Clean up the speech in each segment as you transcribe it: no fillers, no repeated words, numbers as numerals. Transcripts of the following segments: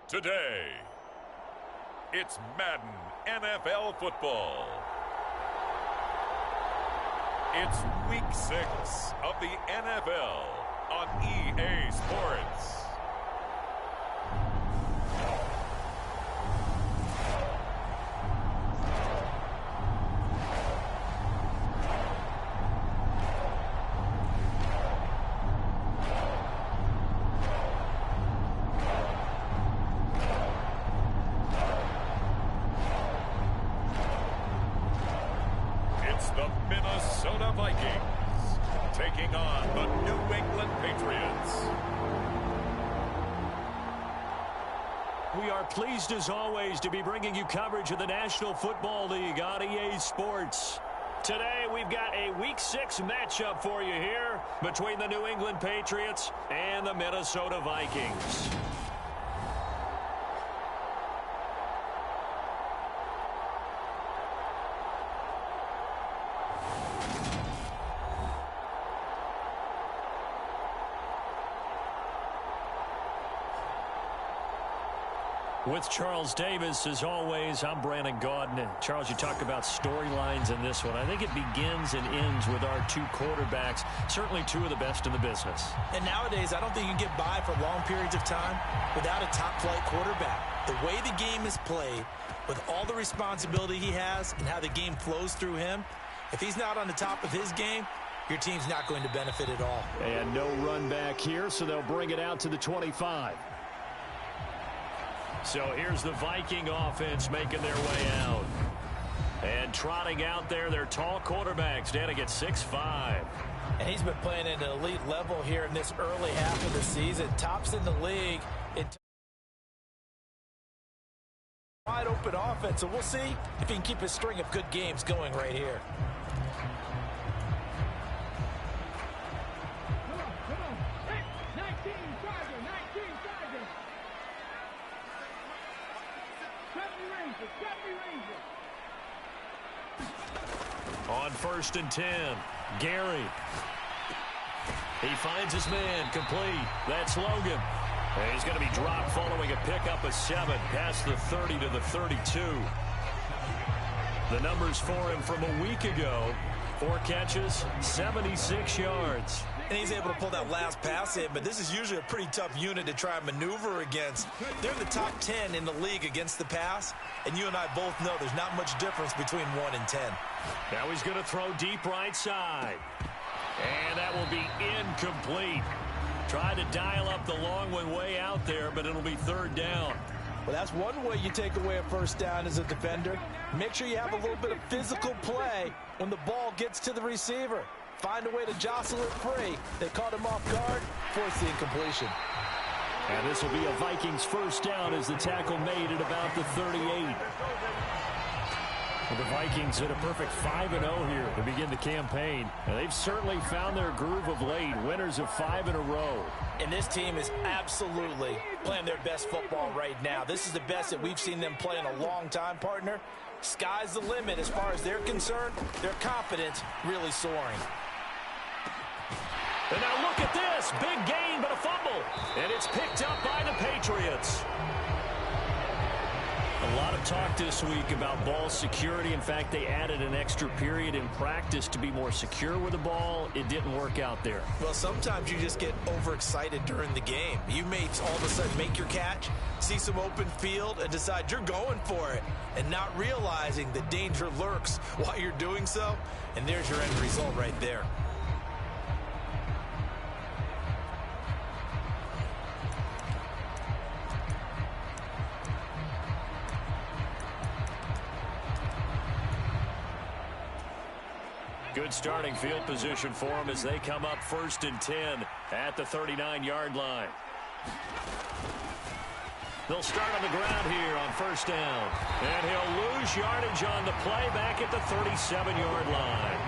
Today, it's Madden NFL football. It's Week 6 of the NFL on EA Sports. The Minnesota Vikings taking on the New England Patriots. We are pleased as always to be bringing you coverage of the National Football League on EA Sports. Today we've got a Week 6 matchup for you here between the New England Patriots and the Minnesota Vikings. With Charles Davis, as always, I'm Brandon Gaudin. And Charles, you talked about storylines in this one. I think it begins and ends with our two quarterbacks, certainly two of the best in the business. And nowadays, I don't think you can get by for long periods of time without a top-flight quarterback. The way the game is played, with all the responsibility he has and how the game flows through him, if he's not on the top of his game, your team's not going to benefit at all. And no run back here, so they'll bring it out to the 25. So here's the Viking offense making their way out. And trotting out there, their tall quarterbacks standing at 6'5". And he's been playing at an elite level here in this early half of the season. Tops in the league. Wide open offense, so we'll see if he can keep his string of good games going right here. On 1st and 10, Gary. He finds his man, complete. That's Logan. And he's going to be dropped following a pickup of 7 past the 30 to the 32. The numbers for him from a week ago: 4 catches, 76 yards. And he's able to pull that last pass in, but this is usually a pretty tough unit to try and maneuver against. They're in the top 10 in the league against the pass, and you and I both know there's not much difference between 1 and 10. Now he's going to throw deep right side. And that will be incomplete. Tried to dial up the long one way out there, but it'll be 3rd down. Well, that's one way you take away a 1st down as a defender. Make sure you have a little bit of physical play when the ball gets to the receiver. Find a way to jostle it free. They caught him off guard, forced the incompletion. And this will be a Vikings 1st down as the tackle made at about the 38. Well, the Vikings hit a perfect 5-0 here to begin the campaign. And they've certainly found their groove of late, winners of 5 in a row. And this team is absolutely playing their best football right now. This is the best that we've seen them play in a long time, partner. Sky's the limit as far as they're concerned. Their confidence really soaring. And now look at this. Big gain, but a fumble. And it's picked up by the Patriots. A lot of talk this week about ball security. In fact, they added an extra period in practice to be more secure with the ball. It didn't work out there. Well, sometimes you just get overexcited during the game. You may all of a sudden make your catch, see some open field, and decide you're going for it, and not realizing the danger lurks while you're doing so. And there's your end result right there. Good starting field position for them as they come up 1st and 10 at the 39-yard line. They'll start on the ground here on 1st down. And he'll lose yardage on the play back at the 37-yard line.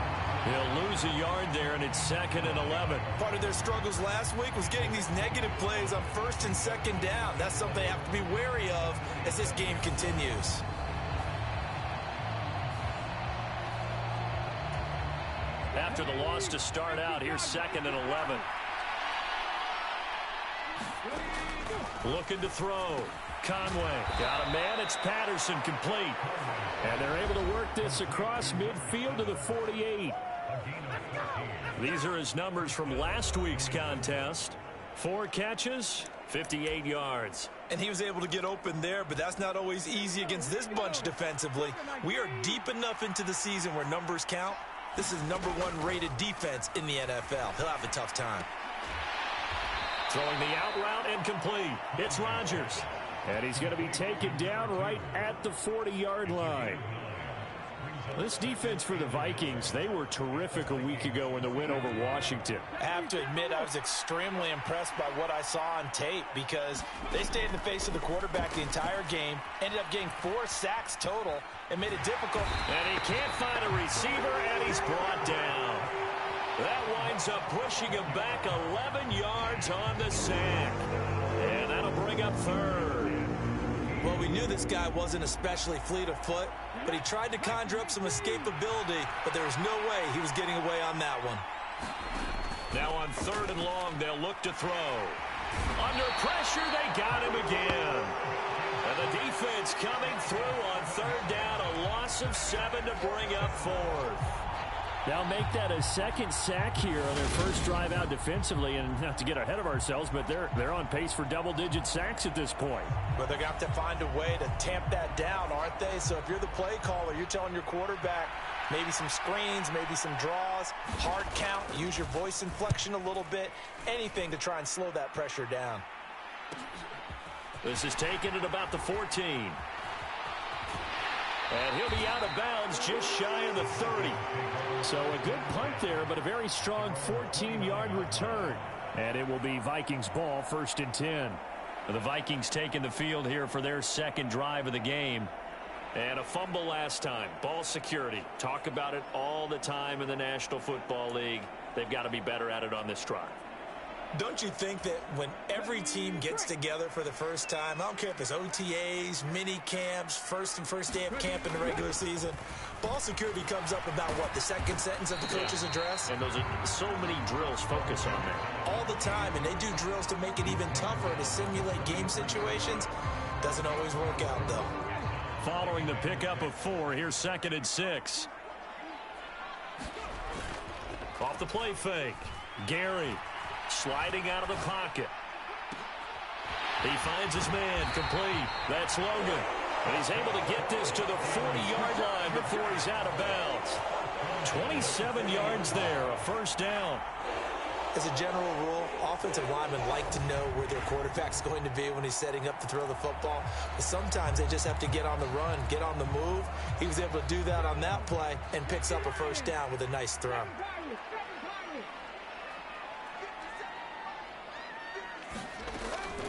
He'll lose a yard there, and it's 2nd and 11. Part of their struggles last week was getting these negative plays on 1st and 2nd down. That's something they have to be wary of as this game continues. After the loss to start out, here's 2nd and 11. Looking to throw. Conway got a man. It's Patterson, complete. And they're able to work this across midfield to the 48. These are his numbers from last week's contest. 4 catches, 58 yards. And he was able to get open there, but that's not always easy against this bunch defensively. We are deep enough into the season where numbers count. This is #1 rated defense in the NFL. He'll have a tough time. Throwing the out route incomplete. It's Rodgers. And he's going to be taken down right at the 40-yard line. This defense for the Vikings, they were terrific a week ago in the win over Washington. I have to admit, I was extremely impressed by what I saw on tape because they stayed in the face of the quarterback the entire game, ended up getting 4 sacks total, and made it difficult. And he can't find a receiver, and he's brought down. That winds up pushing him back 11 yards on the sack. And that'll bring up 3rd. Well, we knew this guy wasn't especially fleet of foot, but he tried to conjure up some escapability, but there was no way he was getting away on that one. Now on 3rd and long, they'll look to throw. Under pressure, they got him again. And the defense coming through on 3rd down, a loss of 7 to bring up 4th. They'll make that a 2nd sack here on their first drive out defensively, and not to get ahead of ourselves, but they're on pace for double-digit sacks at this point. But they're going to have to find a way to tamp that down, aren't they? So if you're the play caller, you're telling your quarterback maybe some screens, maybe some draws, hard count, use your voice inflection a little bit, anything to try and slow that pressure down. This is taken at about the 14. And he'll be out of bounds just shy of the 30. So a good punt there, but a very strong 14-yard return. And it will be Vikings ball, 1st and 10. The Vikings taking the field here for their 2nd drive of the game. And a fumble last time. Ball security. Talk about it all the time in the National Football League. They've got to be better at it on this drive. Don't you think that when every team gets together for the first time, I don't care if it's OTAs, mini camps, first day of camp in the regular season, ball security comes up about what, the 2nd sentence of the coach's address? And those are so many drills focus on that. All the time, and they do drills to make it even tougher to simulate game situations. Doesn't always work out, though. Following the pickup of 4, here's 2nd and 6. Off the play fake. Gary sliding out of the pocket. He finds his man, complete. That's Logan. And he's able to get this to the 40-yard line before he's out of bounds. 27 yards there, a 1st down. As a general rule, offensive linemen like to know where their quarterback's going to be when he's setting up to throw the football. But sometimes they just have to get on the run, get on the move. He was able to do that on that play and picks up a 1st down with a nice throw.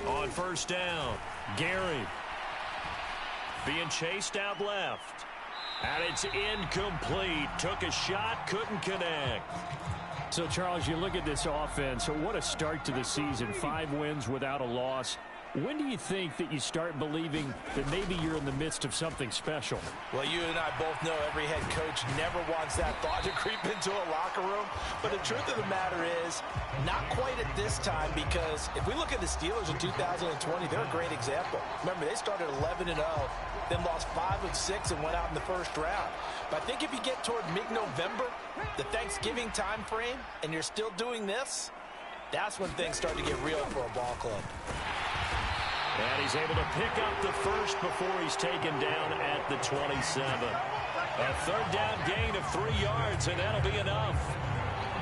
On 1st down, Gary being chased out left. And it's incomplete. Took a shot, couldn't connect. So, Charles, you look at this offense, what a start to the season. 5 wins without a loss. When do you think that you start believing that maybe you're in the midst of something special? Well, you and I both know every head coach never wants that thought to creep into a locker room. But the truth of the matter is, not quite at this time, because if we look at the Steelers in 2020, they're a great example. Remember, they started 11-0, then lost 5 of 6 and went out in the 1st round. But I think if you get toward mid-November, the Thanksgiving time frame, and you're still doing this, that's when things start to get real for a ball club. And he's able to pick up the 1st before he's taken down at the 27. A 3rd down gain of 3 yards, and that'll be enough.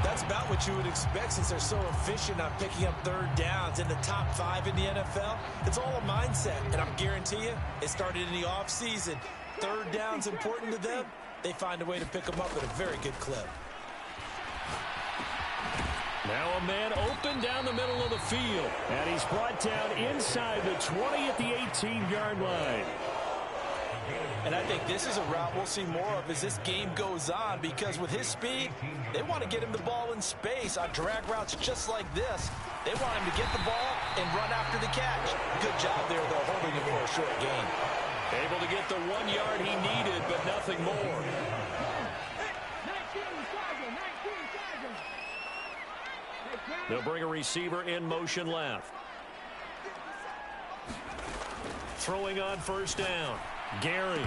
That's about what you would expect since they're so efficient on picking up 3rd downs in the top 5 in the NFL. It's all a mindset, and I guarantee you, it started in the offseason. 3rd down's important to them. They find a way to pick them up at a very good clip. Now a man open down the middle of the field. And he's brought down inside the 20 at the 18-yard line. And I think this is a route we'll see more of as this game goes on, because with his speed, they want to get him the ball in space on drag routes just like this. They want him to get the ball and run after the catch. Good job there, though, holding him for a short gain. Able to get the 1 yard he needed, but nothing more. They'll bring a receiver in motion left. Throwing on first down. Gary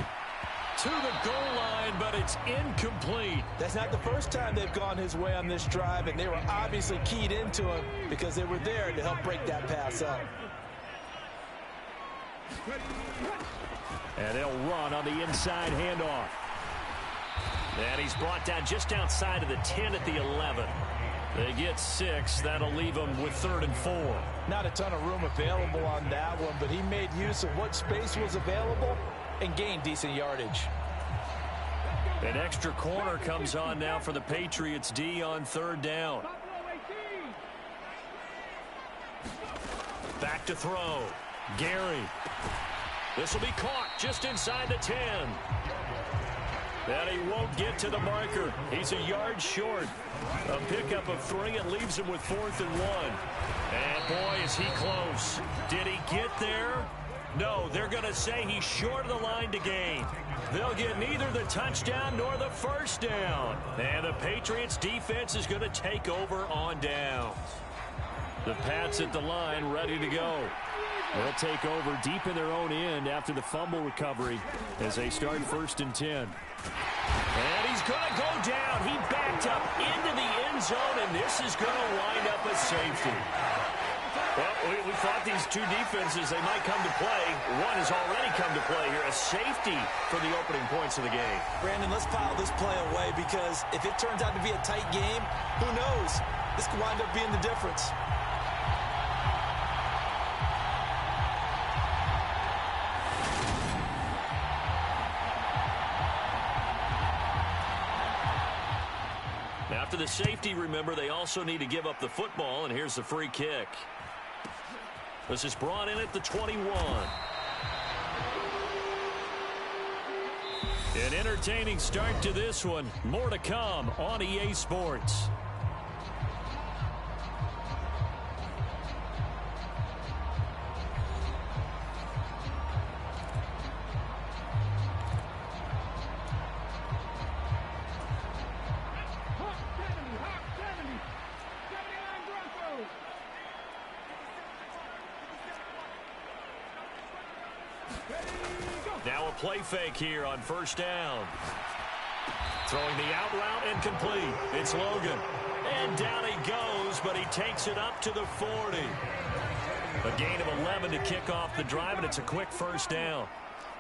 to the goal line, but it's incomplete. That's not the first time they've gone his way on this drive, and they were obviously keyed into him because they were there to help break that pass up. And they'll run on the inside handoff. And he's brought down just outside of the 10 at the 11. They get 6. That'll leave them with 3rd and 4. Not a ton of room available on that one, but he made use of what space was available and gained decent yardage. An extra corner comes on now for the Patriots D on 3rd down. Back to throw. Gary. This will be caught just inside the 10. And he won't get to the marker. He's a yard short. A pickup of 3. It leaves him with 4th and 1. And boy, is he close. Did he get there? No, they're going to say he's short of the line to gain. They'll get neither the touchdown nor the first down. And the Patriots defense is going to take over on downs. The Pats at the line ready to go. They'll take over deep in their own end after the fumble recovery as they start 1st and 10. And he's going to go down. He backed up into the end zone, and this is going to wind up a safety. Well, we thought these two defenses, they might come to play. One has already come to play here, a safety for the opening points of the game. Brandon, let's file this play away because if it turns out to be a tight game, who knows? This could wind up being the difference. After the safety, remember, they also need to give up the football, and here's the free kick. This is brought in at the 21. An entertaining start to this one. More to come on EA Sports. Now a play fake here on first down. Throwing the out route and complete. It's Logan. And down he goes, but he takes it up to the 40. A gain of 11 to kick off the drive, and it's a quick first down.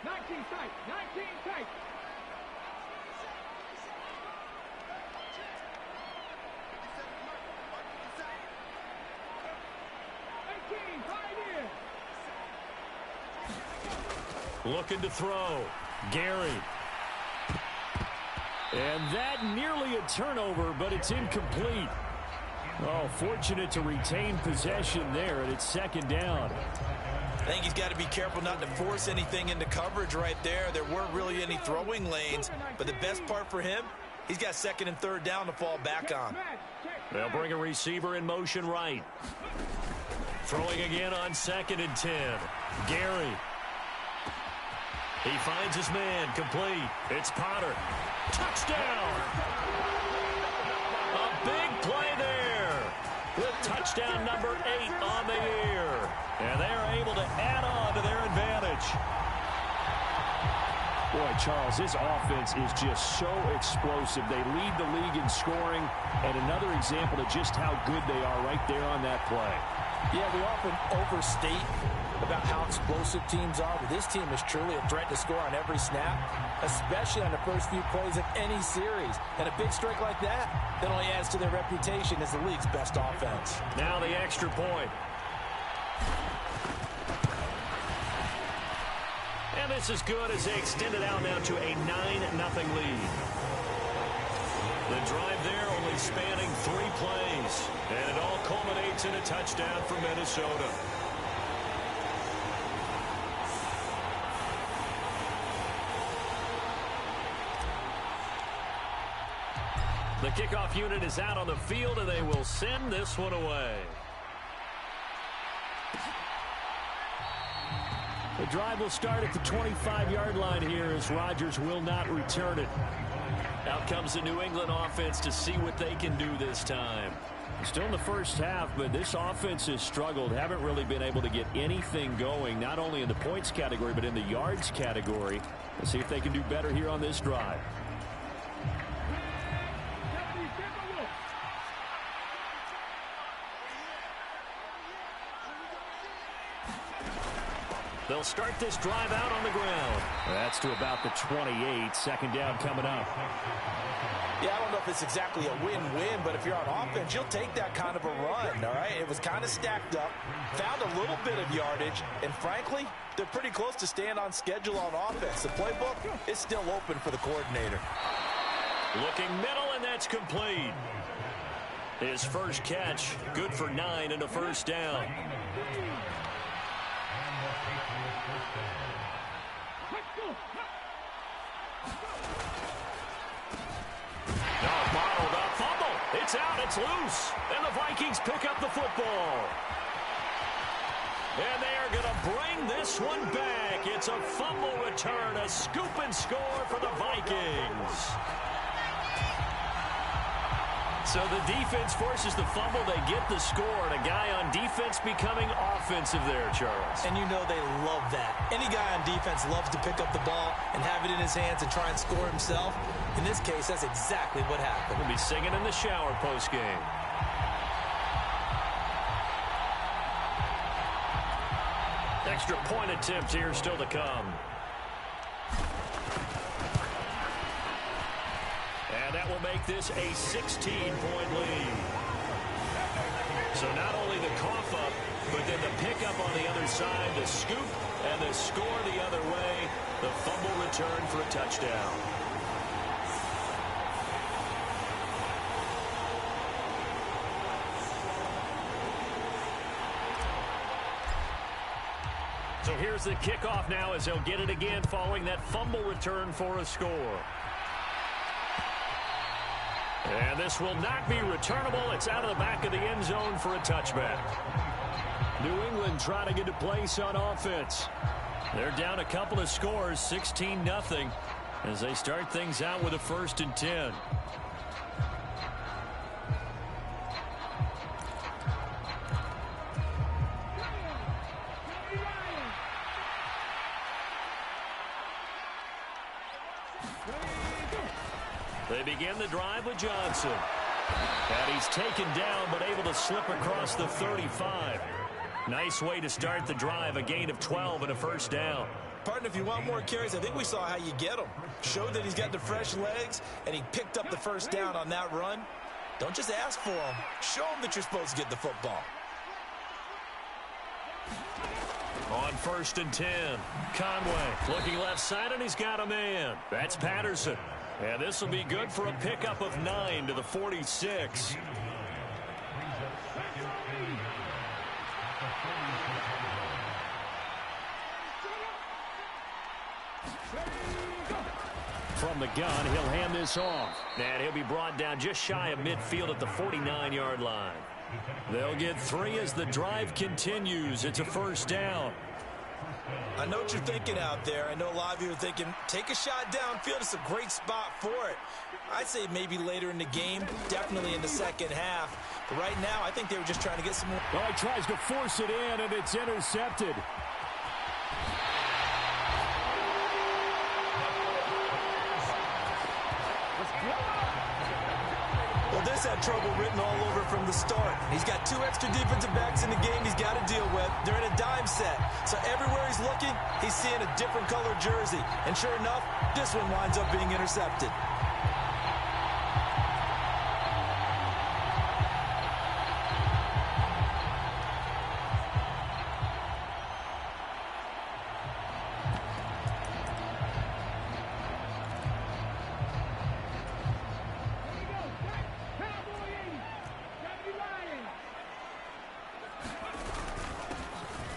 19 tight, 19 tight. Looking to throw. Gary. And that nearly a turnover, but it's incomplete. Oh, fortunate to retain possession there, and it's 2nd down. I think he's got to be careful not to force anything into coverage right there. There weren't really any throwing lanes, but the best part for him, he's got 2nd and 3rd down to fall back on. They'll bring a receiver in motion right. Throwing again on 2nd and 10. Gary. He finds his man, complete. It's Potter. Touchdown! A big play there. With touchdown number 8 on the year. And they are able to add on to their advantage. Boy, Charles, this offense is just so explosive. They lead the league in scoring, and another example of just how good they are right there on that play. Yeah, we often overstate about how explosive teams are, but this team is truly a threat to score on every snap, especially on the first few plays of any series. And a big strike like that only adds to their reputation as the league's best offense. Now the extra point. And this is good as they extend it out now to a 9-0 lead. The drive there only spanning 3 plays, and it all culminates in a touchdown for Minnesota. The kickoff unit is out on the field, and they will send this one away. The drive will start at the 25-yard line here as Rodgers will not return it. Out comes the New England offense to see what they can do this time. Still in the first half, but this offense has struggled. Haven't really been able to get anything going, not only in the points category, but in the yards category. Let's see if they can do better here on this drive. They'll start this drive out on the ground. That's to about the 28. Second down coming up. Yeah, I don't know if it's exactly a win-win, but if you're on offense, you'll take that kind of a run, all right? It was kind of stacked up, found a little bit of yardage, and frankly, they're pretty close to staying on schedule on offense. The playbook is still open for the coordinator. Looking middle, and that's complete. His first catch, good for 9 and a first down. Bottled up fumble. It's out. It's loose. And the Vikings pick up the football. And they are going to bring this one back. It's a fumble return, a scoop and score for the Vikings. So the defense forces the fumble. They get the score, and a guy on defense becoming offensive there, Charles. And you know they love that. Any guy on defense loves to pick up the ball and have it in his hands and try and score himself. In this case, that's exactly what happened. We'll be singing in the shower postgame. Extra point attempt here still to come. And that will make this a 16-point lead. So not only the cough up, but then the pickup on the other side, the scoop, and the score the other way, the fumble return for a touchdown. So here's the kickoff now as they'll get it again following that fumble return for a score. And this will not be returnable. It's out of the back of the end zone for a touchback. New England trying to get a place on offense. They're down a couple of scores, 16-0, as they start things out with a 1st and 10. They begin the drive with Johnson. And he's taken down, but able to slip across the 35. Nice way to start the drive, a gain of 12 and a first down. Partner, if you want more carries, I think we saw how you get them. Showed that he's got the fresh legs, and he picked up the first down on that run. Don't just ask for them. Show them that you're supposed to get the football. On 1st and 10, Conway looking left side, and he's got a man. That's Patterson. And this will be good for a pickup of 9 to the 46. From the gun, he'll hand this off. And he'll be brought down just shy of midfield at the 49-yard line. They'll get 3 as the drive continues. It's a first down. I know what you're thinking out there. I know a lot of you are thinking, take a shot downfield. It's a great spot for it. I'd say maybe later in the game, definitely in the second half. But right now, I think they were just trying to get some more. Oh, he tries to force it in, and it's intercepted. Well, this had trouble written all over from the start. He's got 2 extra defensive backs in the game he's got to deal with. They're in a dime set. So everywhere he's looking, he's seeing a different color jersey. And sure enough, this one winds up being intercepted.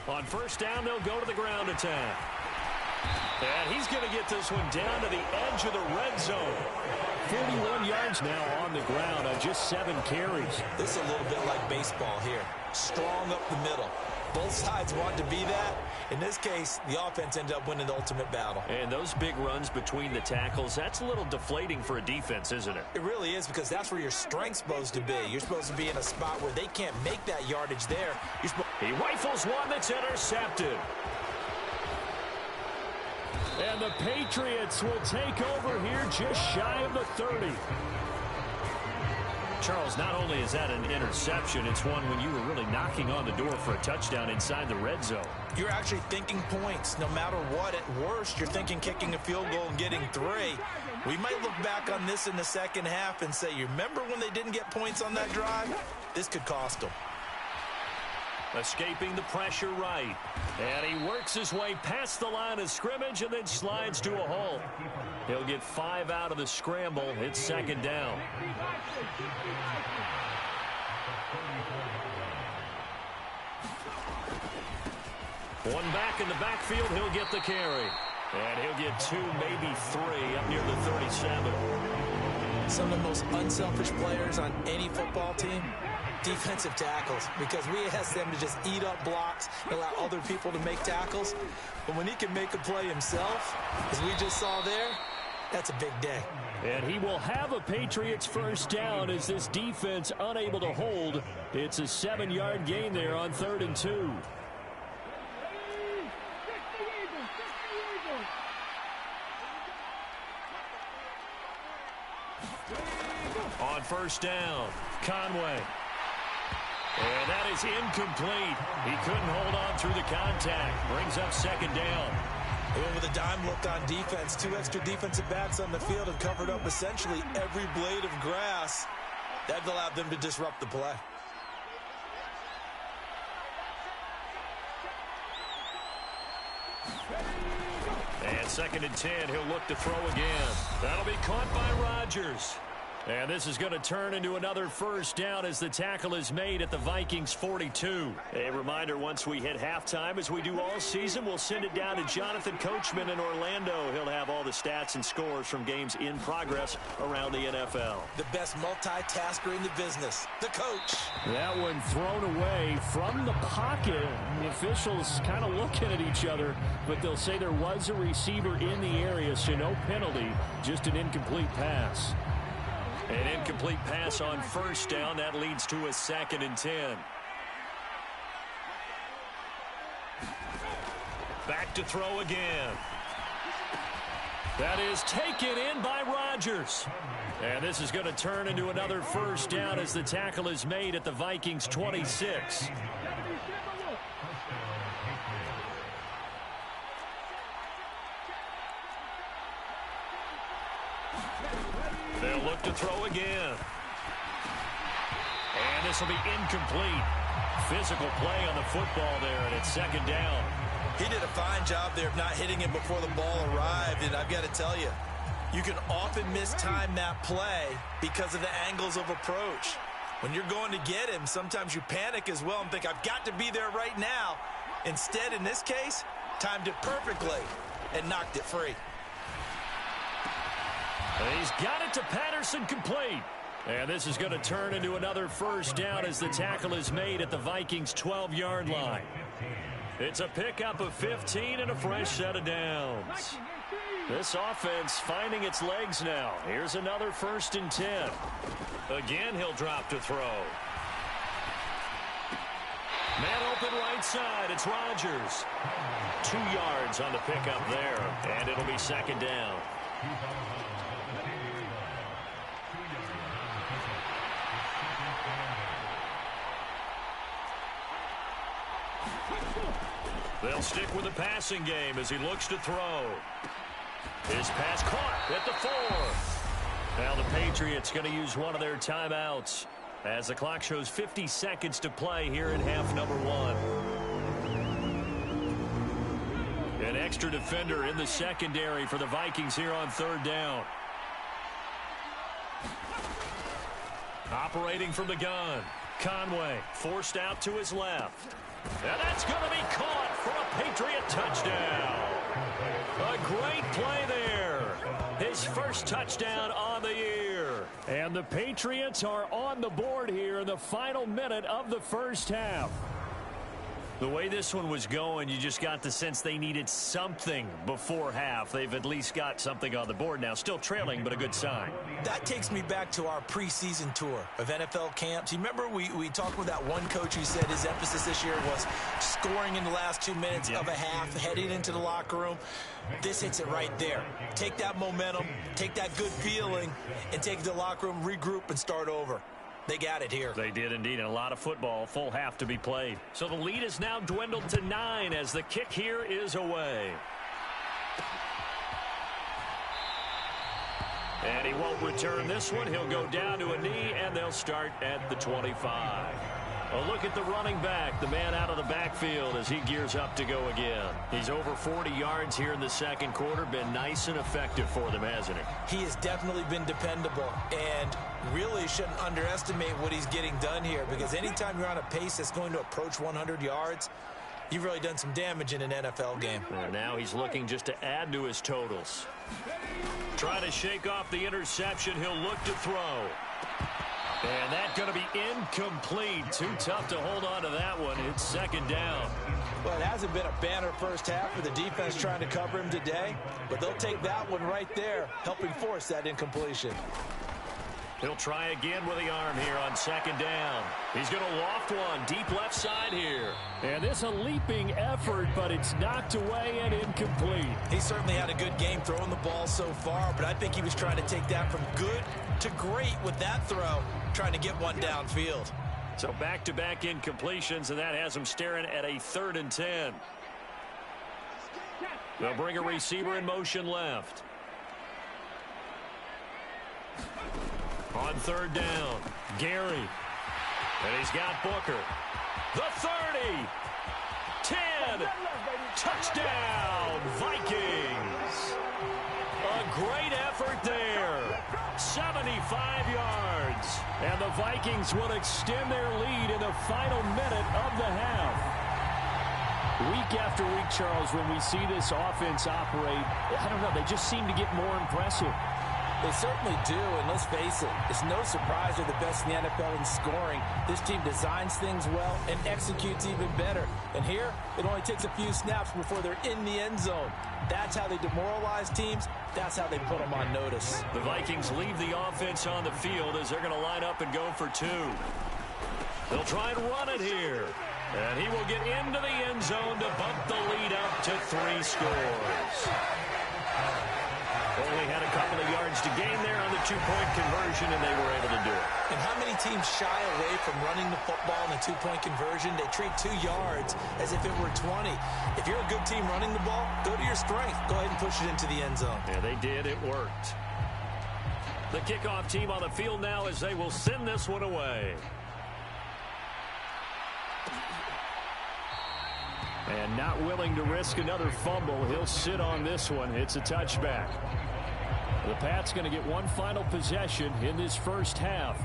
On first down, they'll go to the ground attack. And he's going to get this one down to the edge of the red zone. 41 yards now on the ground on just 7 carries. This is a little bit like baseball here. Strong up the middle. Both sides want to be that. In this case, the offense ended up winning the ultimate battle. And those big runs between the tackles, that's a little deflating for a defense, isn't it? It really is, because that's where your strength's supposed to be. You're supposed to be in a spot where they can't make that yardage there. He rifles one that's intercepted. And the Patriots will take over here just shy of the 30. Charles, not only is that an interception, it's one when you were really knocking on the door for a touchdown inside the red zone. You're actually thinking points. No matter what, at worst, you're thinking kicking a field goal and getting 3. We might look back on this in the second half and say, you remember when they didn't get points on that drive? This could cost them. Escaping the pressure right. And he works his way past the line of scrimmage and then slides to a halt. He'll get 5 out of the scramble. It's second down. One back in the backfield. He'll get the carry. And he'll get 2, maybe 3 up near the 37. Some of the most unselfish players on any football team, defensive tackles, because we ask them to just eat up blocks and allow other people to make tackles. But when he can make a play himself, as we just saw there, that's a big day. And he will have a Patriots first down as this defense unable to hold. It's a 7-yard gain there on 3rd and 2. On first down, Conway. And that is incomplete. He couldn't hold on through the contact. Brings up second down. And with a dime look on defense, 2 extra defensive backs on the field and covered up essentially every blade of grass. That allowed them to disrupt the play. And 2nd and 10, he'll look to throw again. That'll be caught by Rodgers. And this is going to turn into another first down as the tackle is made at the Vikings 42. A reminder, once we hit halftime, as we do all season, we'll send it down to Jonathan Coachman in Orlando. He'll have all the stats and scores from games in progress around the NFL. The best multitasker in the business, the coach. That one thrown away from the pocket. The officials kind of looking at each other, but they'll say there was a receiver in the area, so no penalty, just an incomplete pass. An incomplete pass on first down. That leads to a 2nd and 10. Back to throw again. That is taken in by Rodgers. And this is going to turn into another first down as the tackle is made at the Vikings 26. They'll look to throw again. And this will be incomplete. Physical play on the football there, and it's second down. He did a fine job there of not hitting it before the ball arrived, and I've got to tell you, you can often mistime that play because of the angles of approach. When you're going to get him, sometimes you panic as well and think, I've got to be there right now. Instead, in this case, timed it perfectly and knocked it free. He's got it to Patterson, complete. And this is going to turn into another first down as the tackle is made at the Vikings 12-yard line. It's a pickup of 15 and a fresh set of downs. This offense finding its legs now. Here's another 1st and 10. Again, he'll drop to throw. Man open right side. It's Rodgers. 2 yards on the pickup there. And it'll be second down. They'll stick with the passing game as he looks to throw. His pass caught at the 4. Now the Patriots going to use one of their timeouts as the clock shows 50 seconds to play here in half number 1. An extra defender in the secondary for the Vikings here on 3rd down. Operating from the gun. Conway forced out to his left. And that's going to be caught for a Patriot touchdown. A great play there. His first touchdown on the year. And the Patriots are on the board here in the final minute of the first half. The way this one was going, you just got the sense they needed something before half. They've at least got something on the board now. Still trailing, but a good sign. That takes me back to our preseason tour of NFL camps. You remember we talked with that one coach who said his emphasis this year was scoring in the last 2 minutes of a half, heading into the locker room. This hits it right there. Take that momentum, take that good feeling, and take it to the locker room, regroup, and start over. They got it here. They did indeed, and a lot of football, full half to be played. So the lead is now dwindled to 9 as the kick here is away. And he won't return this one. He'll go down to a knee, and they'll start at the 25. A look at the running back, the man out of the backfield as he gears up to go again. He's over 40 yards here in the second quarter. Been nice and effective for them, hasn't he? He has definitely been dependable, and really shouldn't underestimate what he's getting done here, because anytime you're on a pace that's going to approach 100 yards, you've really done some damage in an NFL game. And now he's looking just to add to his totals. Try to shake off the interception. He'll look to throw. And that's going to be incomplete. Too tough to hold on to that one. It's second down. Well, it hasn't been a banner first half for the defense trying to cover him today, but they'll take that one right there, helping force that incompletion. He'll try again with the arm here on second down. He's going to loft one deep left side here. And this a leaping effort, but it's knocked away and incomplete. He certainly had a good game throwing the ball so far, but I think he was trying to take that from good to great with that throw, trying to get one downfield. So back-to-back incompletions, and that has him staring at a 3rd and 10. They'll bring a receiver in motion left. On 3rd down, Gary. And he's got Booker. The 30. 10. Touchdown, Vikings. A great effort there. 75 yards. And the Vikings will extend their lead in the final minute of the half. Week after week, Charles, when we see this offense operate, I don't know, they just seem to get more impressive. They certainly do, and let's face it, it's no surprise they're the best in the NFL in scoring. This team designs things well and executes even better. And here, it only takes a few snaps before they're in the end zone. That's how they demoralize teams. That's how they put them on notice. The Vikings leave the offense on the field as they're going to line up and go for 2. They'll try and run it here. And he will get into the end zone to bump the lead up to 3 scores. Only had a couple of yards to gain there on the 2-point conversion, and they were able to do it. And how many teams shy away from running the football in a 2-point conversion? They treat 2 yards as if it were 20. If you're a good team running the ball, go to your strength. Go ahead and push it into the end zone. Yeah, they did. It worked. The kickoff team on the field now as they will send this one away. And not willing to risk another fumble, he'll sit on this one. It's a touchback. The Pats going to get one final possession in this first half.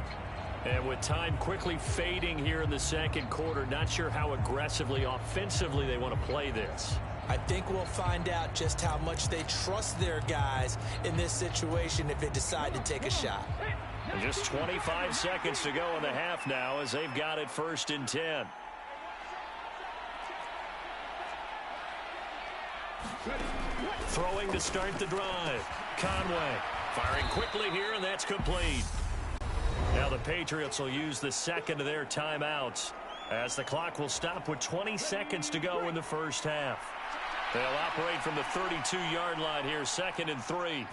And with time quickly fading here in the second quarter, not sure how aggressively, offensively they want to play this. I think we'll find out just how much they trust their guys in this situation if they decide to take a shot. And just 25 seconds to go in the half now as they've got it 1st and 10. Throwing to start the drive. Conway firing quickly here, and that's complete. Now the Patriots will use the second of their timeouts as the clock will stop with 20 seconds to go in the first half. They'll operate from the 32-yard line here, 2nd and 3.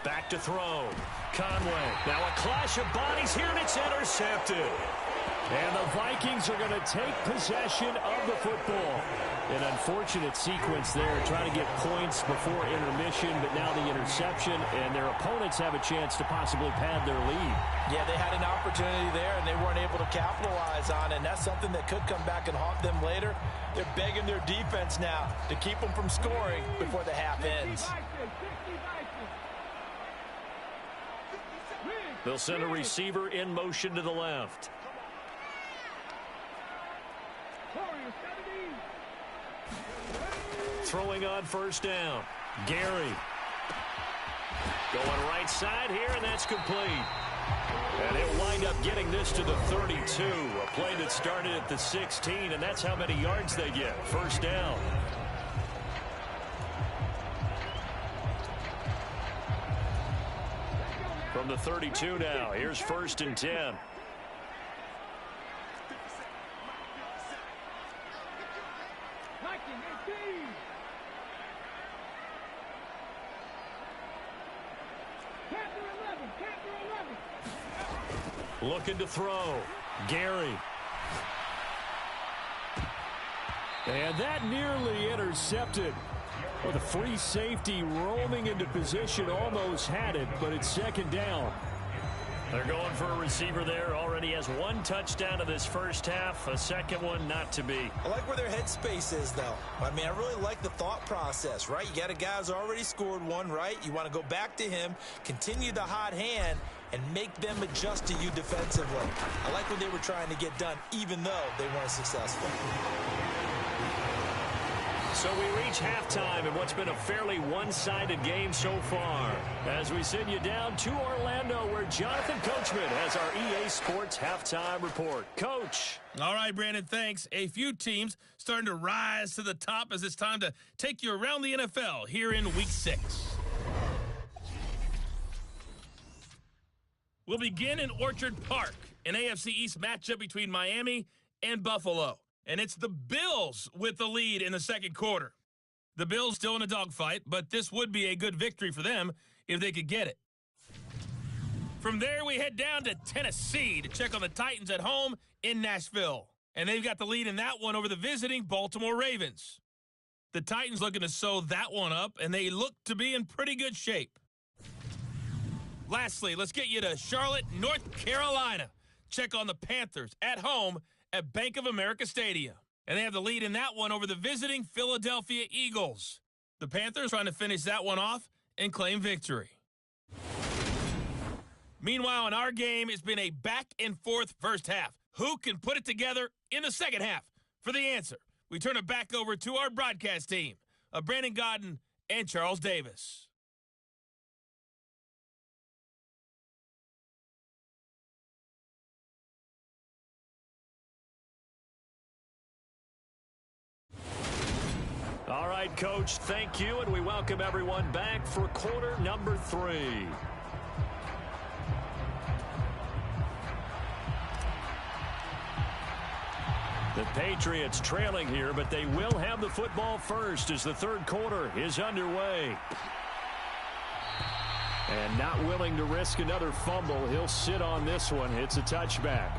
Back to throw. Conway. Now a clash of bodies here, and it's intercepted. And the Vikings are going to take possession of the football. An unfortunate sequence there, trying to get points before intermission, but now the interception, and their opponents have a chance to possibly pad their lead. Yeah, they had an opportunity there, and they weren't able to capitalize on it, and that's something that could come back and haunt them later. They're begging their defense now to keep them from scoring before the half ends. They'll send a receiver in motion to the left. Throwing on 1st down. Gary. Going right side here, and that's complete. And he'll wind up getting this to the 32. A play that started at the 16, and that's how many yards they get. First down. From the 32 now, here's 1st and 10. 19-18. Panther 11. Looking to throw. Gary. And that nearly intercepted. With a free safety roaming into position, almost had it, but it's 2nd down. They're going for a receiver there. Already has 1 touchdown in this first half. A second one not to be. I like where their headspace is, though. I mean, I really like the thought process, right? You got a guy who's already scored one, right? You want to go back to him, continue the hot hand, and make them adjust to you defensively. I like what they were trying to get done, even though they weren't successful. So we reach halftime in what's been a fairly one-sided game so far. As we send you down to Orlando, where Jonathan Coachman has our EA Sports Halftime Report. Coach. All right, Brandon, thanks. A few teams starting to rise to the top as it's time to take you around the NFL here in Week 6. We'll begin in Orchard Park, an AFC East matchup between Miami and Buffalo. And it's the Bills with the lead in the second quarter. The Bills still in a dogfight, but this would be a good victory for them if they could get it. From there, we head down to Tennessee to check on the Titans at home in Nashville. And they've got the lead in that one over the visiting Baltimore Ravens. The Titans looking to sew that one up, and they look to be in pretty good shape. Lastly, let's get you to Charlotte, North Carolina. Check on the Panthers at home at Bank of America Stadium. And they have the lead in that one over the visiting Philadelphia Eagles. The Panthers trying to finish that one off and claim victory. Meanwhile, in our game, it's been a back-and-forth first half. Who can put it together in the second half? For the answer, we turn it back over to our broadcast team of Brandon Godden and Charles Davis. All right, Coach, thank you, and we welcome everyone back for quarter number 3. The Patriots trailing here, but they will have the football first as the third quarter is underway. And not willing to risk another fumble, he'll sit on this one. It's a touchback.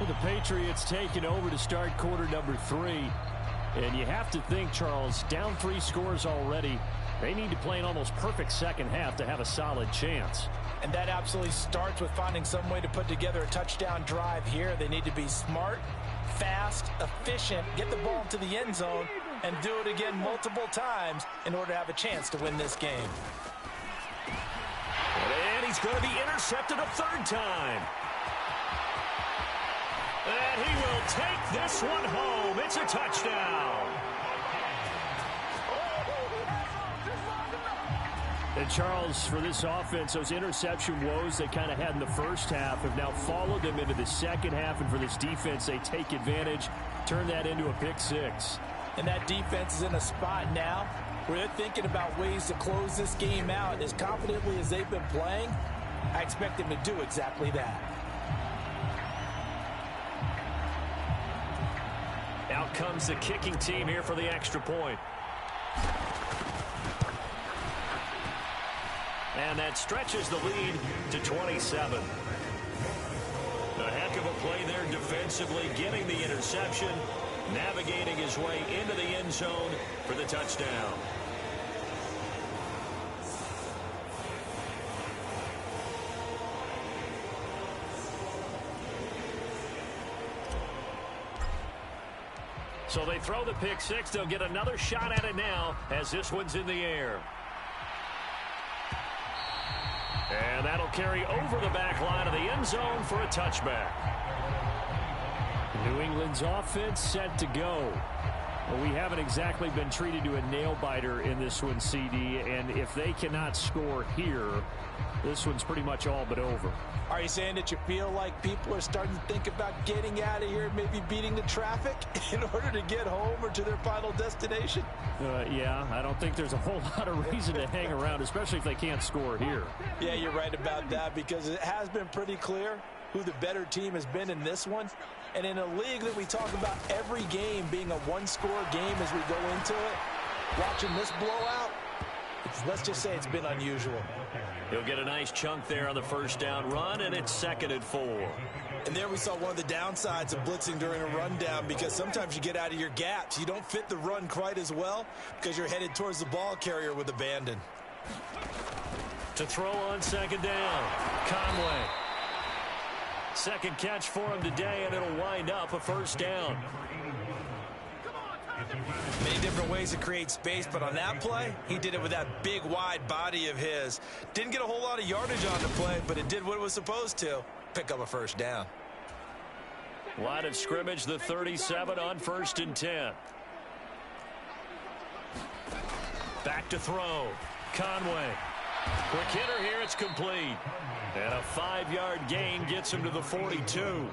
Well, the Patriots taking over to start quarter number 3. And you have to think, Charles, down 3 scores already. They need to play an almost perfect second half to have a solid chance. And that absolutely starts with finding some way to put together a touchdown drive here. They need to be smart, fast, efficient, get the ball to the end zone, and do it again multiple times in order to have a chance to win this game. And he's going to be intercepted a third time. And he will take this one home. It's a touchdown. And Charles, for this offense, those interception woes they kind of had in the first half have now followed them into the second half. And for this defense, they take advantage, turn that into a pick 6. And that defense is in a spot now where they're thinking about ways to close this game out. As confidently as they've been playing, I expect them to do exactly that. Out comes the kicking team here for the extra point. And that stretches the lead to 27. A heck of a play there defensively, getting the interception, navigating his way into the end zone for the touchdown. So they throw the pick 6. They'll get another shot at it now as this one's in the air. And that'll carry over the back line of the end zone for a touchback. New England's offense set to go. Well, we haven't exactly been treated to a nail-biter in this one, CD, and if they cannot score here, this one's pretty much all but over. Are you saying that you feel like people are starting to think about getting out of here, maybe beating the traffic in order to get home or to their final destination? Yeah, I don't think there's a whole lot of reason to hang around, especially if they can't score here. Yeah, you're right about that, because it has been pretty clear who the better team has been in this one. And in a league that we talk about every game being a one-score game as we go into it, watching this blowout, let's just say it's been unusual. He'll get a nice chunk there on the first down run, and it's 2nd and 4. And there we saw one of the downsides of blitzing during a rundown, because sometimes you get out of your gaps. You don't fit the run quite as well because you're headed towards the ball carrier with abandon. To throw on 2nd down, Conway. Second catch for him today, and it'll wind up a first down. Many different ways to create space, but on that play, he did it with that big, wide body of his. Didn't get a whole lot of yardage on the play, but it did what it was supposed to. Pick up a first down. Line of scrimmage, the 37 on 1st and 10. Back to throw. Conway. Quick hitter here, it's complete. And a 5-yard gain gets him to the 42.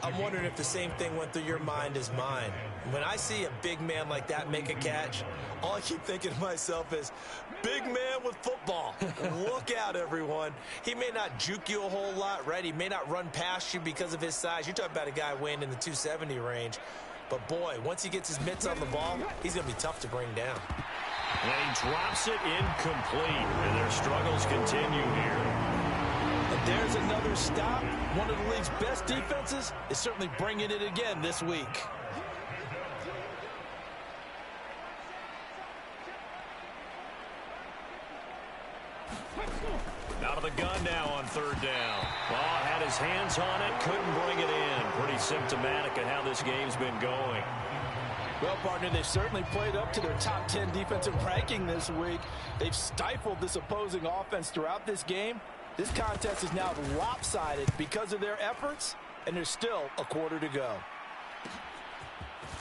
I'm wondering if the same thing went through your mind as mine. When I see a big man like that make a catch, all I keep thinking to myself is, big man with football. Look out, everyone. He may not juke you a whole lot, right? He may not run past you because of his size. You're talking about a guy weighing in the 270 range. But, boy, once he gets his mitts on the ball, he's going to be tough to bring down. And he drops it incomplete, and their struggles continue here. And there's another stop. One of the league's best defenses is certainly bringing it again this week. Out of the gun now on 3rd down. Oh, had his hands on it, couldn't bring it in. Pretty symptomatic of how this game's been going. Well, partner, they've certainly played up to their top 10 defensive ranking this week. They've stifled this opposing offense throughout this game. This contest is now lopsided because of their efforts, and there's still a quarter to go.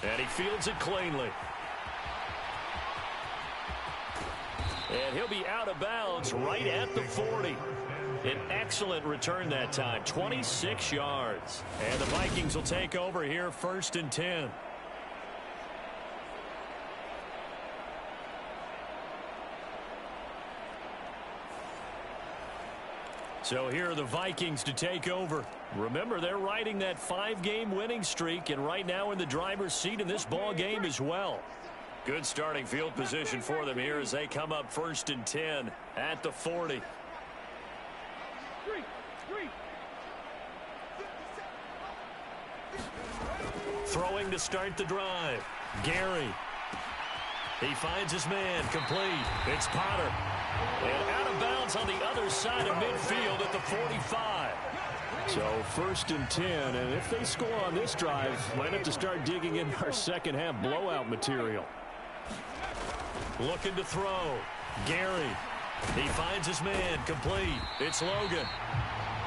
And he fields it cleanly. And he'll be out of bounds right at the 40. An excellent return that time, 26 yards. And the Vikings will take over here, 1st and 10. So here are the Vikings to take over. Remember, they're riding that 5-game winning streak, and right now in the driver's seat in this ball game as well. Good starting field position for them here as they come up 1st and 10 at the 40. Throwing to start the drive. Gary. He finds his man, complete. It's Potter. And out of bounds on the other side of midfield at the 45. So 1st and 10, and if they score on this drive, might have to start digging in our second half blowout material. Looking to throw. Gary. He finds his man, complete. It's Logan.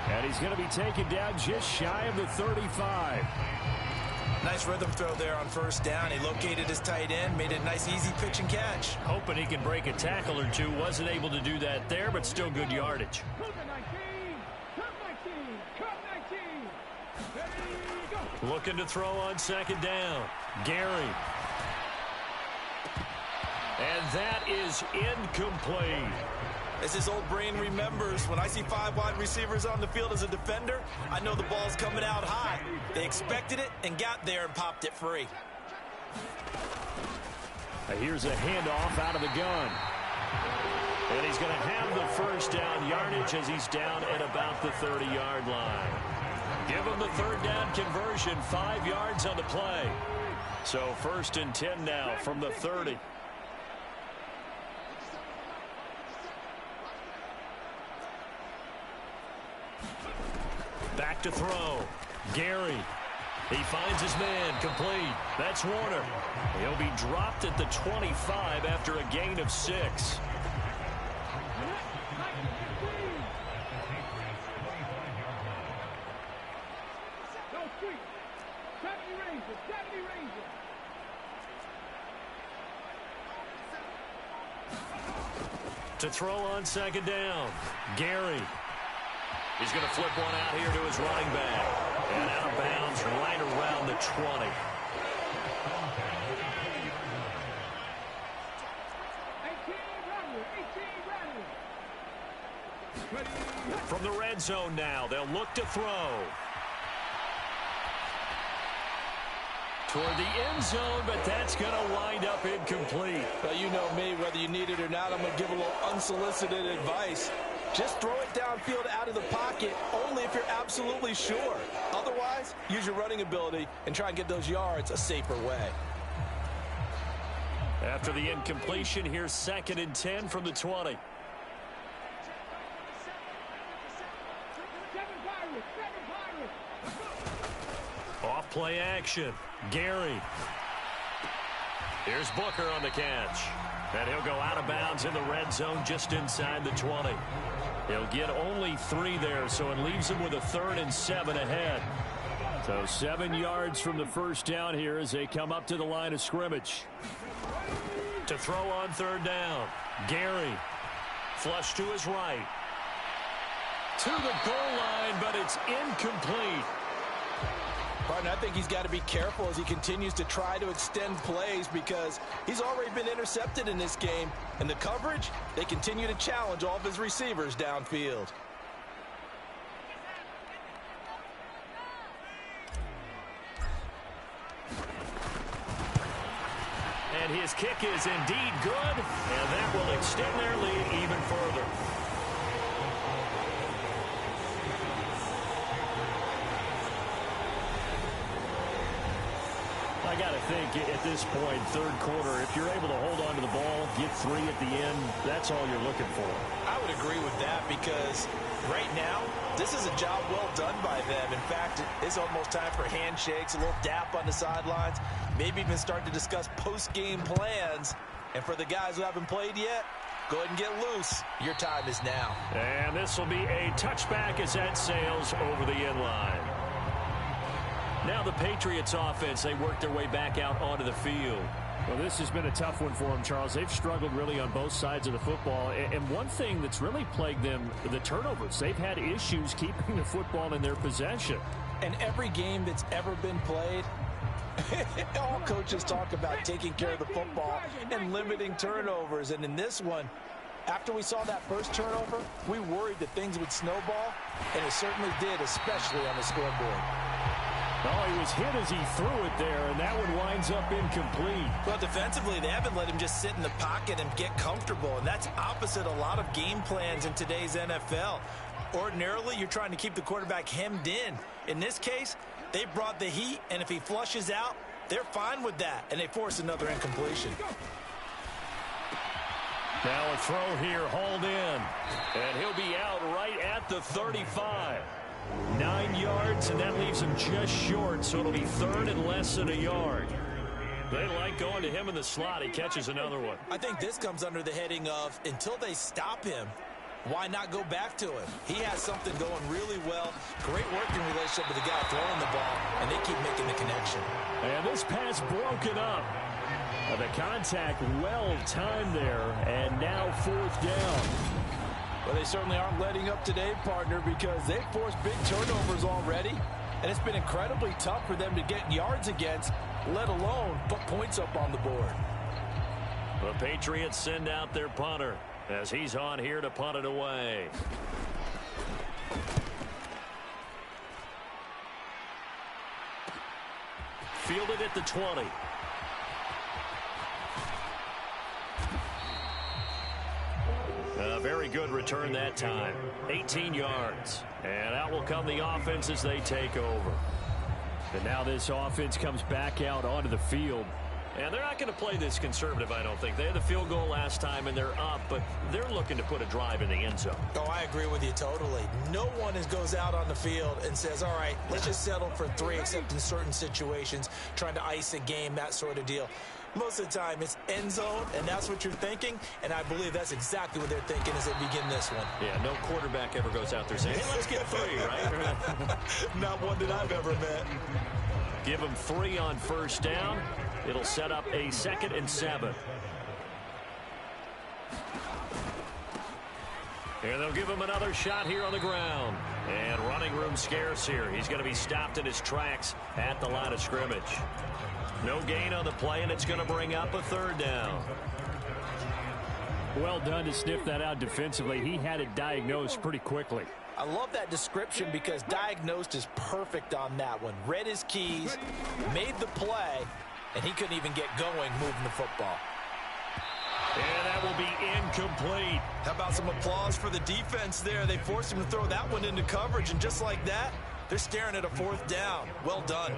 And he's going to be taken down just shy of the 35. Nice rhythm throw there on 1st down. He located his tight end, made a nice easy pitch and catch. Hoping he can break a tackle or two. Wasn't able to do that there, but still good yardage. Looking to throw on 2nd down. Gary. And that is incomplete. As his old brain remembers, when I see 5 wide receivers on the field as a defender, I know the ball's coming out high. They expected it and got there and popped it free. Here's a handoff out of the gun. And he's going to have the 1st down yardage as he's down at about the 30-yard line. Give him the 3rd down conversion, 5 yards on the play. So 1st and 10 now from the 30. Back to throw. Gary. He finds his man, complete. That's Warner. He'll be dropped at the 25 after a gain of 6. To throw on second down, Gary. He's going to flip one out here to his running back. And out of bounds right around the 20. From the red zone now, they'll look to throw. Toward the end zone, but that's going to wind up incomplete. Well, you know me, whether you need it or not, I'm going to give a little unsolicited advice. Just throw it downfield out of the pocket, only if you're absolutely sure. Otherwise, use your running ability and try and get those yards a safer way. After the incompletion, here's 2nd and 10 from the 20. Off play action. Gary. Here's Booker on the catch. And he'll go out of bounds in the red zone just inside the 20. He'll get only 3 there, so it leaves him with a 3rd and 7 ahead. So 7 yards from the first down here as they come up to the line of scrimmage. To throw on 3rd down, Gary. Flush to his right. To the goal line, but it's incomplete. Partner, I think he's got to be careful as he continues to try to extend plays because he's already been intercepted in this game. And the coverage, they continue to challenge all of his receivers downfield. And his kick is indeed good, and that will extend their lead even further. I got to think at this point, 3rd quarter, if you're able to hold on to the ball, get 3 at the end, that's all you're looking for. I would agree with that because right now, this is a job well done by them. In fact, it's almost time for handshakes, a little dap on the sidelines, maybe even start to discuss post-game plans. And for the guys who haven't played yet, go ahead and get loose. Your time is now. And this will be a touchback as that sails over the end line. Now the Patriots offense, they work their way back out onto the field. Well, this has been a tough one for them, Charles. They've struggled really on both sides of the football. And one thing that's really plagued them, the turnovers. They've had issues keeping the football in their possession. And every game that's ever been played, all coaches talk about taking care of the football and limiting turnovers. And in this one, after we saw that first turnover, we worried that things would snowball, and it certainly did, especially on the scoreboard. Oh, he was hit as he threw it there, and that one winds up incomplete. Well, defensively, they haven't let him just sit in the pocket and get comfortable, and that's opposite a lot of game plans in today's NFL. Ordinarily, you're trying to keep the quarterback hemmed in. In this case, they brought the heat, and if he flushes out, they're fine with that, and they force another incompletion. Now a throw here, hauled in, and he'll be out right at the 35. 9 yards, and that leaves him just short, so it'll be 3rd and less than a yard. They like going to him in the slot. He catches another one. I think this comes under the heading of, until they stop him, why not go back to him? He has something going really well. Great working relationship with the guy throwing the ball, and they keep making the connection. And this pass broken up. The contact well timed there, and now 4th down. Well, they certainly aren't letting up today, partner, because they've forced big turnovers already, and it's been incredibly tough for them to get yards against, let alone put points up on the board. The Patriots send out their punter as he's on here to punt it away. Fielded at the 20. A very good return that time. 18 yards. And out will come the offense as they take over. And now this offense comes back out onto the field. And they're not going to play this conservative, I don't think. They had the field goal last time, and they're up, but they're looking to put a drive in the end zone. Oh, I agree with you totally. No one goes out on the field and says, all right, let's just settle for 3, except in certain situations, trying to ice a game, that sort of deal. Most of the time, it's end zone, and that's what you're thinking, and I believe that's exactly what they're thinking as they begin this one. Yeah, no quarterback ever goes out there saying, hey, let's get 3, right? Not one that I've ever met. Give them 3 on first down. It'll set up a 2nd and 7. And they'll give him another shot here on the ground. And running room scarce here. He's going to be stopped in his tracks at the line of scrimmage. No gain on the play, and it's going to bring up a third down. Well done to sniff that out defensively. He had it diagnosed pretty quickly. I love that description because diagnosed is perfect on that one. Read his keys, made the play, and he couldn't even get going moving the football. And that will be incomplete. How about some applause for the defense there? They forced him to throw that one into coverage, and just like that, they're staring at a fourth down. Well done.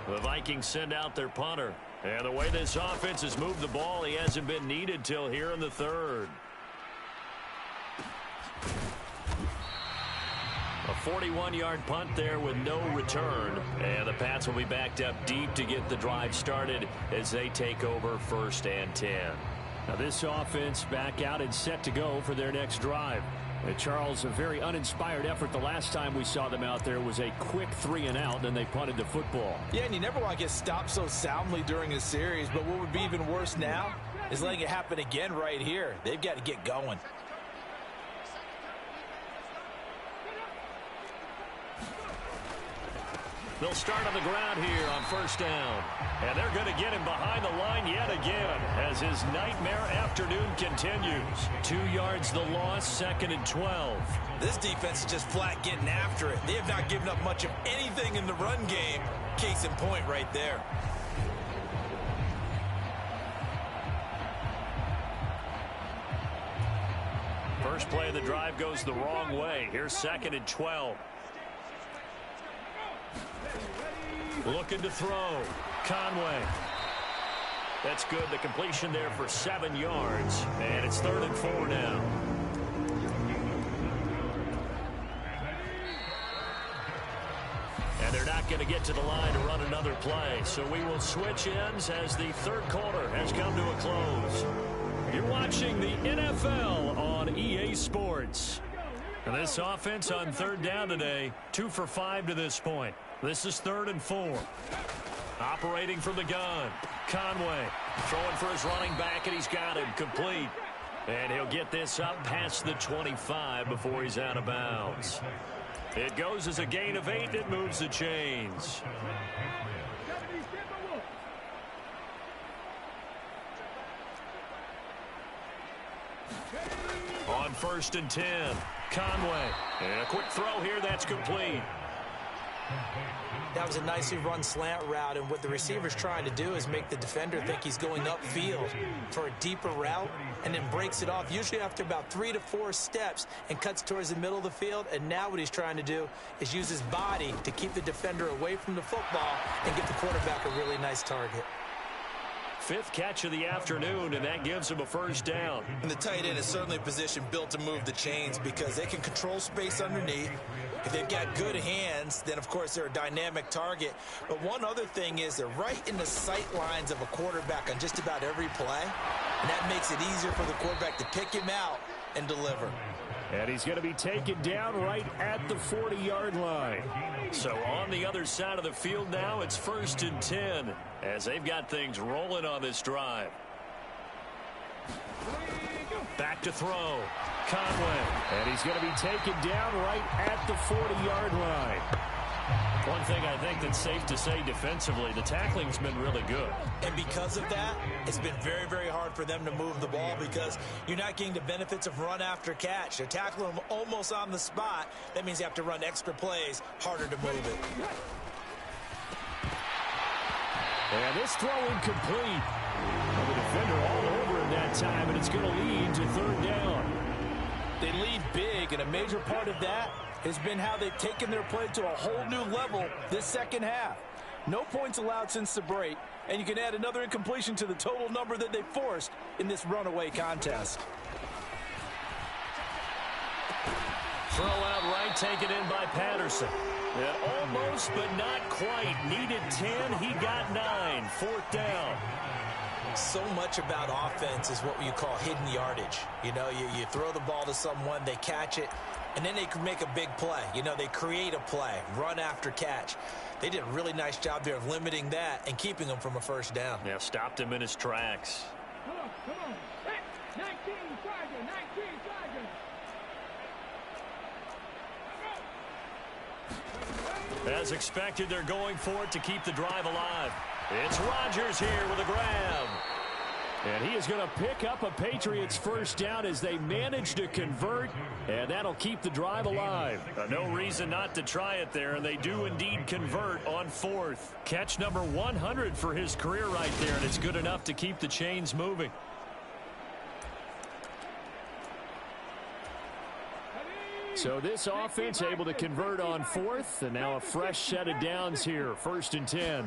The Vikings send out their punter. And the way this offense has moved the ball, he hasn't been needed till here in the third. A 41-yard punt there with no return. And the Pats will be backed up deep to get the drive started as they take over 1st and 10. Now this offense back out and set to go for their next drive. Charles, a very uninspired effort. The last time we saw them out there was a quick 3-and-out, and they punted the football. Yeah, and you never want to get stopped so soundly during a series, but what would be even worse now is letting it happen again right here. They've got to get going. They'll start on the ground here on 1st down. And they're going to get him behind the line yet again as his nightmare afternoon continues. 2 yards the loss, 2nd and 12. This defense is just flat getting after it. They have not given up much of anything in the run game. Case in point right there. First play of the drive goes the wrong way. Here's 2nd and 12. Looking to throw. Conway. That's good. The completion there for 7 yards. And it's 3rd and 4 now. And they're not going to get to the line to run another play. So we will switch ends as the third quarter has come to a close. You're watching the NFL on EA Sports. And this offense on 3rd down today, 2 for 5 to this point. This is 3rd and 4. Operating from the gun. Conway throwing for his running back, and he's got him complete. And he'll get this up past the 25 before he's out of bounds. It goes as a gain of 8. It moves the chains. On 1st and 10. Conway. And a quick throw here. That's complete. That was a nicely run slant route, and what the receiver's trying to do is make the defender think he's going upfield for a deeper route, and then breaks it off, usually after about 3 to 4 steps, and cuts towards the middle of the field. And now what he's trying to do is use his body to keep the defender away from the football and get the quarterback a really nice target. 5th catch of the afternoon, and that gives him a 1st down. And the tight end is certainly a position built to move the chains because they can control space underneath. If they've got good hands, then, of course, they're a dynamic target. But one other thing is they're right in the sight lines of a quarterback on just about every play, and that makes it easier for the quarterback to pick him out and deliver. And he's going to be taken down right at the 40-yard line. So on the other side of the field now, it's 1st and 10 as they've got things rolling on this drive. Back to throw. Conway. And he's going to be taken down right at the 40-yard line. One thing I think that's safe to say defensively, the tackling's been really good. And because of that, it's been very, very hard for them to move the ball because you're not getting the benefits of run after catch. They're tackling them almost on the spot. That means you have to run extra plays, harder to move it. And this throw incomplete. And the defender all over him that time, and it's going to lead to 3rd down. They lead big, and a major part of that has been how they've taken their play to a whole new level this second half. No points allowed since the break, and you can add another incompletion to the total number that they forced in this runaway contest. Throw out right, taken in by Patterson. And almost, but not quite. Needed 10, he got 9. 4th down. So much about offense is what you call hidden yardage. You know, you throw the ball to someone, they catch it, and then they can make a big play. You know, they create a play, run after catch. They did a really nice job there of limiting that and keeping him from a 1st down. Yeah, stopped him in his tracks. Come on. Hey, 19, Sergeant, 19, Sergeant. As expected, they're going for it to keep the drive alive. It's Rodgers here with a grab. And he is going to pick up a Patriots first down as they manage to convert, and that'll keep the drive alive. No reason not to try it there, and they do indeed convert on fourth. Catch number 100 for his career right there, and it's good enough to keep the chains moving. So this offense able to convert on fourth, and now a fresh set of downs here, 1st and 10.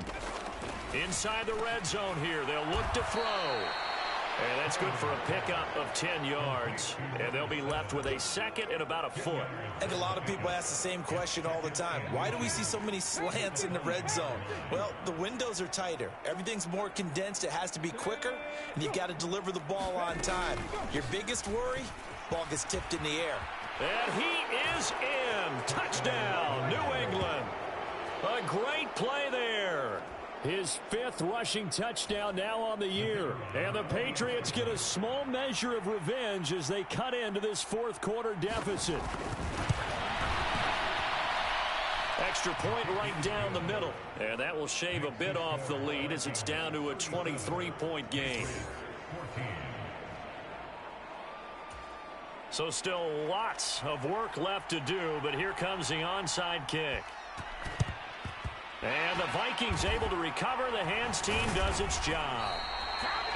Inside the red zone here, they'll look to throw. And that's good for a pickup of 10 yards. And they'll be left with a second and about a foot. I think a lot of people ask the same question all the time. Why do we see so many slants in the red zone? Well, the windows are tighter. Everything's more condensed. It has to be quicker, and you've got to deliver the ball on time. Your biggest worry, ball gets tipped in the air. And he is in. Touchdown, New England. A great play there. His 5th rushing touchdown now on the year. And the Patriots get a small measure of revenge as they cut into this 4th quarter deficit. Extra point right down the middle. And that will shave a bit off the lead as it's down to a 23-point game. So still lots of work left to do, but here comes the onside kick. And the Vikings able to recover. The hands team does its job.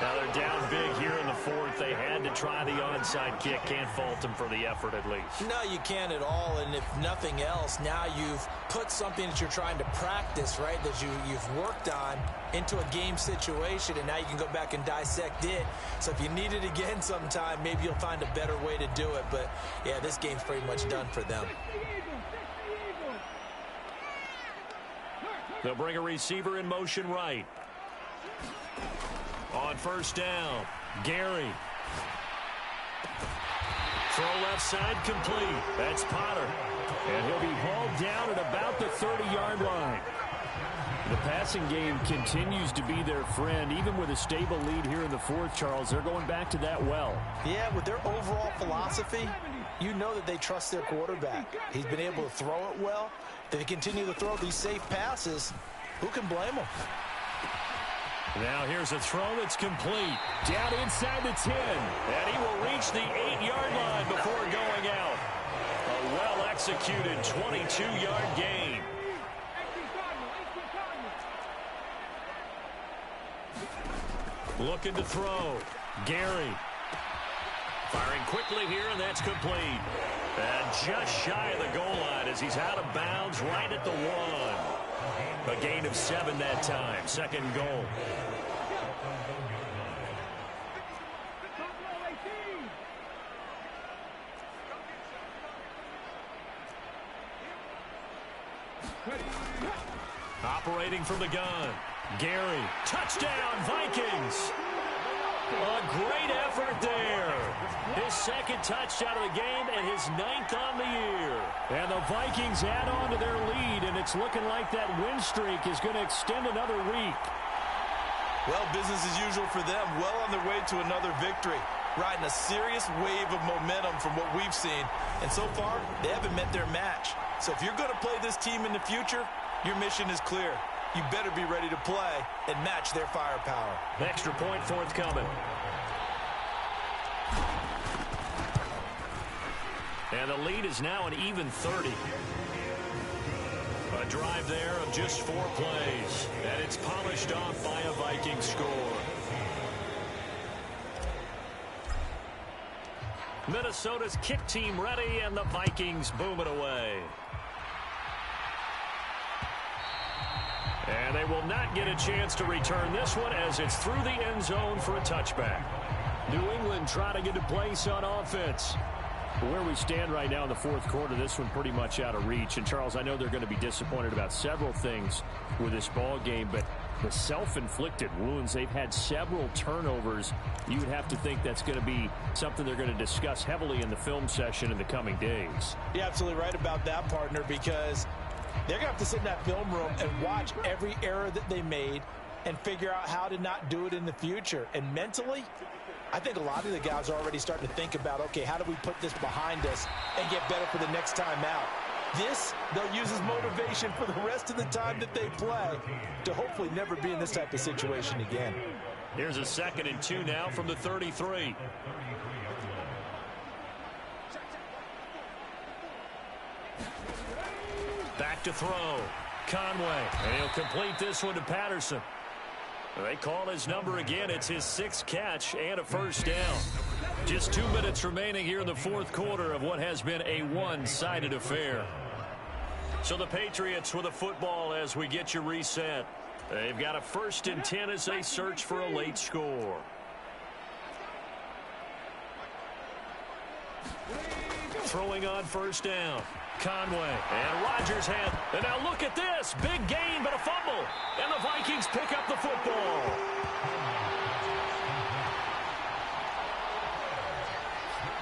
Now they're down big here in the 4th. They had to try the onside kick. Can't fault them for the effort at least. No, you can't at all. And if nothing else, now you've put something that you're trying to practice, right, that you've worked on into a game situation, and now you can go back and dissect it. So if you need it again sometime, maybe you'll find a better way to do it. But, yeah, this game's pretty much done for them. They'll bring a receiver in motion right. On 1st down, Gary. Throw left side complete. That's Potter. And he'll be hauled down at about the 30-yard line. The passing game continues to be their friend. Even with a stable lead here in the 4th, Charles, they're going back to that well. Yeah, with their overall philosophy, you know that they trust their quarterback. He's been able to throw it well. If they continue to throw these safe passes, who can blame them? Now here's a throw that's complete. Down inside the 10. And he will reach the 8-yard line before going out. A well-executed 22-yard gain. Looking to throw. Gary. Firing quickly here, and that's complete. And just shy of the goal line as he's out of bounds right at the 1. A gain of 7 that time. 2nd goal. Operating from the gun. Gary. Touchdown, Vikings. A great effort there. His 2nd touchdown of the game and his 9th on the year. And the Vikings add on to their lead, and it's looking like that win streak is going to extend another week. Well, business as usual for them. Well on their way to another victory. Riding a serious wave of momentum from what we've seen. And so far, they haven't met their match. So if you're going to play this team in the future, your mission is clear. You better be ready to play and match their firepower. Extra point forthcoming. And the lead is now an even 30. A drive there of just 4 plays. And it's polished off by a Viking score. Minnesota's kick team ready, and the Vikings boom it away. And they will not get a chance to return this one as it's through the end zone for a touchback. New England trying to get a place on offense. Where we stand right now in the 4th quarter, this one pretty much out of reach. And, Charles, I know they're going to be disappointed about several things with this ball game, but the self-inflicted wounds, they've had several turnovers. You would have to think that's going to be something they're going to discuss heavily in the film session in the coming days. You're absolutely right about that, partner, because they're going to have to sit in that film room and watch every error that they made and figure out how to not do it in the future. And mentally, I think a lot of the guys are already starting to think about, okay, how do we put this behind us and get better for the next time out? This, they'll use as motivation for the rest of the time that they play to hopefully never be in this type of situation again. Here's a 2nd and 2 now from the 33. Back to throw. Conway. And he'll complete this one to Patterson. They call his number again. It's his 6th catch and a first down. Just 2 minutes remaining here in the 4th quarter of what has been a one-sided affair. So the Patriots with a football as we get you reset. They've got a 1st and 10 as they search for a late score. Throwing on first down. Conway. And Rodgers had. And now look at this. Big gain, but a fumble. And the Vikings pick up the football.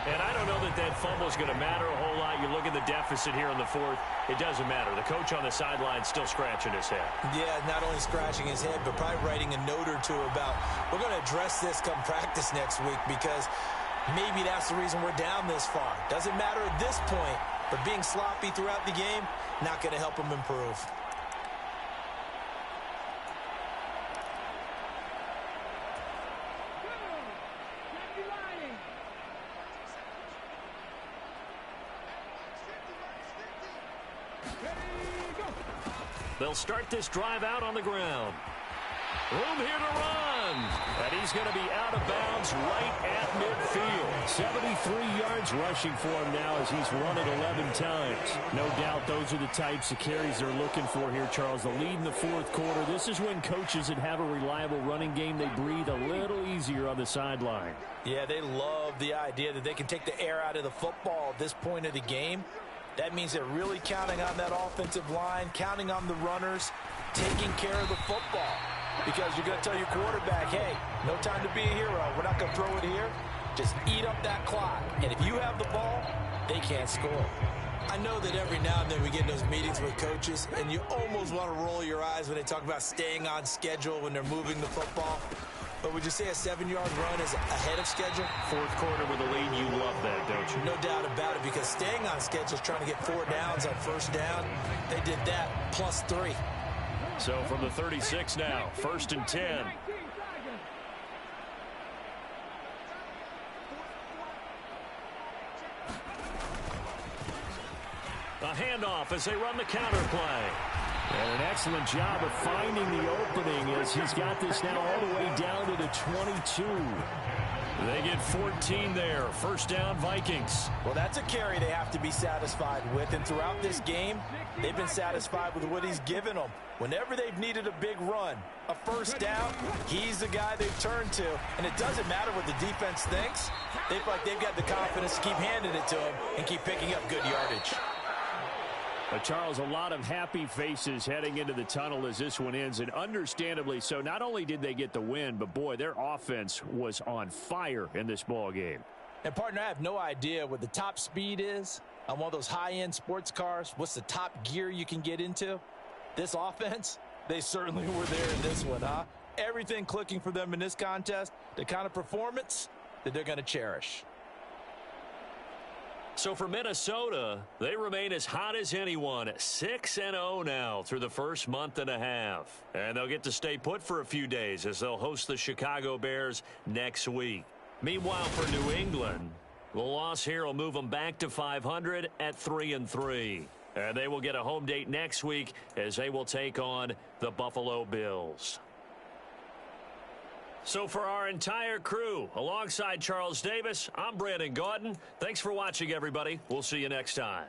And I don't know that fumble is going to matter a whole lot. You look at the deficit here in the 4th. It doesn't matter. The coach on the sideline still scratching his head. Yeah, not only scratching his head, but probably writing a note or two about, we're going to address this come practice next week because maybe that's the reason we're down this far. Doesn't matter at this point, but being sloppy throughout the game, not going to help him improve. They'll start this drive out on the ground. Room here to run. And he's going to be out of bounds right at midfield. 73 yards rushing for him now as he's run it 11 times. No doubt those are the types of carries they're looking for here, Charles. The lead in the 4th quarter. This is when coaches that have a reliable running game, they breathe a little easier on the sideline. Yeah, they love the idea that they can take the air out of the football at this point of the game. That means they're really counting on that offensive line, counting on the runners, taking care of the football. Because you're going to tell your quarterback, hey, no time to be a hero. We're not going to throw it here. Just eat up that clock. And if you have the ball, they can't score. I know that every now and then we get in those meetings with coaches, and you almost want to roll your eyes when they talk about staying on schedule when they're moving the football. But would you say a 7-yard run is ahead of schedule? 4th quarter with a lead, you love that, don't you? No doubt about it, because staying on schedule is trying to get 4 downs on first down. They did that plus 3. So from the 36 now, 1st and 10. A handoff as they run the counter play. And an excellent job of finding the opening as he's got this now all the way down to the 22. They get 14 there. First down, Vikings. Well, that's a carry they have to be satisfied with. And throughout this game, they've been satisfied with what he's given them. Whenever they've needed a big run, a first down, he's the guy they've turned to. And it doesn't matter what the defense thinks. They feel like they've got the confidence to keep handing it to him and keep picking up good yardage. Charles, a lot of happy faces heading into the tunnel as this one ends, and understandably so. Not only did they get the win, but boy, their offense was on fire in this ball game. And partner, I have no idea what the top speed is on one of those high-end sports cars. What's the top gear you can get into? This offense, they certainly were there in this one, huh? Everything clicking for them in this contest, the kind of performance that they're going to cherish. So for Minnesota, they remain as hot as anyone, 6-0 now through the first month and a half. And they'll get to stay put for a few days as they'll host the Chicago Bears next week. Meanwhile, for New England, the loss here will move them back to 500 at 3-3. And they will get a home date next week as they will take on the Buffalo Bills. So for our entire crew, alongside Charles Davis, I'm Brandon Gaudin. Thanks for watching, everybody. We'll see you next time.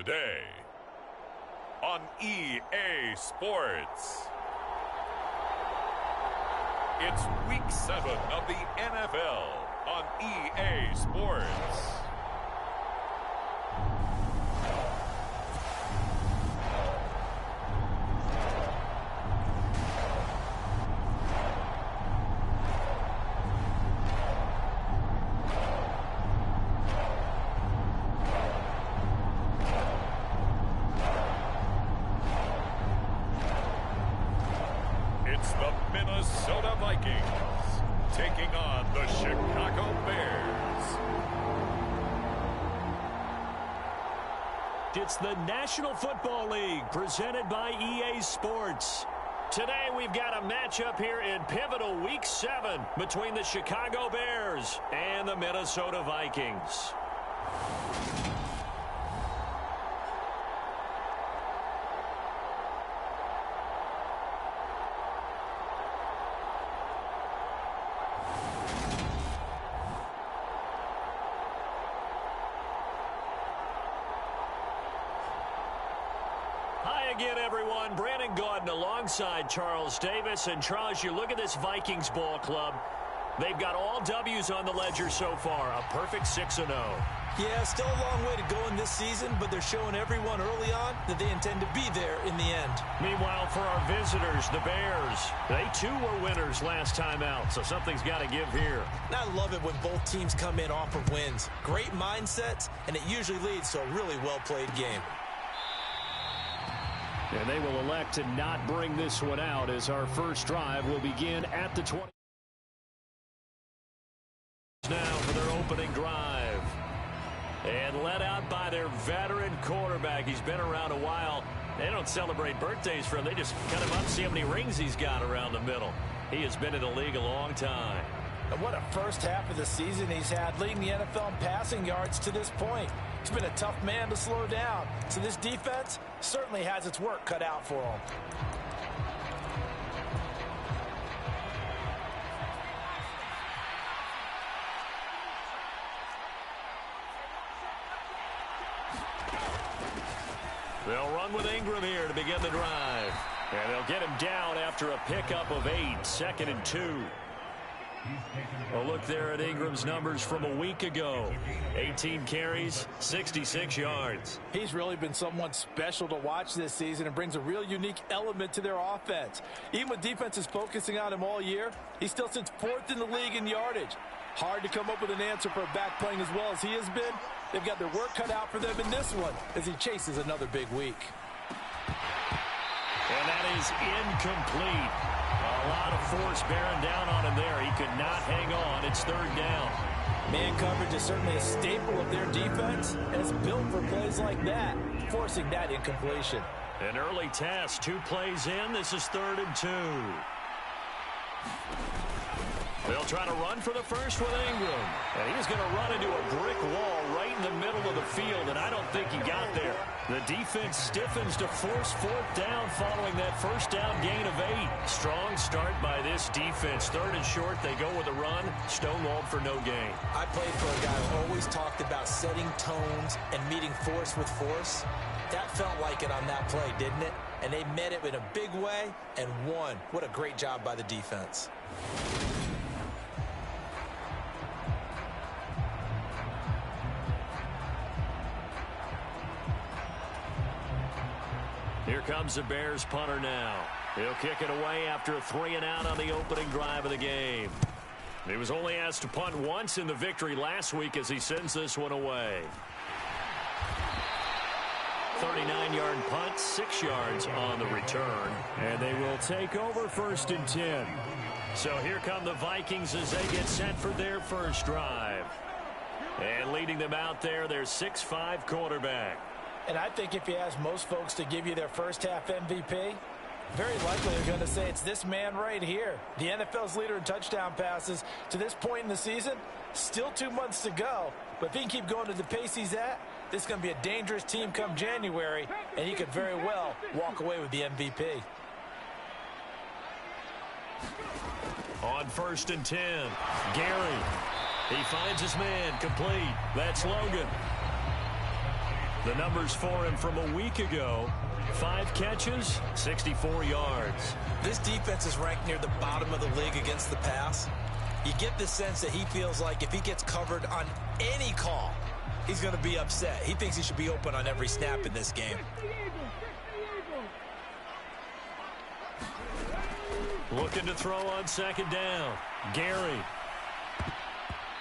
today on EA Sports. It's Week 7 of the NFL on EA Sports. It's the Minnesota Vikings taking on the Chicago Bears. It's the National Football League presented by EA Sports. Today we've got a matchup here in pivotal Week 7 between the Chicago Bears and the Minnesota Vikings. Again, everyone, Brandon Gaudin alongside Charles Davis. And Charles, you look at this Vikings ball club. They've got all W's on the ledger so far. A perfect 6-0. Yeah, still a long way to go in this season, but they're showing everyone early on that they intend to be there in the end. Meanwhile, for our visitors, the Bears, they too were winners last time out, so something's got to give here. And I love it when both teams come in off of wins. Great mindsets, and it usually leads to a really well-played game. And they will elect to not bring this one out as our first drive will begin at the 20. Now for their opening drive. And led out by their veteran quarterback. He's been around a while. They don't celebrate birthdays for him. They just cut him up, see how many rings he's got around the middle. He has been in the league a long time. And what a first half of the season he's had, leading the NFL in passing yards to this point. He's been a tough man to slow down. So this defense certainly has its work cut out for him. They'll run with Ingram here to begin the drive. And they'll get him down after a pickup of 8, 2nd and 2. A look there at Ingram's numbers from a week ago. 18 carries, 66 yards. He's really been someone special to watch this season and brings a real unique element to their offense. Even with defenses focusing on him all year, he still sits 4th in the league in yardage. Hard to come up with an answer for a back playing as well as he has been. They've got their work cut out for them in this one as he chases another big week. And that is incomplete. A lot of force bearing down on him there. He could not hang on. It's 3rd down. Man coverage is certainly a staple of their defense, and it's built for plays like that, forcing that incompletion. An early test, 2 plays in. This is 3rd and 2. They'll try to run for the first with Ingram. And he's going to run into a brick wall right in the middle of the field, and I don't think he got there. The defense stiffens to force 4th down following that first down gain of 8. Strong start by this defense. 3rd and short, they go with a run. Stonewalled for no gain. I played for a guy who always talked about setting tones and meeting force with force. That felt like it on that play, didn't it? And they met it in a big way and won. What a great job by the defense. Here comes the Bears punter now. He'll kick it away after a 3-and-out on the opening drive of the game. He was only asked to punt once in the victory last week as he sends this one away. 39-yard punt, 6 yards on the return. And they will take over 1st and 10. So here come the Vikings as they get set for their first drive. And leading them out there, their 6'5" quarterback. And I think if you ask most folks to give you their first half MVP, very likely they're going to say it's this man right here. The NFL's leader in touchdown passes to this point in the season. Still 2 months to go. But if he can keep going at the pace he's at, this is going to be a dangerous team come January, and he could very well walk away with the MVP. On 1st and 10, Gary. He finds his man complete. That's Logan. The numbers for him from a week ago: 5 catches, 64 yards. This defense is ranked near the bottom of the league against the pass. You get the sense that he feels like if he gets covered on any call, he's going to be upset. He thinks he should be open on every snap in this game. Looking to throw on second down. Gary.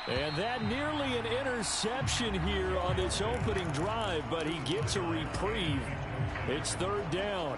And that nearly an interception here on this opening drive, but he gets a reprieve. It's third down.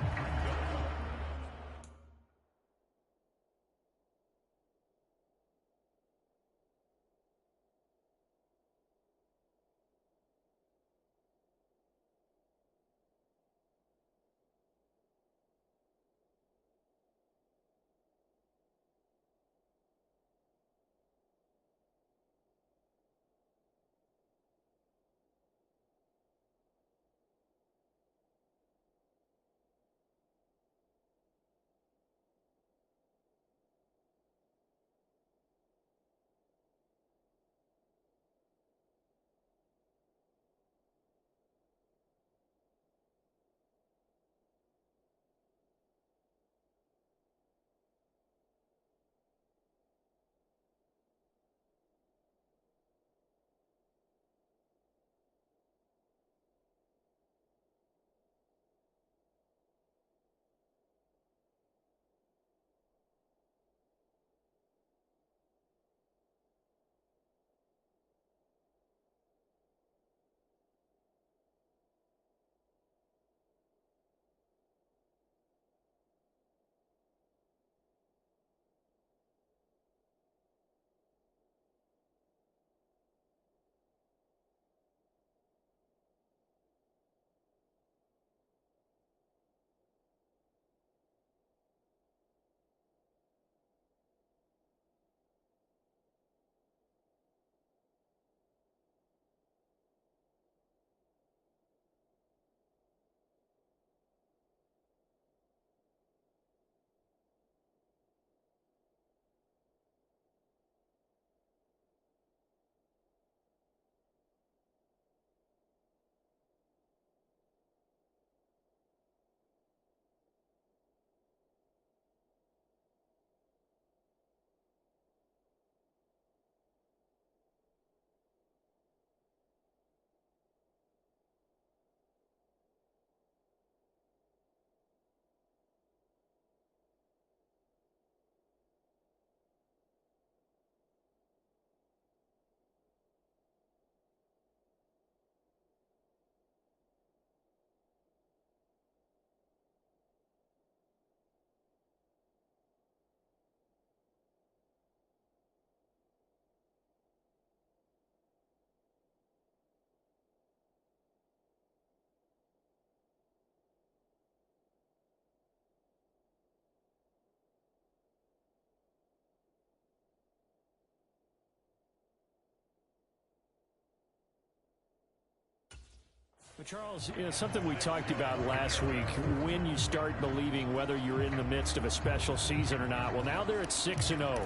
But Charles, something we talked about last week, when you start believing whether you're in the midst of a special season or not. Well, now they're at 6-0.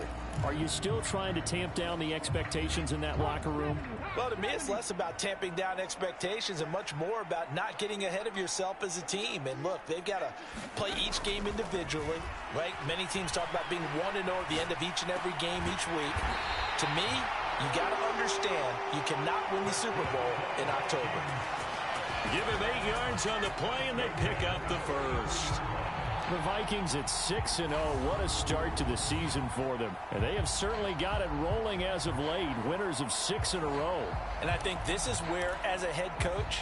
Are you still trying to tamp down the expectations in that locker room? Well, to me, it's less about tamping down expectations and much more about not getting ahead of yourself as a team. And look, they've got to play each game individually, right? Many teams talk about being 1-0 at the end of each and every game each week. To me, you got to understand you cannot win the Super Bowl in October. Give him 8 yards on the play, and they pick up the first. The Vikings at 6-0. What a start to the season for them. And they have certainly got it rolling as of late. Winners of 6 in a row. And I think this is where, as a head coach,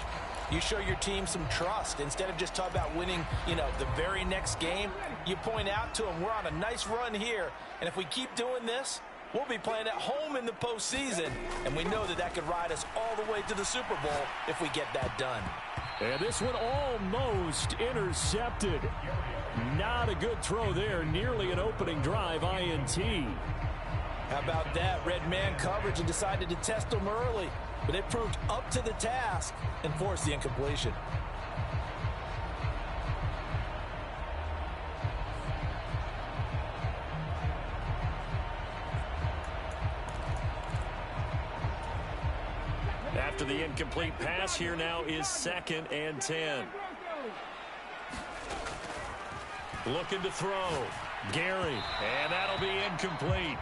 you show your team some trust. Instead of just talking about winning, the very next game, you point out to them, we're on a nice run here. And if we keep doing this, we'll be playing at home in the postseason, and we know that could ride us all the way to the Super Bowl if we get that done. And this one almost intercepted. Not a good throw there. Nearly an opening drive INT. How about that? Red man coverage and decided to test them early, but it proved up to the task and forced the incompletion. after the incomplete pass. Here now is 2nd and 10. Looking to throw. Gary, and that'll be incomplete.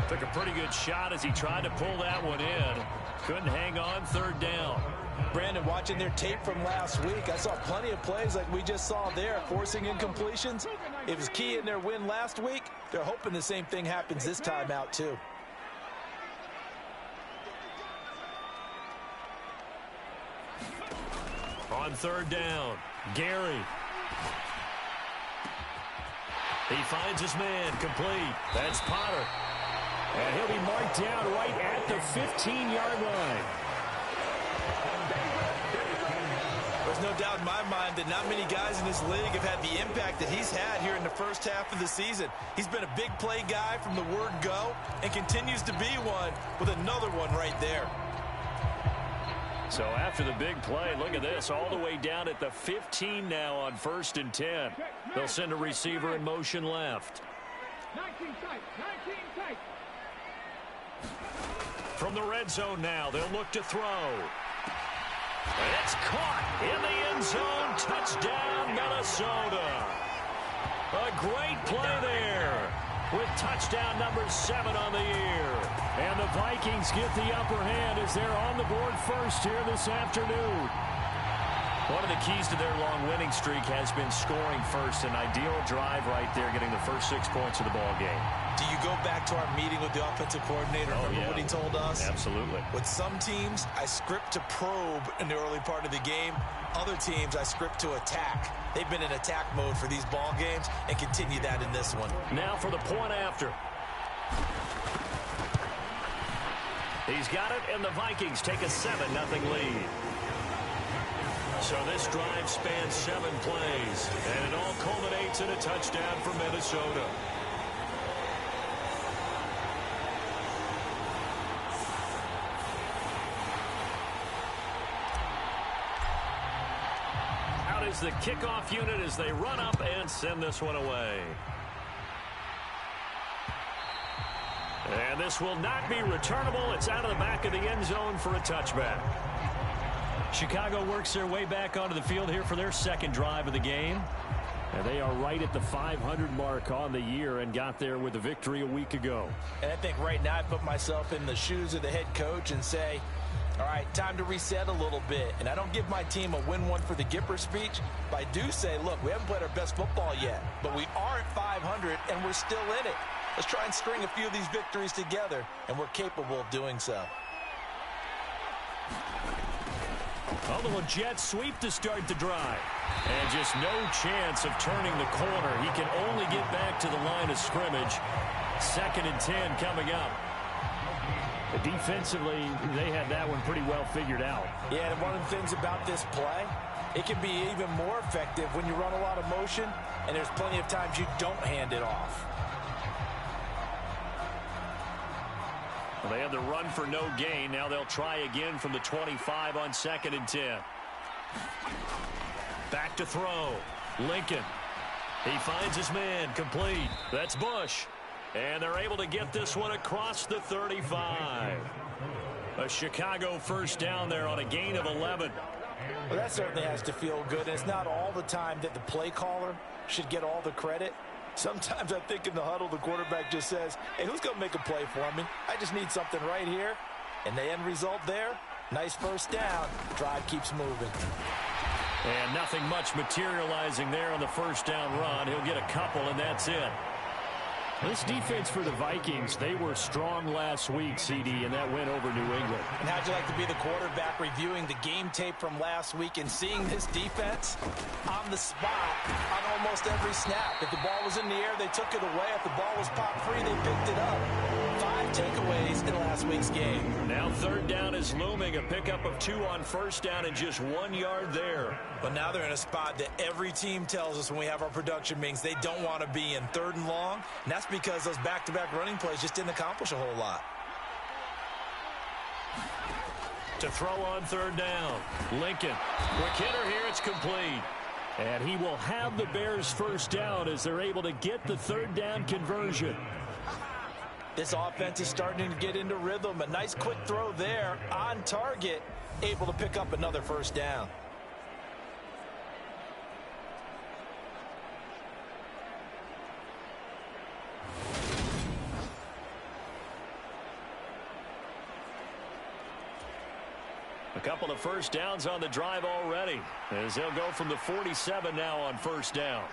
Took a pretty good shot as he tried to pull that one in. Couldn't hang on, 3rd down. Brandon, watching their tape from last week, I saw plenty of plays like we just saw there, forcing incompletions. It was key in their win last week. They're hoping the same thing happens this time out, too. On 3rd down, Gary. He finds his man, complete. That's Potter. And he'll be marked down right at the 15-yard line. There's no doubt in my mind that not many guys in this league have had the impact that he's had here in the first half of the season. He's been a big play guy from the word go and continues to be one with another one right there. So after the big play, look at this, all the way down at the 15 now on 1st and 10. They'll send a receiver in motion left. 19 tight, 19 tight. From the red zone now, they'll look to throw. It's caught in the end zone. Touchdown, Minnesota. A great play there with touchdown number 7 on the year. And the Vikings get the upper hand as they're on the board first here this afternoon. One of the keys to their long winning streak has been scoring first. An ideal drive right there, getting the first 6 points of the ball game. Do you go back to our meeting with the offensive coordinator? Remember what he told us? Absolutely. With some teams, I script to probe in the early part of the game. Other teams, I script to attack. They've been in attack mode for these ball games and continue that in this one. Now for the point after. He's got it, and the Vikings take a 7-0 lead. So this drive spans 7 plays, and it all culminates in a touchdown for Minnesota. Out is the kickoff unit as they run up and send this one away. And this will not be returnable. It's out of the back of the end zone for a touchback. Chicago works their way back onto the field here for their 2nd drive of the game. And they are right at the 500 mark on the year and got there with a victory a week ago. And I think right now I put myself in the shoes of the head coach and say, all right, time to reset a little bit. And I don't give my team a win one for the Gipper speech, but I do say, look, we haven't played our best football yet, but we are at 500 and we're still in it. Let's try and string a few of these victories together, and we're capable of doing so. A little jet sweep to start the drive. And just no chance of turning the corner. He can only get back to the line of scrimmage. 2nd and 10 coming up. Defensively, they had that one pretty well figured out. Yeah, and one of the things about this play, it can be even more effective when you run a lot of motion, and there's plenty of times you don't hand it off. Well, they had the run for no gain. Now they'll try again from the 25 on 2nd and 10. Back to throw. Lincoln. He finds his man, complete. That's Bush. And they're able to get this one across the 35. A Chicago 1st down there on a gain of 11. Well, that certainly has to feel good. And it's not all the time that the play caller should get all the credit. Sometimes I think in the huddle, the quarterback just says, hey, who's going to make a play for me? I just need something right here. And the end result there, nice 1st down. Drive keeps moving. And nothing much materializing there on the 1st down run. He'll get a couple, and that's it. This defense for the Vikings, they were strong last week, CD, and that went over New England. And how'd you like to be the quarterback reviewing the game tape from last week and seeing this defense on the spot on almost every snap? If the ball was in the air, they took it away. If the ball was popped free, they picked it up. 5 takeaways in last week's game. Now 3rd down is looming. A pickup of 2 on 1st down and just 1 yard there. But now they're in a spot that every team tells us when we have our production meetings they don't want to be in, 3rd and long. And that's because those back-to-back running plays just didn't accomplish a whole lot. To throw on 3rd down. Lincoln. Quick hitter here. It's complete. And he will have the Bears 1st down as they're able to get the 3rd down conversion. This offense is starting to get into rhythm. A nice quick throw there on target, able to pick up another first down. A couple of first downs on the drive already, as they'll go from the 47 now on first down.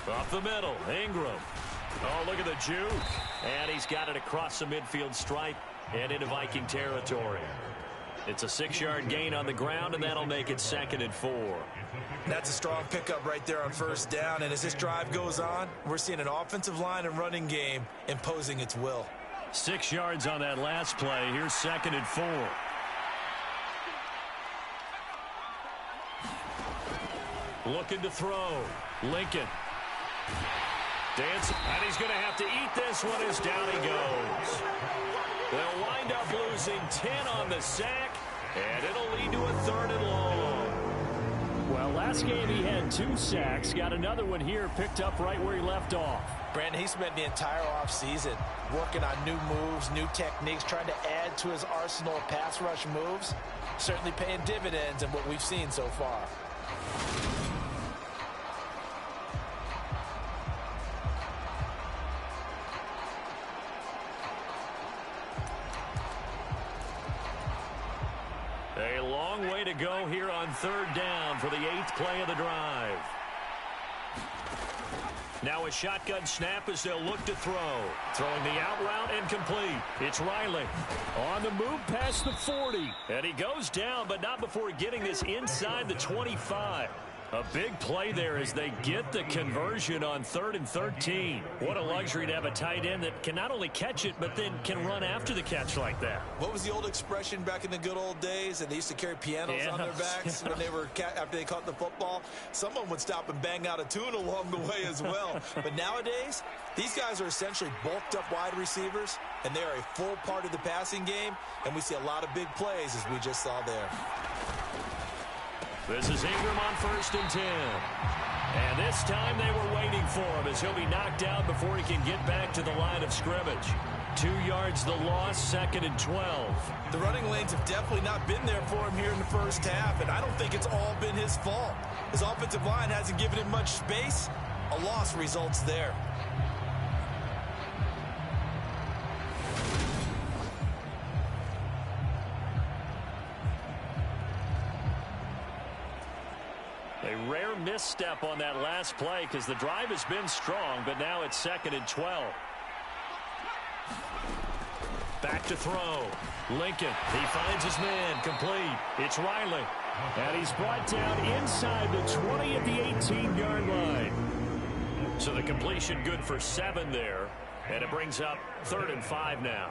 Up the middle, Ingram. Oh, look at the juke. And he's got it across the midfield stripe and into Viking territory. It's a 6-yard gain on the ground, and that'll make it 2nd and 4. That's a strong pickup right there on first down. And as this drive goes on, we're seeing an offensive line and running game imposing its will. 6 yards on that last play. Here's 2nd and 4. Looking to throw. Lincoln. Dancing. And he's going to have to eat this one as down he goes. They'll wind up losing 10 on the sack, and it'll lead to a 3rd and long. Well, last game he had 2 sacks. Got another one here picked up right where he left off. Brandon, he spent the entire offseason working on new moves, new techniques, trying to add to his arsenal of pass rush moves. Certainly paying dividends in what we've seen so far. A long way to go here on 3rd down for the 8th play of the drive. Now a shotgun snap as they'll look to throw. Throwing the out route and complete. It's Riley. On the move past the 40. And he goes down, but not before getting this inside the 25. A big play there as they get the conversion on 3rd and 13. What a luxury to have a tight end that can not only catch it, but then can run after the catch like that. What was the old expression back in the good old days? And they used to carry pianos on their backs when they were after they caught the football. Someone would stop and bang out a tune along the way as well. But nowadays, these guys are essentially bulked up wide receivers, and they are a full part of the passing game. And we see a lot of big plays as we just saw there. This is Ingram on 1st and 10. And this time they were waiting for him as he'll be knocked down before he can get back to the line of scrimmage. 2 yards the loss, 2nd and 12. The running lanes have definitely not been there for him here in the first half, and I don't think it's all been his fault. His offensive line hasn't given him much space. A loss results there. A rare misstep on that last play because the drive has been strong, but now it's 2nd and 12. Back to throw. Lincoln, he finds his man, complete. It's Riley. And he's brought down inside the 20 at the 18-yard line. So the completion good for 7 there, and it brings up 3rd and 5 now.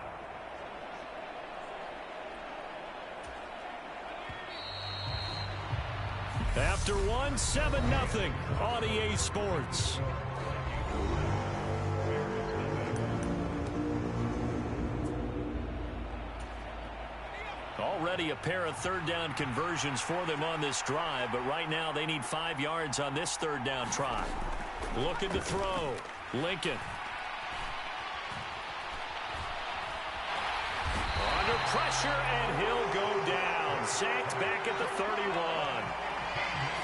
After one, 7-0 on EA Sports. Already a pair of 3rd down conversions for them on this drive, but right now they need 5 yards on this 3rd down try. Looking to throw. Lincoln. Under pressure, and he'll go down. Sacked back at the 31.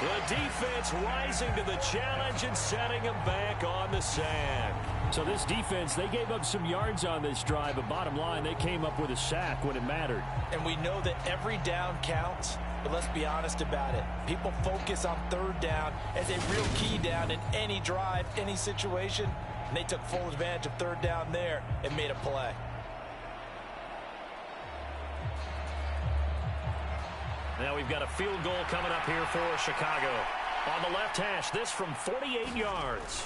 The defense rising to the challenge and setting him back on the sack. So this defense, they gave up some yards on this drive, but bottom line, they came up with a sack when it mattered. And we know that every down counts, but let's be honest about it. People focus on 3rd down as a real key down in any drive, any situation, and they took full advantage of 3rd down there and made a play. Now we've got a field goal coming up here for Chicago. On the left hash, this from 48 yards.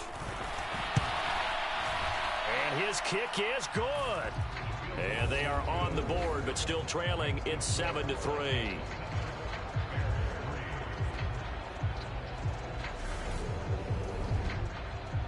And his kick is good. And they are on the board, but still trailing. It's 7-3.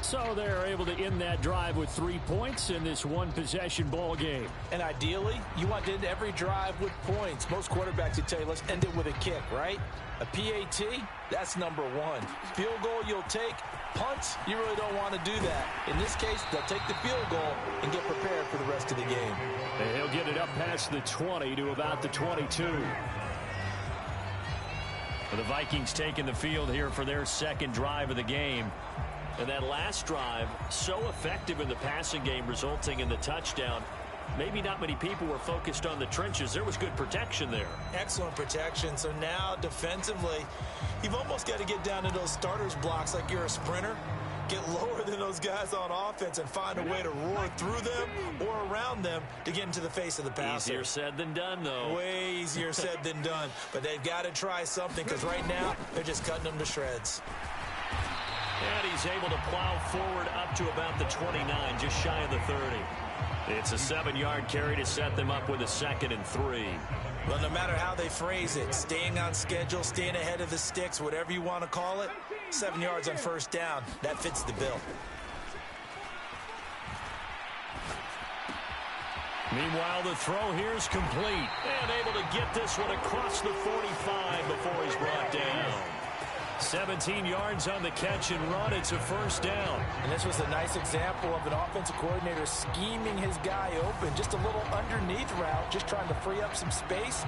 So they're able to end that drive with 3 points in this one-possession ball game. And ideally, you want to end every drive with points. Most quarterbacks would tell you, let's end it with a kick, right? A PAT, that's number 1. Field goal you'll take, punts, you really don't want to do that. In this case, they'll take the field goal and get prepared for the rest of the game. And he'll get it up past the 20 to about the 22. The Vikings taking the field here for their second drive of the game. And that last drive, so effective in the passing game, resulting in the touchdown. Maybe not many people were focused on the trenches. There was good protection there. Excellent protection. So now defensively, you've almost got to get down to those starters blocks like you're a sprinter. Get lower than those guys on offense and find a way to roar through them or around them to get into the face of the passer. Easier said than done, though. Way easier said than done. But they've got to try something because right now they're just cutting them to shreds. And he's able to plow forward up to about the 29, just shy of the 30. It's a 7-yard carry to set them up with a 2nd and 3. Well, no matter how they phrase it, staying on schedule, staying ahead of the sticks, whatever you want to call it, 7 yards on first down, that fits the bill. Meanwhile, the throw here is complete. And able to get this one across the 45 before he's brought down. 17 yards on the catch and run. It's a first down. And this was a nice example of an offensive coordinator scheming his guy open. Just a little underneath route, just trying to free up some space.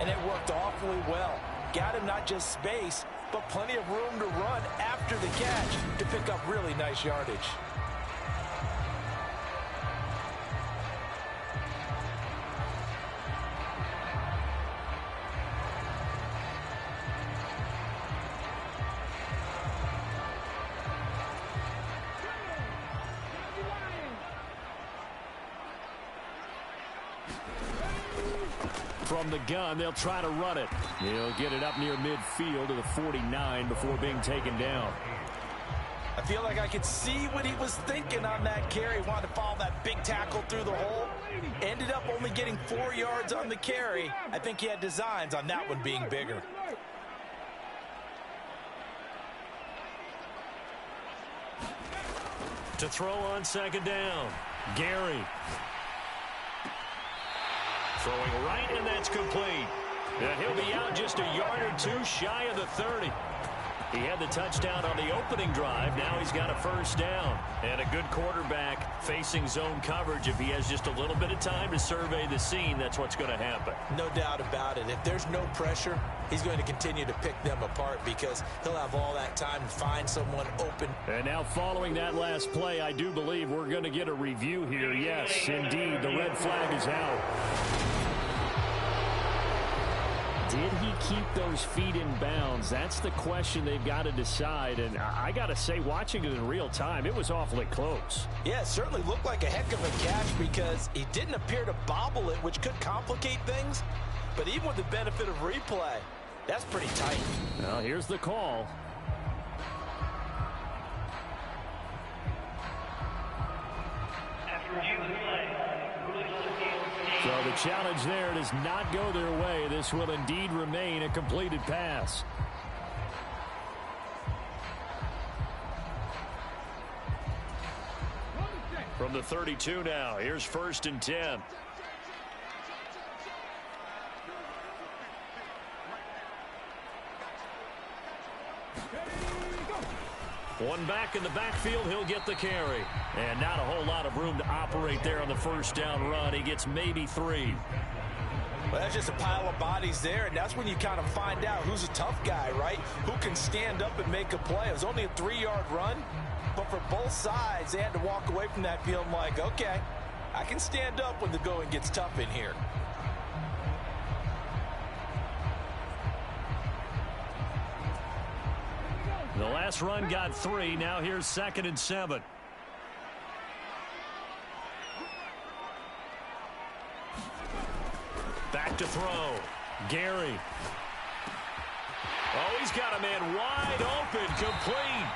And it worked awfully well. Got him not just space, but plenty of room to run after the catch to pick up really nice yardage. From the gun, they'll try to run it. He'll get it up near midfield to the 49 before being taken down. I feel like I could see what he was thinking on that carry. Wanted to follow that big tackle through the hole. Ended up only getting 4 yards on the carry. I think he had designs on that one being bigger. To throw on second down, Gary. Throwing right, and that's complete. And he'll be out just a yard or two shy of the 30. He had the touchdown on the opening drive. Now he's got a first down. And a good quarterback facing zone coverage. If he has just a little bit of time to survey the scene, that's what's going to happen. No doubt about it. If there's no pressure, he's going to continue to pick them apart because he'll have all that time to find someone open. And now following that last play, I do believe we're going to get a review here. Yes, indeed, the red flag is out. Did he keep those feet in bounds? That's the question they've got to decide. And I got to say, watching it in real time, it was awfully close. Yeah, it certainly looked like a heck of a catch because he didn't appear to bobble it, which could complicate things. But even with the benefit of replay, that's pretty tight. Now, here's the call. So the challenge there does not go their way. This will indeed remain a completed pass. From the 32 now, here's 1st and 10. One back in the backfield, he'll get the carry. And not a whole lot of room to operate there on the first down run. He gets maybe 3. Well, that's just a pile of bodies there, and that's when you kind of find out who's a tough guy, right? Who can stand up and make a play. It was only a 3-yard run, but for both sides, they had to walk away from that field like, okay, I can stand up when the going gets tough in here. The last run got 3. Now here's 2nd and 7. Back to throw. Gary. Oh, he's got a man wide open, complete.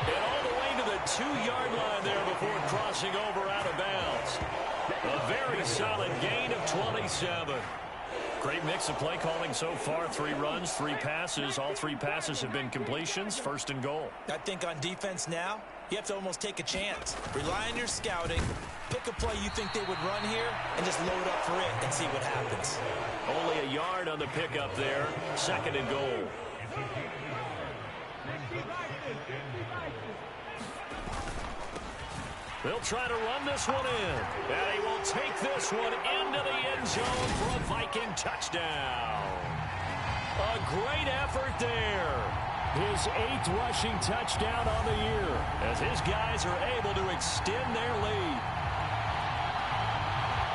And all the way to the 2-yard line there before crossing over out of bounds. A very solid gain of 27. Great mix of play calling so far. 3 runs, 3 passes. All 3 passes have been completions. 1st and goal. I think on defense now, you have to almost take a chance. Rely on your scouting. Pick a play you think they would run here and just load up for it and see what happens. Only a yard on the pickup there. 2nd and goal. They'll try to run this one in. And he will take this one into the end zone for a Viking touchdown. A great effort there. His 8th rushing touchdown on the year, as his guys are able to extend their lead.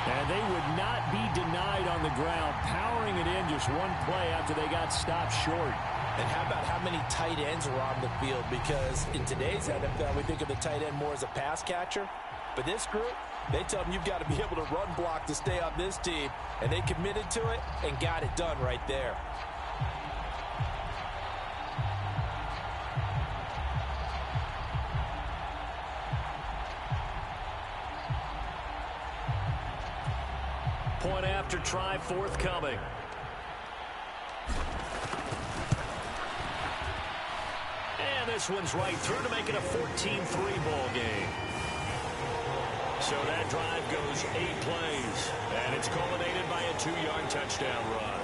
And they would not be denied on the ground, powering it in just one play after they got stopped short. And how about how many tight ends were on the field? Because in today's NFL, we think of the tight end more as a pass catcher. But this group, they tell them you've got to be able to run block to stay on this team. And they committed to it and got it done right there. Point after try forthcoming. And this one's right through to make it a 14-3 ball game. So that drive goes 8 plays. And it's culminated by a 2-yard touchdown run.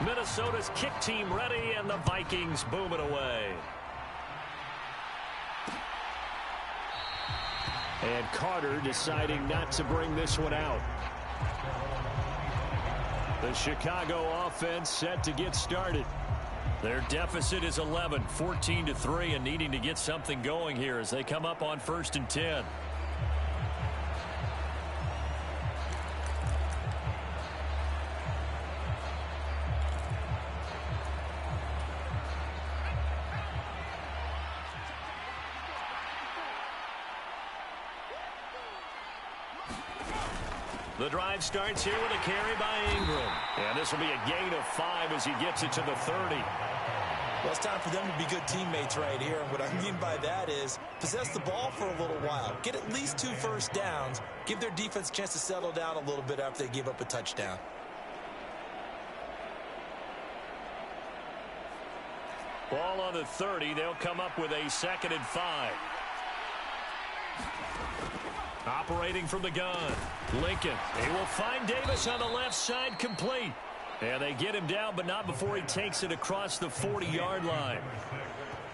Minnesota's kick team ready, and the Vikings boom it away. And Carter deciding not to bring this one out. The Chicago offense set to get started. Their deficit is 11, 14-3, and needing to get something going here as they come up on 1st and 10. The drive starts here with a carry by Ingram. And this will be a gain of 5 as he gets it to the 30. Well, it's time for them to be good teammates right here. And what I mean by that is possess the ball for a little while. Get at least 2 first downs. Give their defense a chance to settle down a little bit after they give up a touchdown. Ball on the 30. They'll come up with a 2nd and 5. Operating from the gun, Lincoln. He will find Davis on the left side, complete. And they get him down, but not before he takes it across the 40-yard line.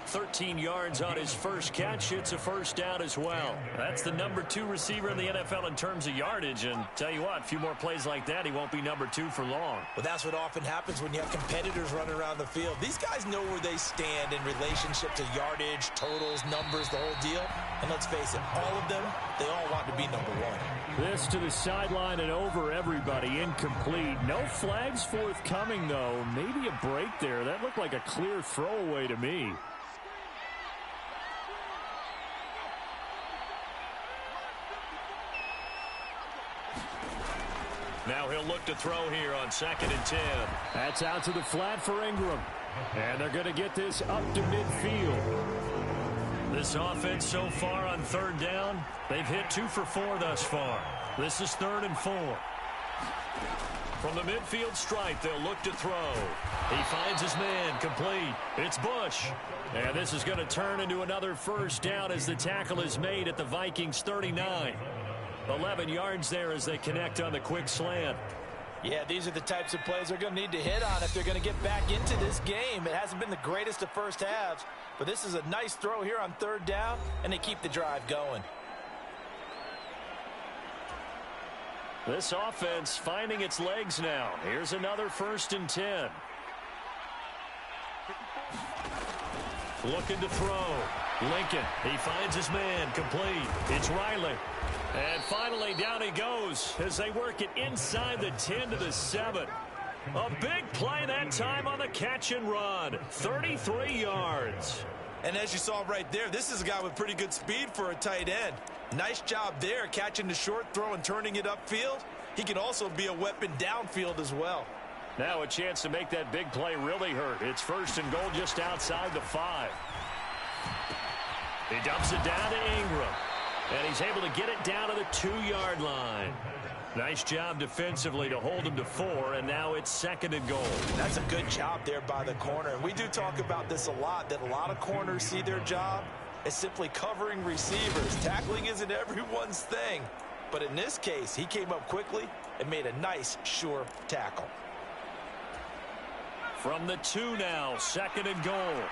13 yards on his first catch. It's a first down as well. That's the number 2 receiver in the NFL in terms of yardage. And tell you what, a few more plays like that, he won't be number 2 for long. Well, that's what often happens when you have competitors running around the field. These guys know where they stand in relationship to yardage, totals, numbers, the whole deal. And let's face it, all of them, they all want to be number 1. This to the sideline and over everybody. Incomplete. No flags forthcoming, though. Maybe a break there. That looked like a clear throwaway to me. Now he'll look to throw here on 2nd and 10. That's out to the flat for Ingram. And they're going to get this up to midfield. This offense so far on 3rd down, they've hit 2 for 4 thus far. This is 3rd and 4. From the midfield stripe, they'll look to throw. He finds his man, complete. It's Bush. And this is going to turn into another first down as the tackle is made at the Vikings 39. 11 yards there as they connect on the quick slant. Yeah, these are the types of plays they're going to need to hit on if they're going to get back into this game. It hasn't been the greatest of first halves, but this is a nice throw here on 3rd down, and they keep the drive going. This offense finding its legs now. Here's another 1st and 10. Looking to throw. Lincoln, he finds his man, complete. It's Riley. And finally, down he goes as they work it inside the 10 to the 7. A big play that time on the catch and run. 33 yards. And as you saw right there, this is a guy with pretty good speed for a tight end. Nice job there, catching the short throw and turning it upfield. He can also be a weapon downfield as well. Now a chance to make that big play really hurt. It's 1st and goal just outside the 5. He dumps it down to Ingram. And he's able to get it down to the 2-yard line. Nice job defensively to hold him to 4, and now it's 2nd and goal. That's a good job there by the corner. We do talk about this a lot, that a lot of corners see their job as simply covering receivers. Tackling isn't everyone's thing. But in this case, he came up quickly and made a nice, sure tackle. From the 2 now, 2nd and goal.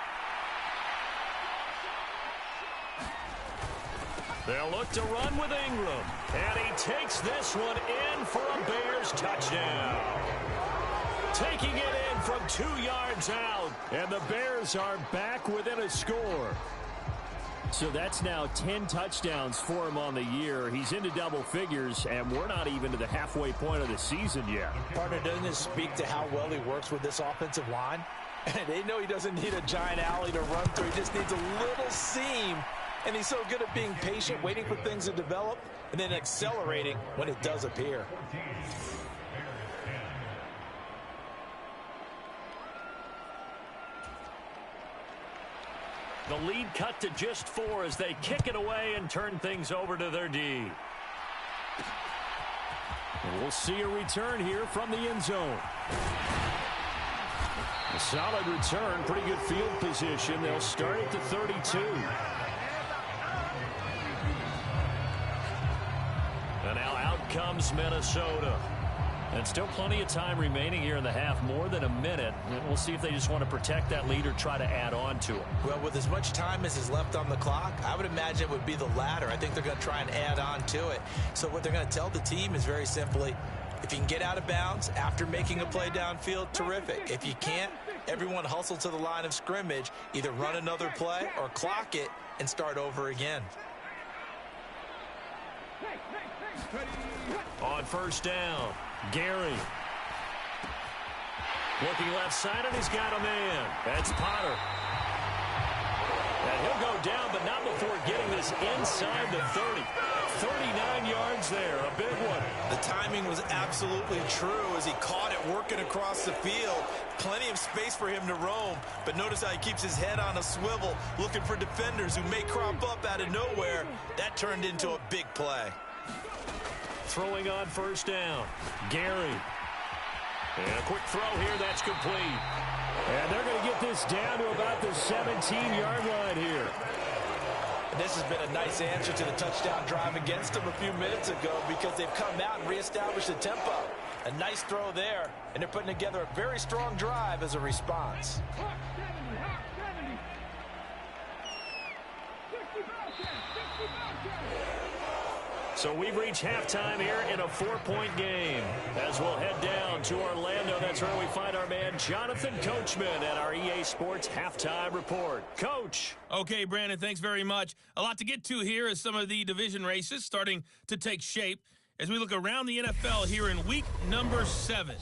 They'll look to run with Ingram. And he takes this one in for a Bears touchdown. Taking it in from 2 yards out. And the Bears are back within a score. So that's now 10 touchdowns for him on the year. He's into double figures, and we're not even to the halfway point of the season yet. Partner, doesn't this speak to how well he works with this offensive line? And they know he doesn't need a giant alley to run through. He just needs a little seam. And he's so good at being patient, waiting for things to develop, and then accelerating when it does appear. The lead cut to just 4 as they kick it away and turn things over to their D. And we'll see a return here from the end zone. A solid return, pretty good field position. They'll start at the 32. And now out comes Minnesota. And still plenty of time remaining here in the half, more than a minute. And we'll see if they just want to protect that lead or try to add on to it. Well, with as much time as is left on the clock, I would imagine it would be the latter. I think they're going to try and add on to it. So what they're going to tell the team is very simply, if you can get out of bounds after making a play downfield, terrific. If you can't, everyone hustle to the line of scrimmage, either run another play or clock it and start over again. On 1st down, Gary. Looking left side, and he's got a man. That's Potter. And he'll go down, but not before getting this inside the 30. 39 yards there, a big one. The timing was absolutely true as he caught it working across the field. Plenty of space for him to roam, but notice how he keeps his head on a swivel, looking for defenders who may crop up out of nowhere. That turned into a big play. Throwing on 1st down, Gary. And a quick throw here, that's complete. And they're going to get this down to about the 17-yard line here. And this has been a nice answer to the touchdown drive against them a few minutes ago because they've come out and reestablished the tempo. A nice throw there, and they're putting together a very strong drive as a response. So we've reached halftime here in a 4-point game. As we'll head down to Orlando, that's where we find our man Jonathan Coachman at our EA Sports Halftime Report. Coach. Okay, Brandon, thanks very much. A lot to get to here as some of the division races starting to take shape as we look around the NFL here in week number 7.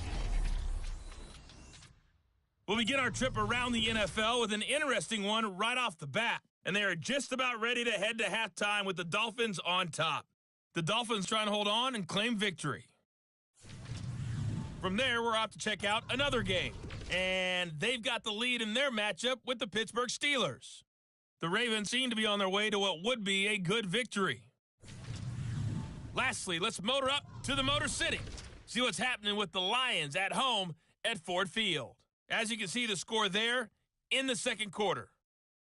We'll begin our trip around the NFL with an interesting one right off the bat. And they are just about ready to head to halftime with the Dolphins on top. The Dolphins trying to hold on and claim victory. From there, we're off to check out another game. And they've got the lead in their matchup with the Pittsburgh Steelers. The Ravens seem to be on their way to what would be a good victory. Lastly, let's motor up to the Motor City. See what's happening with the Lions at home at Ford Field. As you can see, the score there in the second quarter.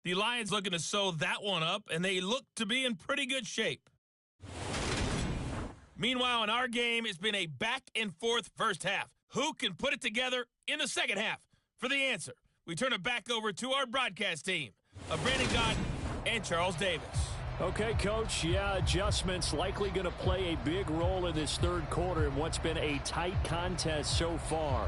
The Lions looking to sew that one up, and they look to be in pretty good shape. Meanwhile, in our game, it's been a back-and-forth first half. Who can put it together in the second half? For the answer, we turn it back over to our broadcast team of Brandon Gott and Charles Davis. Okay, Coach, yeah, adjustments likely going to play a big role in this third quarter in what's been a tight contest so far.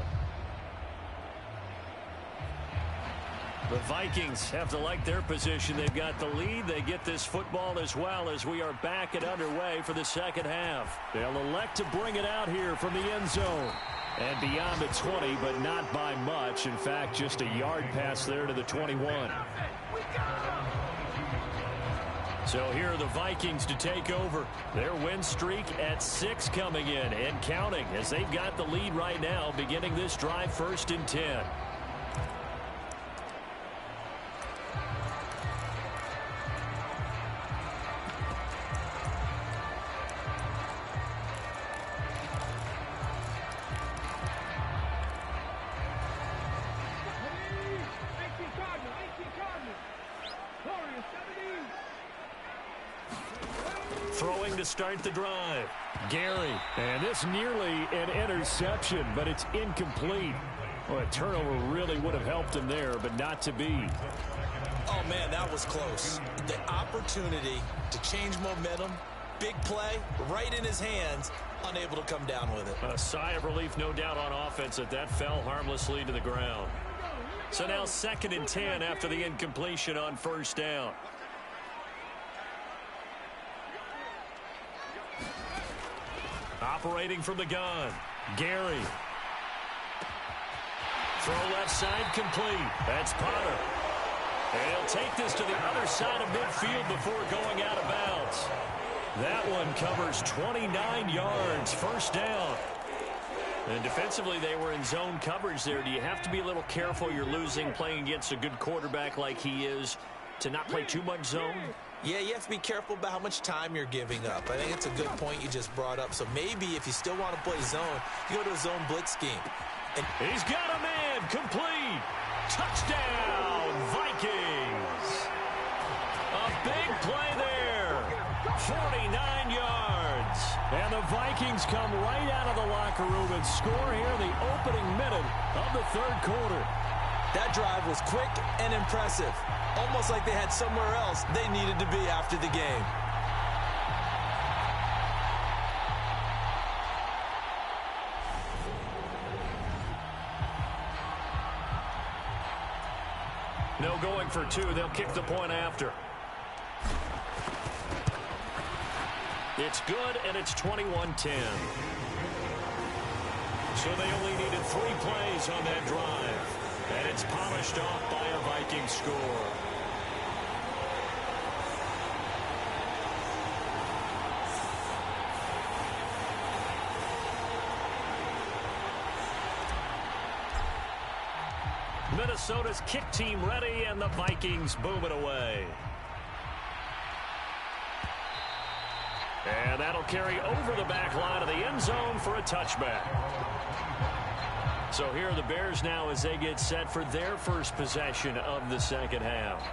The Vikings have to like their position. They've got the lead. They get this football as well as we are back and underway for the second half. They'll elect to bring it out here from the end zone. And beyond the 20, but not by much. In fact, just a yard pass there to the 21. So here are the Vikings to take over. Their win streak at 6 coming in and counting as they've got the lead right now beginning this drive 1st and 10. Throwing to start the drive. Gary. And this nearly an interception, but it's incomplete. Well, a turnover really would have helped him there, but not to be. Oh, man, that was close. The opportunity to change momentum, big play, right in his hands, unable to come down with it. A sigh of relief, no doubt, on offense that fell harmlessly to the ground. So now 2nd and 10 after the incompletion on first down. Operating from the gun, Gary. Throw left side complete. That's Potter. And he'll take this to the other side of midfield before going out of bounds. That one covers 29 yards, first down. And defensively, they were in zone coverage there. Do you have to be a little careful? You're losing, playing against a good quarterback like he is, to not play too much zone? Yeah, you have to be careful about how much time you're giving up. I think it's a good point you just brought up. So maybe if you still want to play zone, you go to a zone blitz scheme. And he's got a man, complete. Touchdown, Vikings. A big play there. 49 yards. And the Vikings come right out of the locker room and score here in the opening minute of the third quarter. That drive was quick and impressive. Almost like they had somewhere else they needed to be after the game. No going for two. They'll kick the point after. It's good, and it's 21-10. So they only needed 3 plays on that drive. And it's polished off by a Viking score. Minnesota's kick team ready, and the Vikings boom it away. And that'll carry over the back line of the end zone for a touchback. So here are the Bears now as they get set for their first possession of the second half.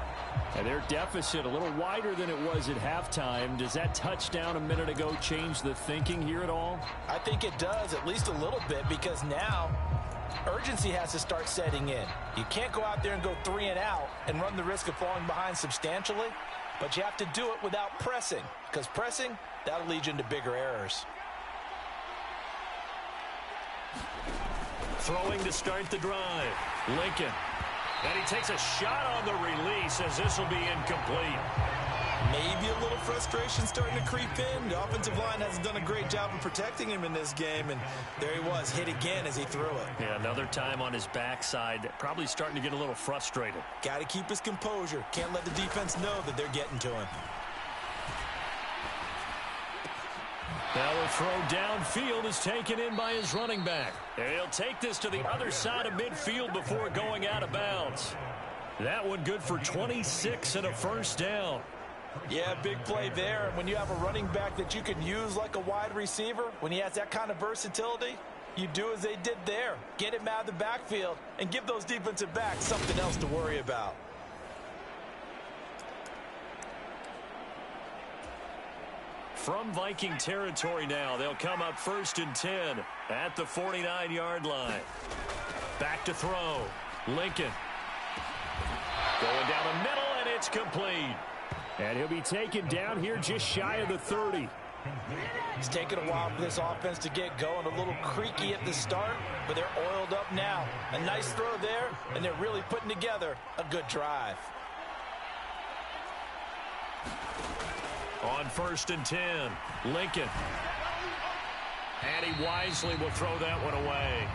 And their deficit a little wider than it was at halftime. Does that touchdown a minute ago change the thinking here at all? I think it does, at least a little bit, because now urgency has to start setting in. You can't go out there and go 3 and out and run the risk of falling behind substantially, but you have to do it without pressing, because pressing, that'll lead you into bigger errors. Throwing to start the drive, Lincoln. And he takes a shot on the release as this will be incomplete. Maybe a little frustration starting to creep in. The offensive line hasn't done a great job of protecting him in this game, and there he was, hit again as he threw it. Yeah, another time on his backside, probably starting to get a little frustrated. Got to keep his composure. Can't let the defense know that they're getting to him. Now a throw downfield is taken in by his running back. And he'll take this to the other side of midfield before going out of bounds. That one good for 26 and a first down. Yeah, big play there. And when you have a running back that you can use like a wide receiver, when he has that kind of versatility, you do as they did there. Get him out of the backfield and give those defensive backs something else to worry about. From Viking territory now, they'll come up 1st and 10 at the 49-yard line. Back to throw. Lincoln. Going down the middle, and it's complete. And he'll be taken down here just shy of the 30. It's taken a while for this offense to get going. A little creaky at the start, but they're oiled up now. A nice throw there, and they're really putting together a good drive. On 1st and 10, Lincoln. And he wisely will throw that one away.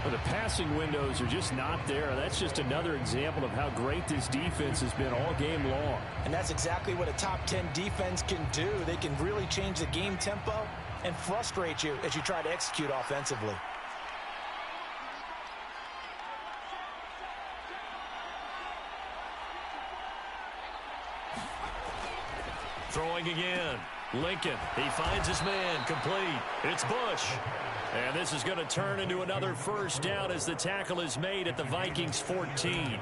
Well, the passing windows are just not there. That's just another example of how great this defense has been all game long. And that's exactly what a top 10 defense can do. They can really change the game tempo and frustrate you as you try to execute offensively. Throwing again. Lincoln, he finds his man, complete. It's Bush. And this is going to turn into another first down as the tackle is made at the Vikings 14.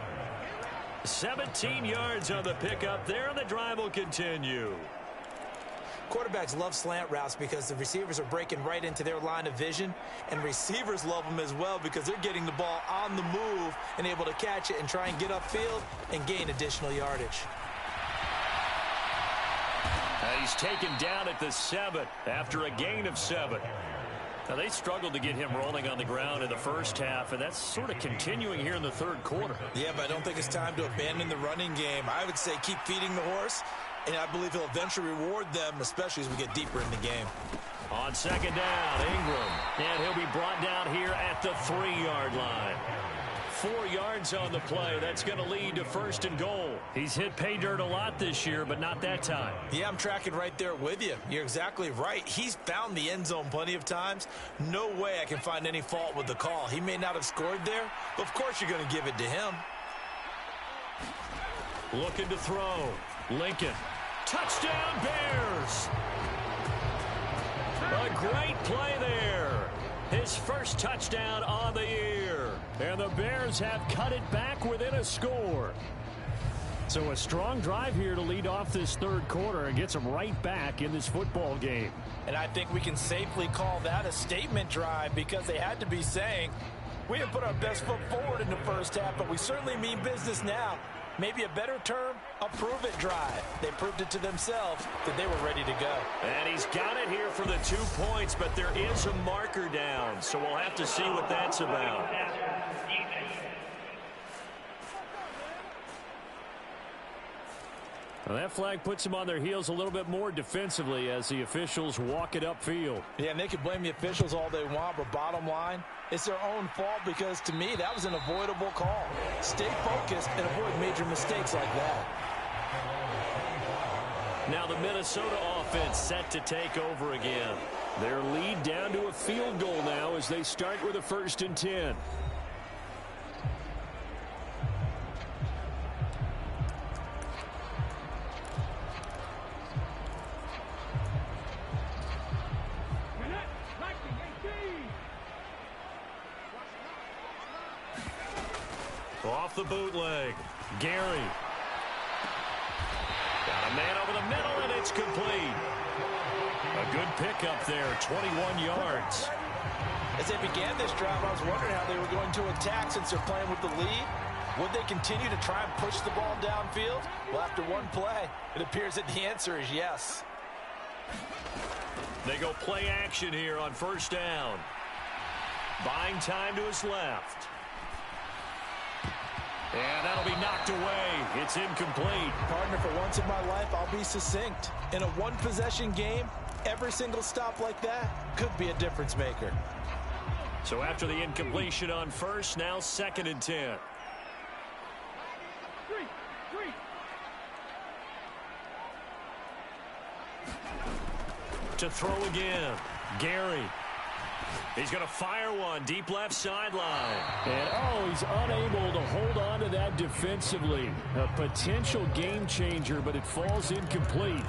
17 yards on the pickup there, and the drive will continue. Quarterbacks love slant routes because the receivers are breaking right into their line of vision, and receivers love them as well because they're getting the ball on the move and able to catch it and try and get upfield and gain additional yardage. He's taken down at the 7 after a gain of 7. Now, they struggled to get him rolling on the ground in the first half, and that's sort of continuing here in the third quarter. Yeah, but I don't think it's time to abandon the running game. I would say keep feeding the horse, and I believe he'll eventually reward them, especially as we get deeper in the game. On second down, Ingram, and he'll be brought down here at the 3-yard line. 4 yards on the play. That's going to lead to 1st and goal. He's hit pay dirt a lot this year, but not that time. Yeah, I'm tracking right there with you. You're exactly right. He's found the end zone plenty of times. No way I can find any fault with the call. He may not have scored there, but of course you're going to give it to him. Looking to throw. Lincoln. Touchdown, Bears! A great play there. His first touchdown on the year. And the Bears have cut it back within a score. So a strong drive here to lead off this third quarter and gets them right back in this football game. And I think we can safely call that a statement drive because they had to be saying, we have put our best foot forward in the first half, but we certainly mean business now. Maybe a better term, a prove-it drive. They proved it to themselves that they were ready to go. And he's got it here for the 2 points, but there is a marker down, so we'll have to see what that's about. Well, that flag puts them on their heels a little bit more defensively as the officials walk it upfield. Yeah, and they can blame the officials all they want, but bottom line, it's their own fault because, to me, that was an avoidable call. Stay focused and avoid major mistakes like that. Now the Minnesota offense set to take over again. Their lead down to a field goal now as they start with a 1st and 10. Off the bootleg. Gary. Got a man over the middle, and it's complete. A good pickup there, 21 yards. As they began this drive, I was wondering how they were going to attack since they're playing with the lead. Would they continue to try and push the ball downfield? Well, after one play, it appears that the answer is yes. They go play action here on 1st down. Buying time to his left. And that'll be knocked away. It's incomplete. Partner, for once in my life, I'll be succinct. In a one-possession game, every single stop like that could be a difference maker. So after the incompletion on 1st, now 2nd and 10. To throw again. Gary. He's going to fire one deep left sideline. And, he's unable to hold on to that defensively. A potential game changer, but it falls incomplete.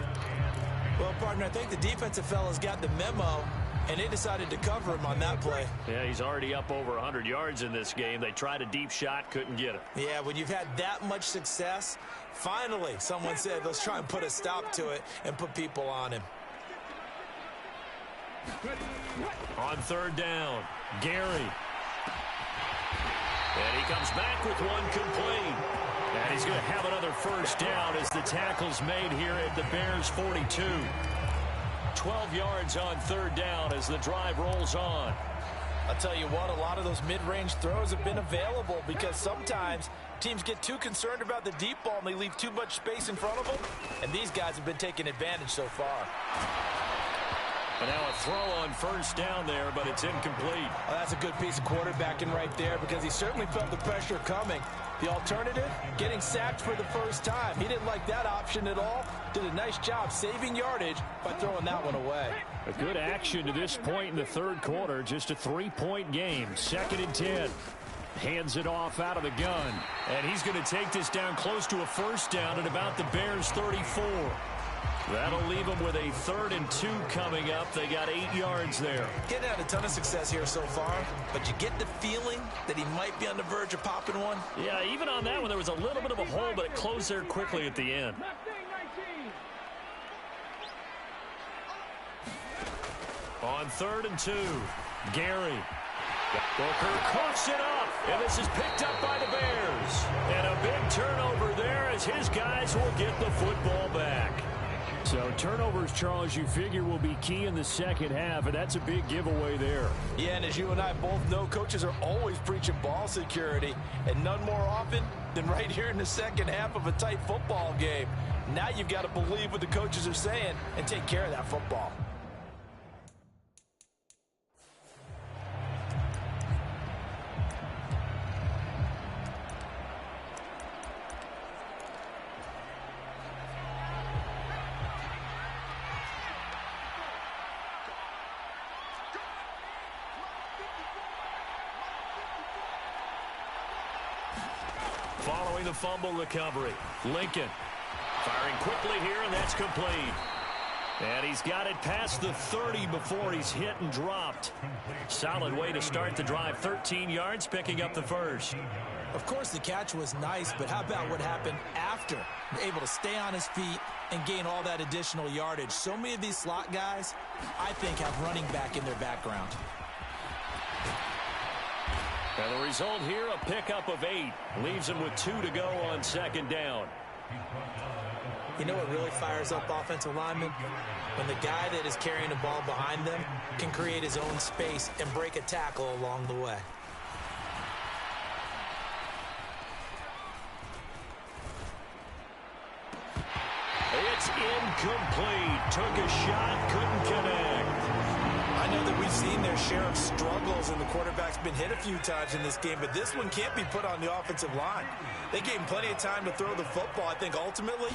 Well, partner, I think the defensive fellas got the memo, and they decided to cover him on that play. Yeah, he's already up over 100 yards in this game. They tried a deep shot, couldn't get it. Yeah, when you've had that much success, finally someone said, let's try and put a stop to it and put people on him. On 3rd down, Gary. And he comes back with one complete. And he's going to have another 1st down as the tackle's made here at the Bears 42. 12 yards on 3rd down as the drive rolls on. I'll tell you what, a lot of those mid-range throws have been available because sometimes teams get too concerned about the deep ball and they leave too much space in front of them. And these guys have been taking advantage so far. And now a throw on 1st down there, but it's incomplete. Well, that's a good piece of quarterbacking right there because he certainly felt the pressure coming. The alternative, getting sacked for the first time. He didn't like that option at all. Did a nice job saving yardage by throwing that one away. A good action to this point in the third quarter. Just a 3-point game. 2nd and 10. Hands it off out of the gun. And he's going to take this down close to a 1st down at about the Bears 34. That'll leave them with a 3rd and 2 coming up. They got 8 yards there. Getting had a ton of success here so far, but you get the feeling that he might be on the verge of popping one. Yeah, even on that one, there was a little bit of a hole, but it closed there quickly at the end. On 3rd and 2, Gary. Booker coughs it up, and this is picked up by the Bears. And a big turnover there as his guys will get the football back. So turnovers, Charles, you figure will be key in the second half, and that's a big giveaway there. Yeah, and as you and I both know, coaches are always preaching ball security, and none more often than right here in the second half of a tight football game. Now you've got to believe what the coaches are saying and take care of that football. Following the fumble recovery, Lincoln firing quickly here, and that's complete. And he's got it past the 30 before he's hit and dropped. Solid way to start the drive. 13 yards, picking up the first. Of course, the catch was nice, but how about what happened after? Able to stay on his feet and gain all that additional yardage. So many of these slot guys, I think, have running back in their background. And the result here, a pickup of 8. Leaves him with 2 to go on 2nd down. You know what really fires up offensive linemen? When the guy that is carrying the ball behind them can create his own space and break a tackle along the way. It's incomplete. Took a shot, couldn't connect. I know that we've seen their share of struggles, and the quarterback's been hit a few times in this game, but this one can't be put on the offensive line. They gave him plenty of time to throw the football. I think ultimately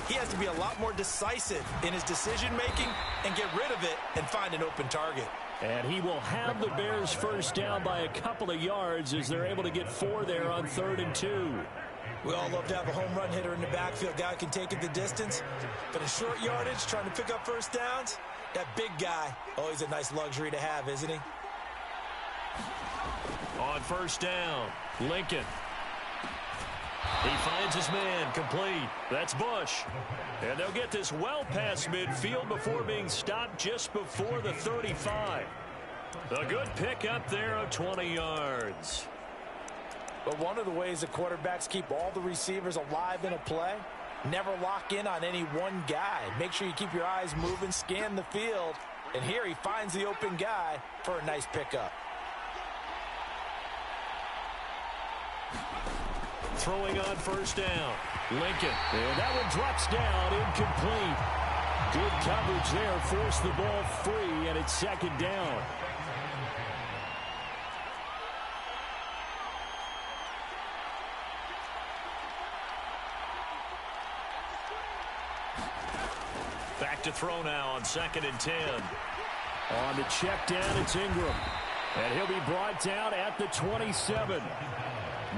he has to be a lot more decisive in his decision-making and get rid of it and find an open target. And he will have the Bears first down by a couple of yards as they're able to get 4 there on 3rd and 2. We all love to have a home run hitter in the backfield. Guy can take it the distance, but in short yardage, trying to pick up first downs, that big guy, always a nice luxury to have, isn't he? On 1st down, Lincoln. He finds his man, complete. That's Bush. And they'll get this well past midfield before being stopped just before the 35. A good pick up there of 20 yards. But one of the ways the quarterbacks keep all the receivers alive in a play, never lock in on any one guy. Make sure you keep your eyes moving, scan the field. And here he finds the open guy for a nice pickup. Throwing on 1st down, Lincoln. And that one drops down, incomplete. Good coverage there, forced the ball free, and it's 2nd down. Back to throw now on 2nd and 10. On the check down, it's Ingram. And he'll be brought down at the 27.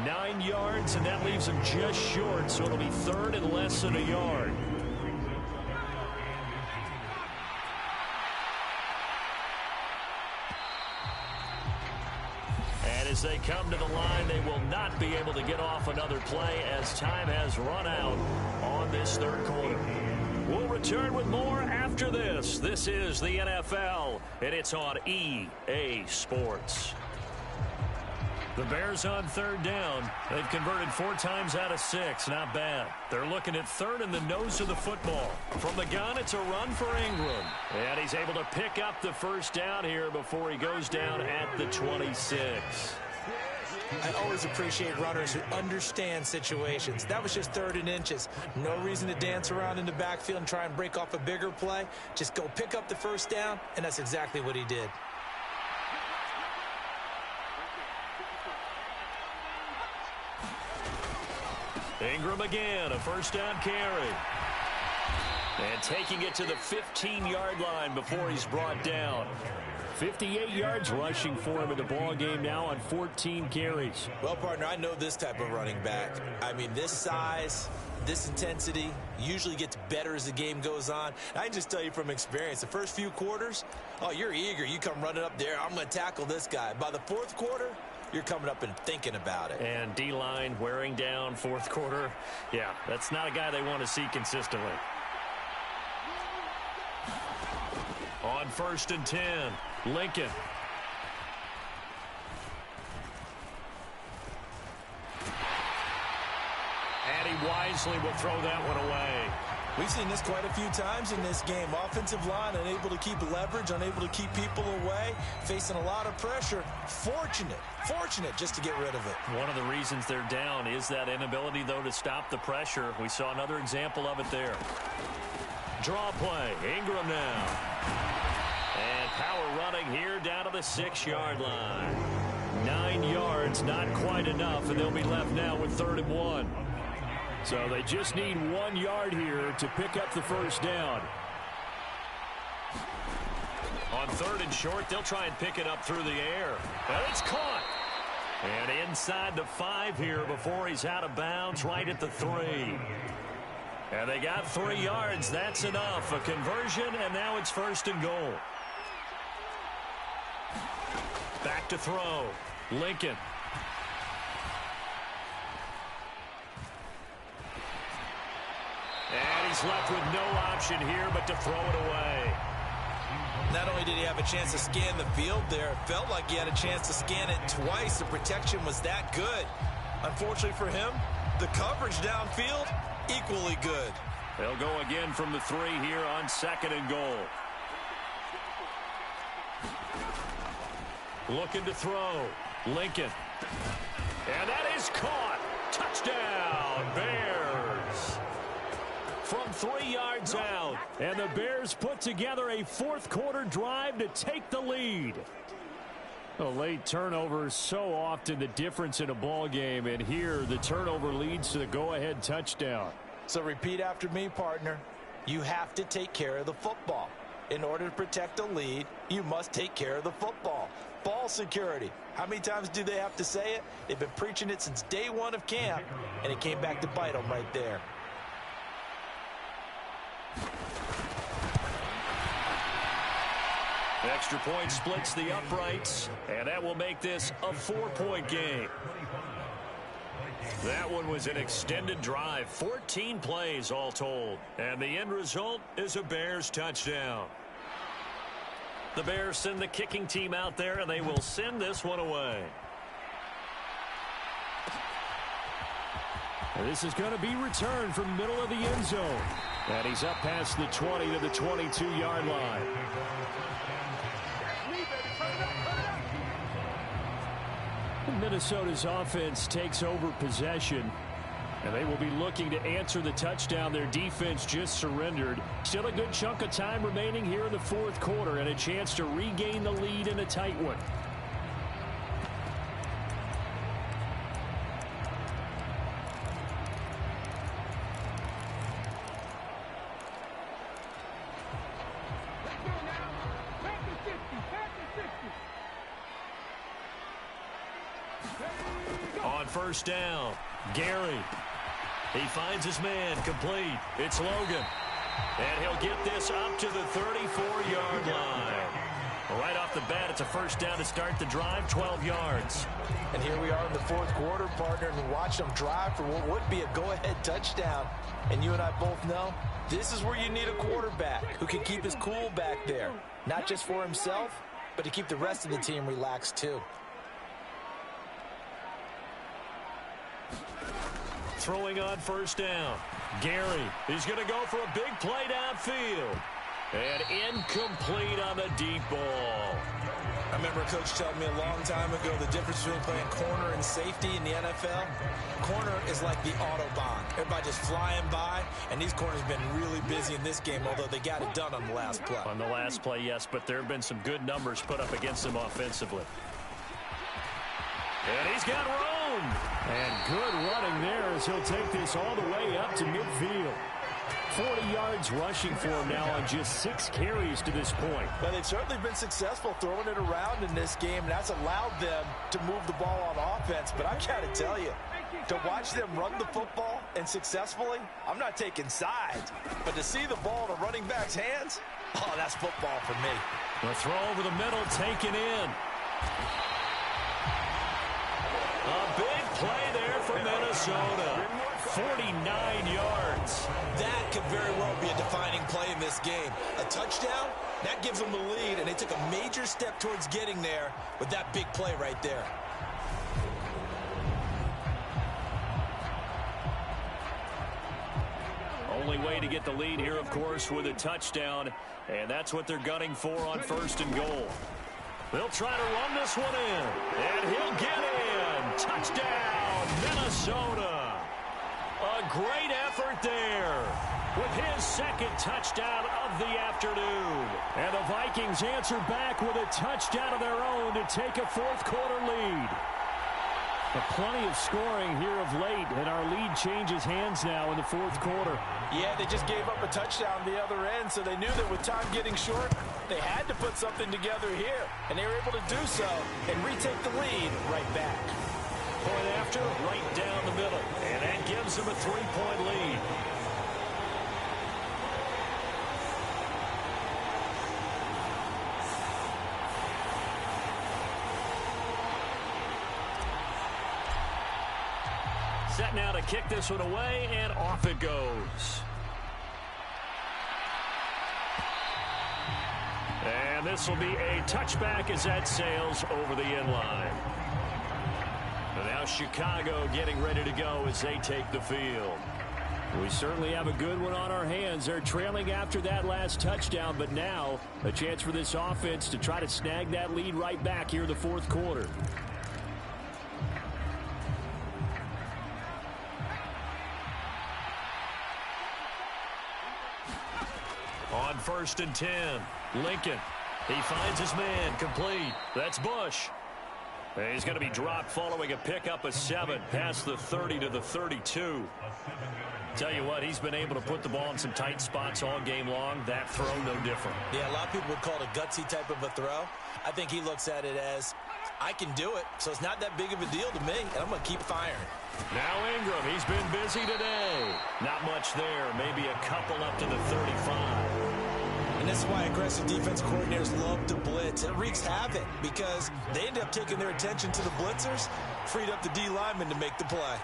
9 yards, and that leaves him just short, so it'll be 3rd and less than a yard. And as they come to the line, they will not be able to get off another play as time has run out on this 3rd quarter. We'll return with more after this. This is the NFL, and it's on EA Sports. The Bears on 3rd down. They've converted 4 times out of 6. Not bad. They're looking at 3rd in the nose of the football. From the gun, it's a run for Ingram. And he's able to pick up the first down here before he goes down at the 26. I always appreciate runners who understand situations. That was just 3rd and inches. No reason to dance around in the backfield and try and break off a bigger play. Just go pick up the first down, and that's exactly what he did. Ingram again, a 1st down carry. And taking it to the 15-yard line before he's brought down. 58 yards rushing for him in the ball game now on 14 carries. Well, partner, I know this type of running back. I mean, this size, this intensity usually gets better as the game goes on. I can just tell you from experience, the first few quarters, oh, you're eager. You come running up there, I'm going to tackle this guy. By the 4th quarter, you're coming up and thinking about it. And D-line wearing down 4th quarter. Yeah, that's not a guy they want to see consistently. On 1st and 10, Lincoln. And he wisely will throw that one away. We've seen this quite a few times in this game. Offensive line unable to keep leverage, unable to keep people away, facing a lot of pressure. Fortunate just to get rid of it. One of the reasons they're down is that inability, though, to stop the pressure. We saw another example of it there. Draw play. Ingram now. And power running here down to the 6-yard line. 9 yards, not quite enough, and they'll be left now with 3rd and 1. So they just need 1 yard here to pick up the first down. On 3rd and short, they'll try and pick it up through the air. And it's caught. And inside the 5 here before he's out of bounds, right at the 3. And they got 3 yards. That's enough. A conversion, and now it's 1st and goal. Back to throw. Lincoln. And he's left with no option here but to throw it away. Not only did he have a chance to scan the field there, it felt like he had a chance to scan it twice. The protection was that good. Unfortunately for him, the coverage downfield, equally good. They'll go again from the 3 here on 2nd and goal. Looking to throw. Lincoln. And that is caught. Touchdown, Bears. From 3 yards out. And the Bears put together a 4th quarter drive to take the lead. A late turnover is so often the difference in a ball game, and here the turnover leads to the go-ahead touchdown. So repeat after me, partner. You have to take care of the football. In order to protect a lead, you must take care of the football. Ball security. How many times do they have to say it? They've been preaching it since day 1 of camp, and it came back to bite them right there. Extra point splits the uprights, and that will make this a 4-point game. That one was an extended drive, 14 plays all told, and the end result is a Bears touchdown. The Bears send the kicking team out there, and they will send this one away. This is going to be returned from the middle of the end zone. And he's up past the 20 to the 22-yard line. Minnesota's offense takes over possession, and they will be looking to answer the touchdown their defense just surrendered. Still a good chunk of time remaining here in the 4th quarter, and a chance to regain the lead in a tight one. On 1st down, Gary. He finds his man complete. It's Logan. And he'll get this up to the 34-yard line. Right off the bat, it's a 1st down to start the drive, 12 yards. And here we are in the 4th quarter, partner, and watch them drive for what would be a go-ahead touchdown. And you and I both know this is where you need a quarterback who can keep his cool back there. Not just for himself, but to keep the rest of the team relaxed too. Throwing on 1st down. Gary, he's going to go for a big play downfield. And incomplete on the deep ball. I remember a coach telling me a long time ago the difference between playing corner and safety in the NFL. Corner is like the Autobahn. Everybody just flying by, and these corners have been really busy in this game, although they got it done on the last play. On the last play, yes, but there have been some good numbers put up against them offensively. And he's got room. And good running there as he'll take this all the way up to midfield. 40 yards rushing for him now on just 6 carries to this point. Well, they've certainly been successful throwing it around in this game, and that's allowed them to move the ball on offense. But I got to tell you, to watch them run the football and successfully, I'm not taking sides. But to see the ball in a running back's hands, oh, that's football for me. The throw over the middle taken in. A big play there for Minnesota. 49 yards. That could very well be a defining play in this game. A touchdown, that gives them the lead, and they took a major step towards getting there with that big play right there. Only way to get the lead here, of course, with a touchdown, and that's what they're gunning for on 1st and goal. They'll try to run this one in, and he'll get in. Touchdown, Minnesota. A great effort there with his 2nd touchdown of the afternoon. And the Vikings answer back with a touchdown of their own to take a 4th quarter lead. But plenty of scoring here of late, and our lead changes hands now in the 4th quarter. Yeah, they just gave up a touchdown the other end, so they knew that with time getting short, they had to put something together here, and they were able to do so and retake the lead right back. Point after, right down the middle, and that gives them a 3-point lead. Set now to kick this one away, and off it goes. And this will be a touchback as that sails over the end line. And now Chicago getting ready to go as they take the field. We certainly have a good one on our hands. They're trailing after that last touchdown, but now a chance for this offense to try to snag that lead right back here in the 4th quarter. On 1st and 10, Lincoln. He finds his man, complete. That's Bush. And he's going to be dropped following a pickup of 7 past the 30 to the 32. Tell you what, he's been able to put the ball in some tight spots all game long. That throw, no different. Yeah, a lot of people would call it a gutsy type of a throw. I think he looks at it as, I can do it, so it's not that big of a deal to me, and I'm going to keep firing. Now Ingram, he's been busy today. Not much there, maybe a couple up to the 35. And this is why aggressive defense coordinators love to blitz. It wreaks havoc because they end up taking their attention to the blitzers, freed up the D lineman to make the play.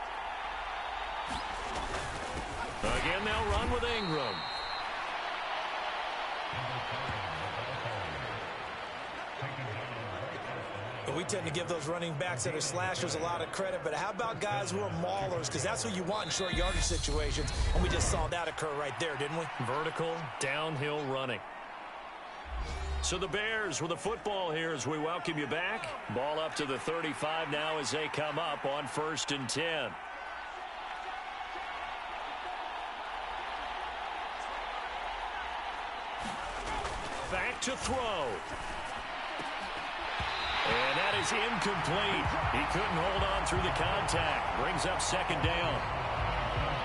Again, they'll run with Ingram. But we tend to give those running backs that are slashers a lot of credit, but how about guys who are maulers? Because that's who you want in short yardage situations, and we just saw that occur right there, didn't we? Vertical, downhill running. So the Bears with the football here as we welcome you back. Ball up to the 35 now as they come up on 1st and 10. Back to throw. And that is incomplete. He couldn't hold on through the contact. Brings up 2nd down.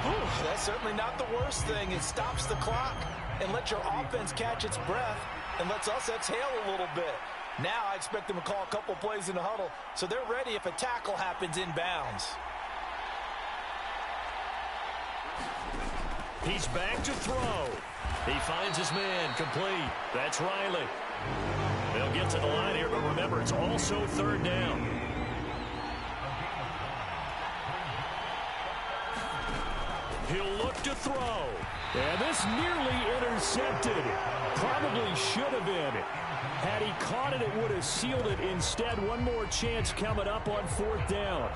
Whew, that's certainly not the worst thing. It stops the clock and lets your offense catch its breath and lets us exhale a little bit. Now I expect them to call a couple plays in the huddle so they're ready if a tackle happens inbounds. He's back to throw. He finds his man, complete. That's Riley. They'll get to the line here, but remember, it's also 3rd down. He'll look to throw. And this nearly intercepted. Probably should have been. Had he caught it, it would have sealed it. Instead, one more chance coming up on 4th down.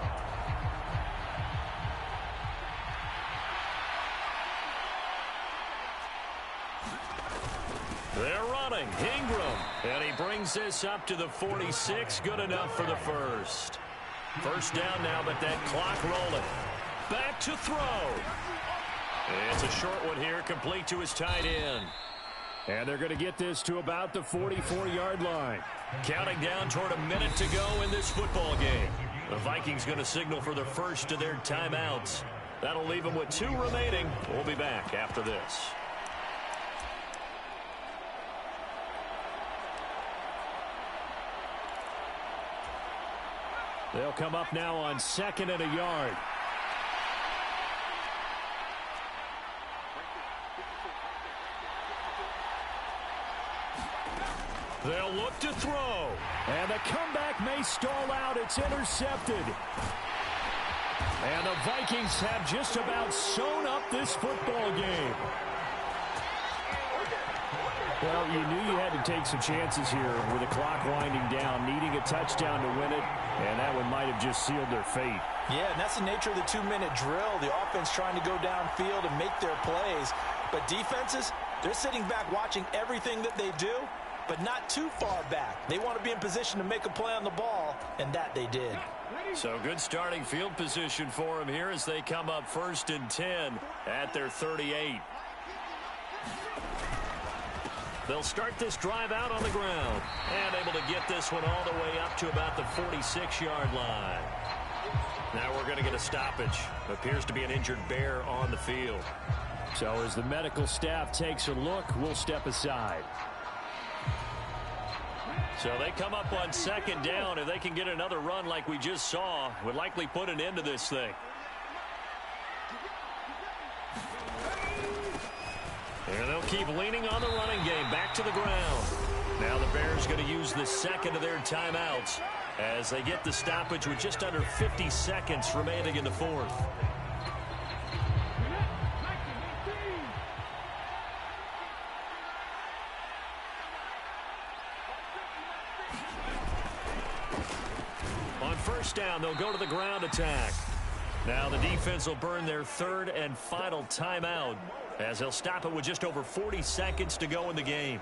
They're running. Ingram. And he brings this up to the 46. Good enough for the first. 1st down now, but that clock rolling. Back to throw. It's a short one here, complete to his tight end. And they're going to get this to about the 44-yard line. Counting down toward a minute to go in this football game. The Vikings going to signal for the first of their timeouts. That'll leave them with 2 remaining. We'll be back after this. They'll come up now on 2nd and a yard. They'll look to throw. And the comeback may stall out. It's intercepted. And the Vikings have just about sewn up this football game. Well, you knew you had to take some chances here with the clock winding down, needing a touchdown to win it, and that one might have just sealed their fate. Yeah, and that's the nature of the 2-minute drill. The offense trying to go downfield and make their plays. But defenses, they're sitting back watching everything that they do, but not too far back. They want to be in position to make a play on the ball, and that they did. So good starting field position for them here as they come up 1st and 10 at their 38. They'll start this drive out on the ground and able to get this one all the way up to about the 46-yard line. Now we're going to get a stoppage. Appears to be an injured bear on the field. So as the medical staff takes a look, we'll step aside. So they come up on 2nd down. If they can get another run like we just saw, would likely put an end to this thing. And they'll keep leaning on the running game back to the ground. Now the Bears going to use the second of their timeouts as they get the stoppage with just under 50 seconds remaining in the 4th. On 1st down, they'll go to the ground attack. Now the defense will burn their 3rd and final timeout as they'll stop it with just over 40 seconds to go in the game.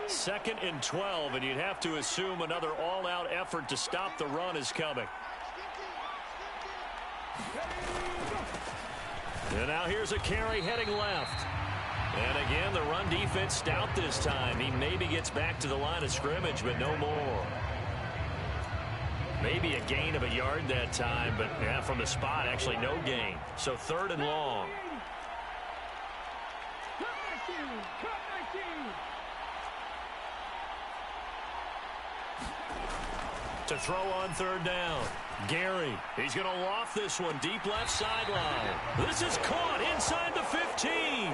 Second and 12, and you'd have to assume another all-out effort to stop the run is coming. And now here's a carry heading left. And again, the run defense stout this time. He maybe gets back to the line of scrimmage, but no more. Maybe a gain of a yard that time, but yeah, from the spot, actually no gain. So 3rd and long. To throw on 3rd down. Gary, he's going to loft this one deep left sideline. This is caught inside the 15.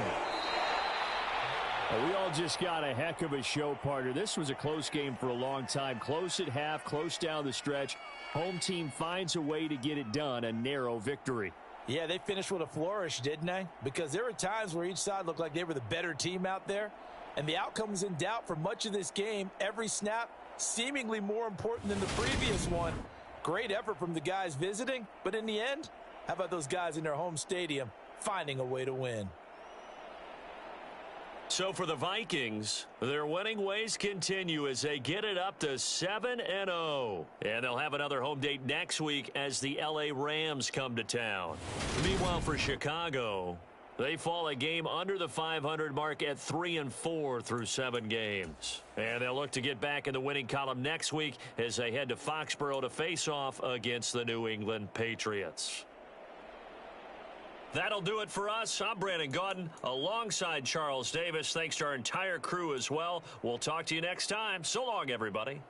We all just got a heck of a show, partner. This was a close game for a long time. Close at half, close down the stretch. Home team finds a way to get it done, a narrow victory. Yeah, they finished with a flourish, didn't they? Because there were times where each side looked like they were the better team out there, and the outcome was in doubt for much of this game. Every snap seemingly more important than the previous one. Great effort from the guys visiting, but in the end, how about those guys in their home stadium finding a way to win? So for the Vikings, their winning ways continue as they get it up to 7-0. And they'll have another home date next week as the LA Rams come to town. Meanwhile, for Chicago, they fall a game under the 500 mark at 3-4 through 7 games. And they'll look to get back in the winning column next week as they head to Foxborough to face off against the New England Patriots. That'll do it for us. I'm Brandon Gaudin alongside Charles Davis. Thanks to our entire crew as well. We'll talk to you next time. So long, everybody.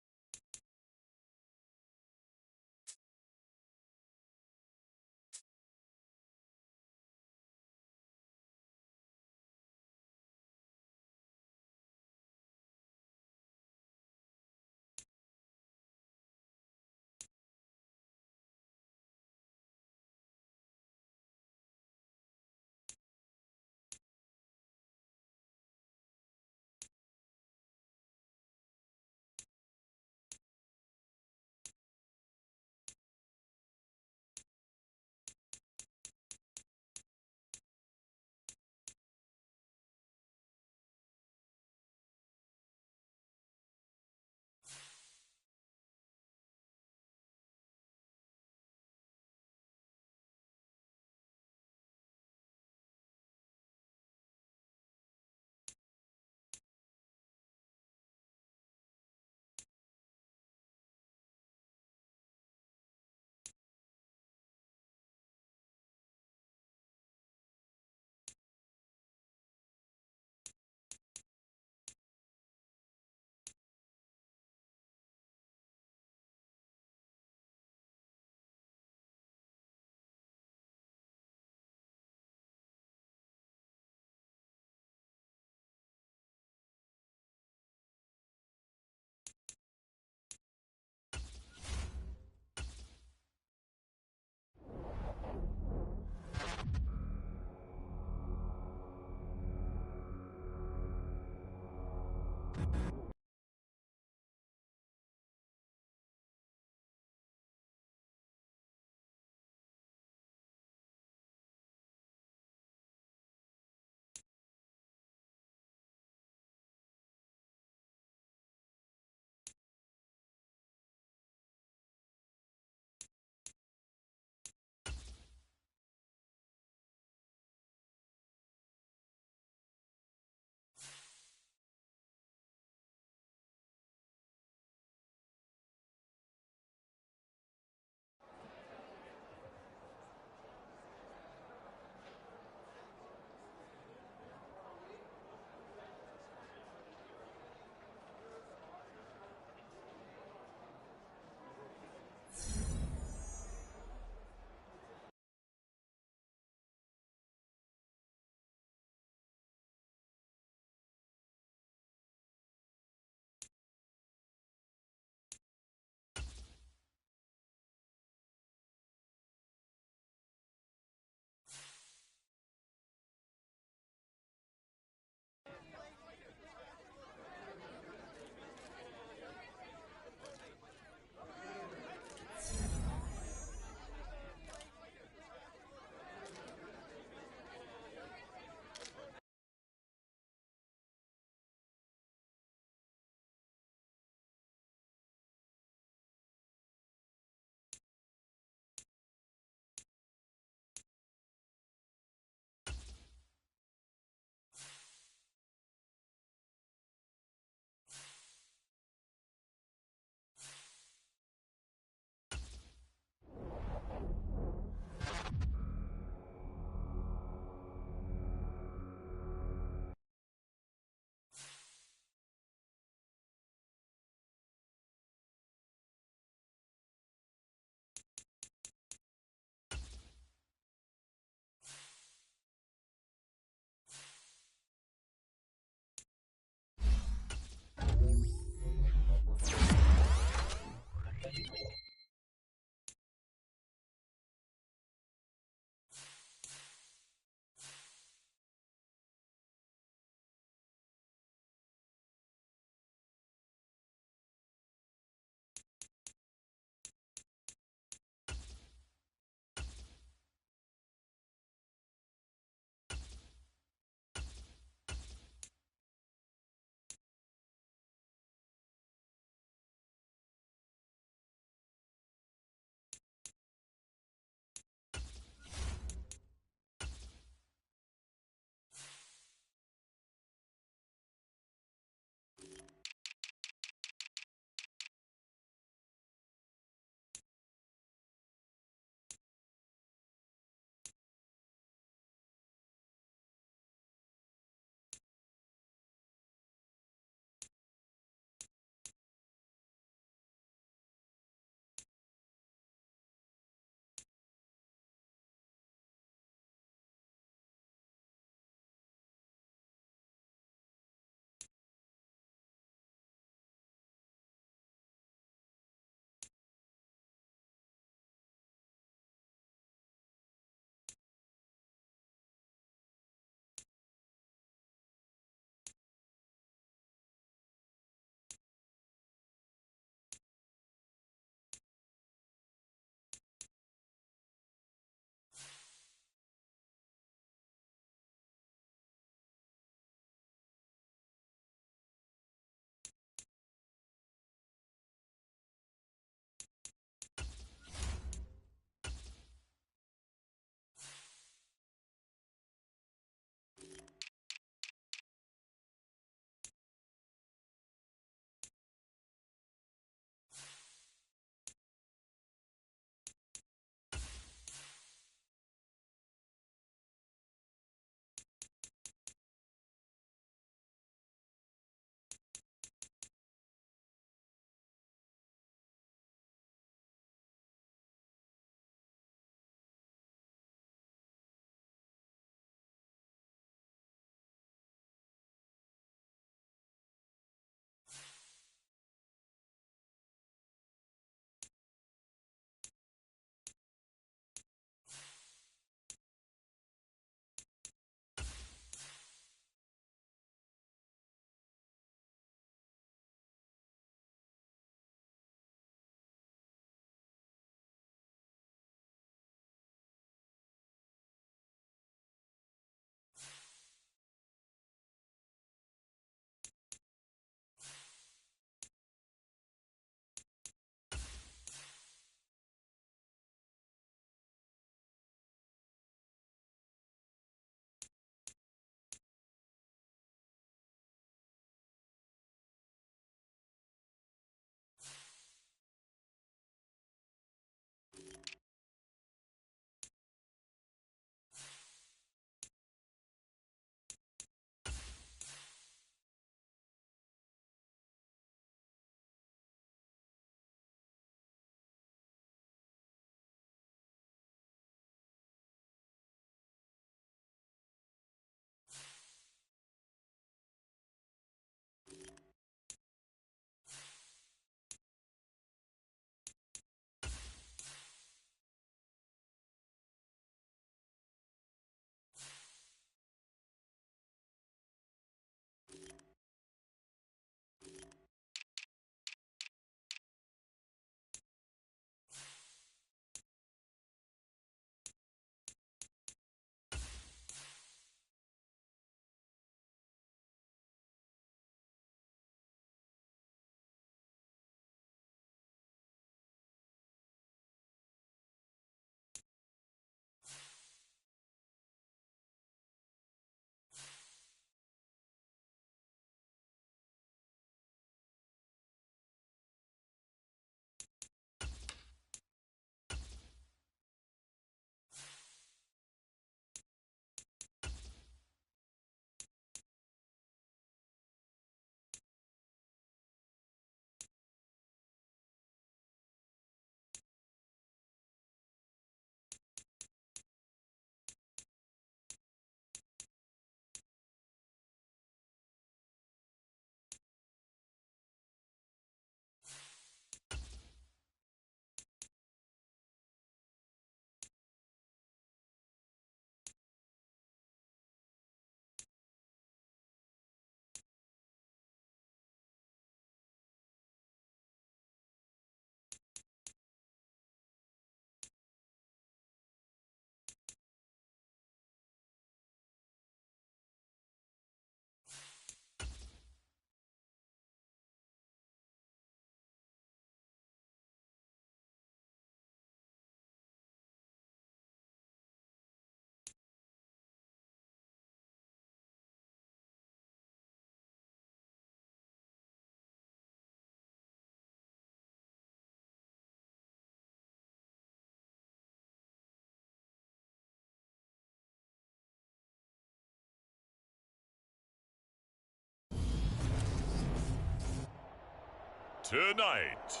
Tonight,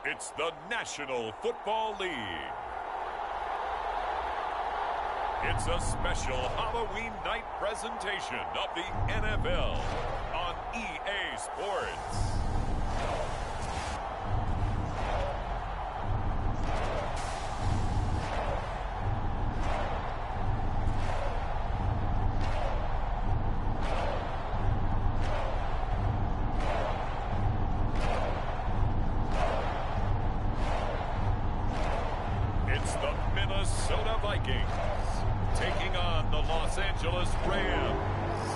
it's the National Football League. It's a special Halloween night presentation of the NFL on EA Sports. It's the Minnesota Vikings taking on the Los Angeles Rams.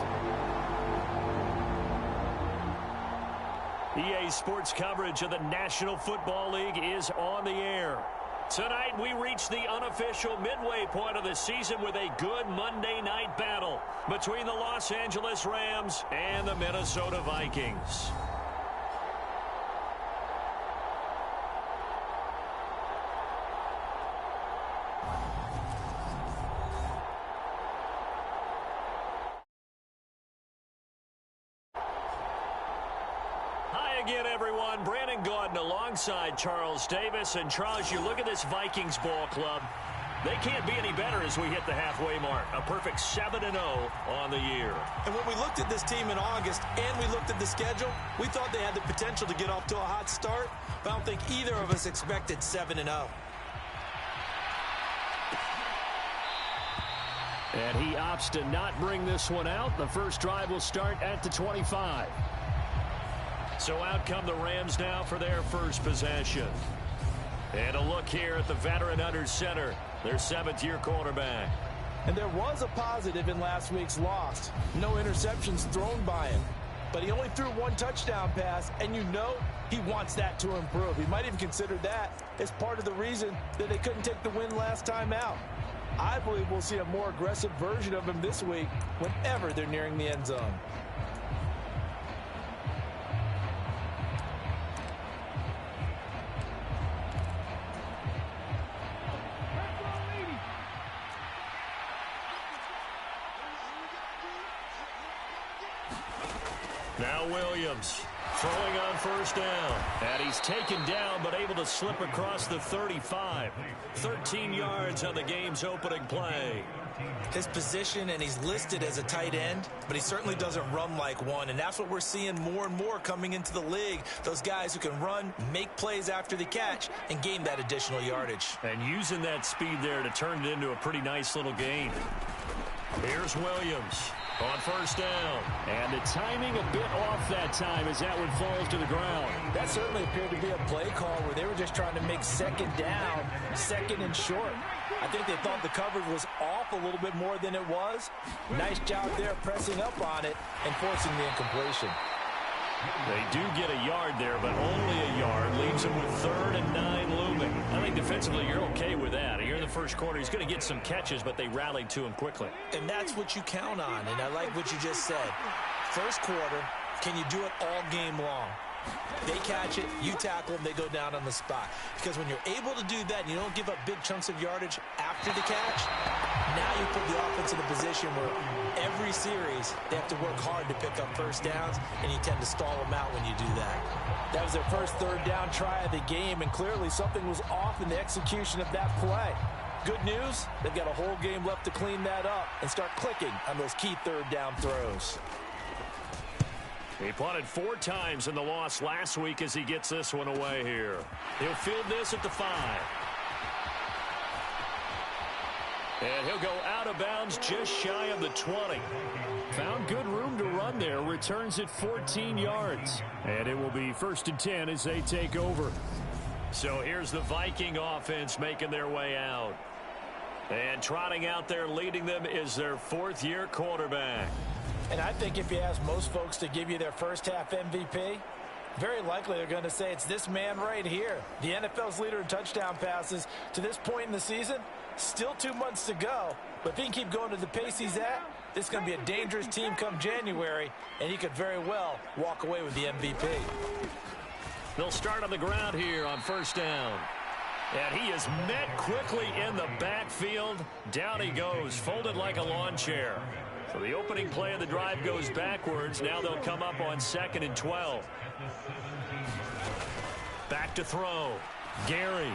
EA Sports coverage of the National Football League is on the air. Tonight we reach the unofficial midway point of the season with a good Monday night battle between the Los Angeles Rams and the Minnesota Vikings. Again, everyone, Brandon Gaudin alongside Charles Davis. And Charles, you look at this Vikings ball club. They can't be any better as we hit the halfway mark. A perfect 7-0 on the year. And when we looked at this team in August and we looked at the schedule, we thought they had the potential to get off to a hot start. But I don't think either of us expected 7-0. And he opts to not bring this one out. The first drive will start at the 25. So out come the Rams now for their first possession. And a look here at the veteran under center, their 7th-year quarterback. And there was a positive in last week's loss. No interceptions thrown by him. But he only threw one touchdown pass, and you know he wants that to improve. He might even consider that as part of the reason that they couldn't take the win last time out. I believe we'll see a more aggressive version of him this week whenever they're nearing the end zone. Now Williams throwing on first down. And he's taken down but able to slip across the 35. 13 yards on the game's opening play. His position, and he's listed as a tight end, but he certainly doesn't run like one. And that's what we're seeing more and more coming into the league. Those guys who can run, make plays after the catch, and gain that additional yardage. And using that speed there to turn it into a pretty nice little gain. Here's Williams on first down. And the timing a bit off that time as that one falls to the ground. That certainly appeared to be a play call where they were just trying to make second down, second and short. I think they thought the coverage was off a little bit more than it was. Nice job there pressing up on it and forcing the incompletion. They do get a yard there, but only a yard. Leaves them with 3rd and 9 looming. I think defensively you're okay with that. Here in the first quarter, he's going to get some catches, but they rallied to him quickly. And that's what you count on, and I like what you just said. First quarter, can you do it all game long? They catch it, you tackle them, they go down on the spot. Because when you're able to do that and you don't give up big chunks of yardage after the catch, now you put the offense in a position where every series they have to work hard to pick up first downs, and you tend to stall them out when you do that. That was their first 3rd down try of the game, and clearly something was off in the execution of that play. Good news, they've got a whole game left to clean that up and start clicking on those key 3rd down throws. He punted 4 times in the loss last week as he gets this one away here. He'll field this at the 5. And he'll go out of bounds just shy of the 20. Found good room to run there. Returns at 14 yards. And it will be 1st and 10 as they take over. So here's the Viking offense making their way out. And trotting out there leading them is their 4th-year quarterback. And I think if you ask most folks to give you their first half MVP, very likely they're going to say it's this man right here. The NFL's leader in touchdown passes to this point in the season. Still 2 months to go. But if he can keep going at the pace he's at, this is going to be a dangerous team come January, and he could very well walk away with the MVP. They'll start on the ground here on first down. And he is met quickly in the backfield. Down he goes, folded like a lawn chair. So the opening play of the drive goes backwards. Now they'll come up on 2nd and 12. Back to throw. Gary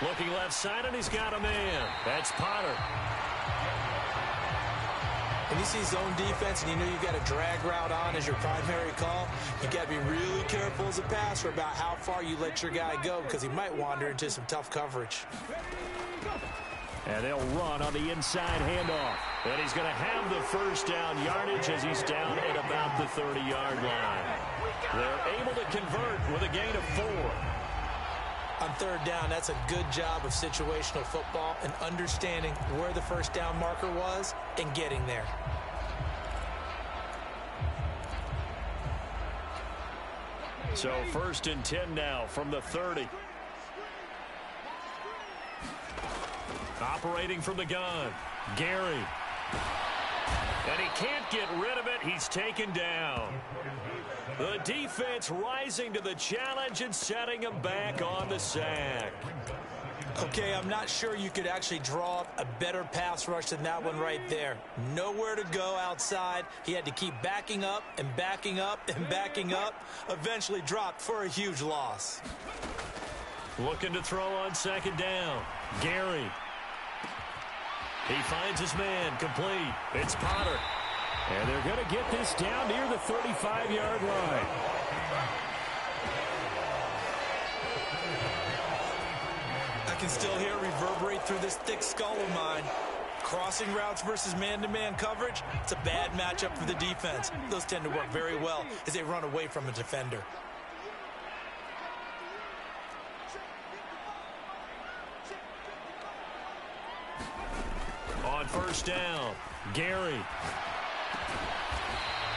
looking left side, and he's got a man. That's Potter. When you see zone defense and you know you've got a drag route on as your primary call, you got to be really careful as a passer about how far you let your guy go because he might wander into some tough coverage. And they'll run on the inside handoff. And he's going to have the first down yardage as he's down at about the 30-yard line. They're able to convert with a gain of 4. On 3rd down, that's a good job of situational football and understanding where the first down marker was and getting there. So 1st and 10 now from the 30. Operating from the gun, Gary. And he can't get rid of it. He's taken down. The defense rising to the challenge and setting him back on the sack. Okay, I'm not sure you could actually draw up a better pass rush than that one right there. Nowhere to go outside. He had to keep backing up and backing up and backing up. Eventually dropped for a huge loss. Looking to throw on 2nd down. Gary. He finds his man, complete. It's Potter. And they're going to get this down near the 35-yard line. I can still hear it reverberate through this thick skull of mine. Crossing routes versus man-to-man coverage, it's a bad matchup for the defense. Those tend to work very well as they run away from a defender. On 1st down, Gary.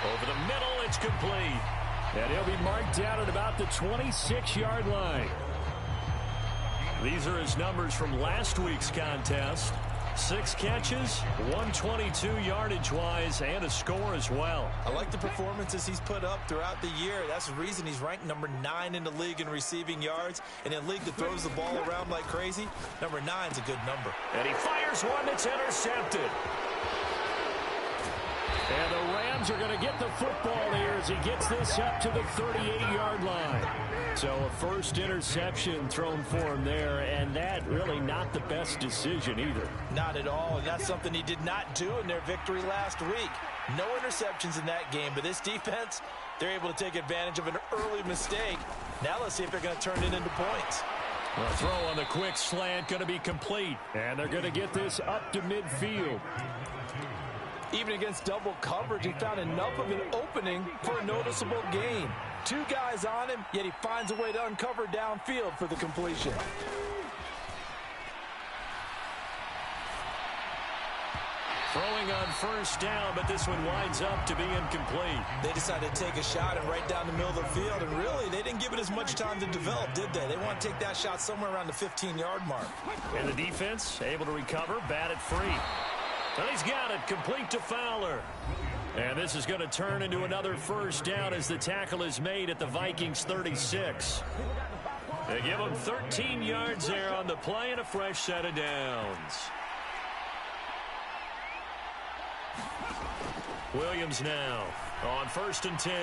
Over the middle, it's complete. And he'll be marked down at about the 26-yard line. These are his numbers from last week's contest. 6 catches, 122 yardage-wise, and a score as well. I like the performances he's put up throughout the year. That's the reason he's ranked number 9 in the league in receiving yards. And in a league that throws the ball around like crazy, number 9's a good number. And he fires one that's intercepted. And the Rams are going to get the football here as he gets this up to the 38-yard line. So a first interception thrown for him there, and that really not the best decision either. Not at all, and that's something he did not do in their victory last week. No interceptions in that game, but this defense, they're able to take advantage of an early mistake. Now let's see if they're going to turn it into points. A throw on the quick slant going to be complete. And they're going to get this up to midfield. Even against double coverage, he found enough of an opening for a noticeable gain. 2 guys on him, yet he finds a way to uncover downfield for the completion. Throwing on 1st down, but this one winds up to be incomplete. They decided to take a shot and right down the middle of the field, and really, they didn't give it as much time to develop, did they? They want to take that shot somewhere around the 15-yard mark. And the defense able to recover, bat it free. And he's got it, complete to Fowler. And this is going to turn into another 1st down as the tackle is made at the Vikings 36. They give him 13 yards there on the play and a fresh set of downs. Williams now on 1st and 10.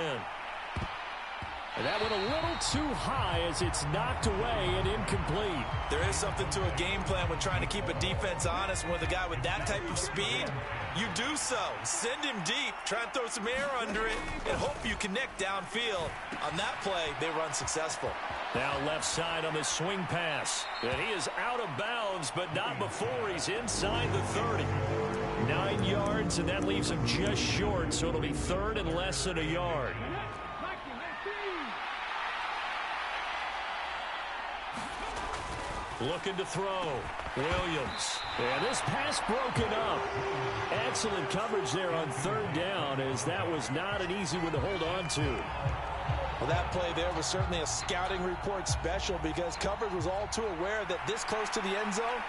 And that went a little too high as it's knocked away and incomplete. There is something to a game plan when trying to keep a defense honest. With a guy with that type of speed, you do so. Send him deep, try and throw some air under it, and hope you connect downfield. On that play, they run successful. Now left side on the swing pass. And he is out of bounds, but not before he's inside the 30. 9 yards, and that leaves him just short, so it'll be 3rd and less than a yard. Looking to throw. Williams. And this pass broken up. Excellent coverage there on 3rd down, as that was not an easy one to hold on to. Well, that play there was certainly a scouting report special because coverage was all too aware that this close to the end zone,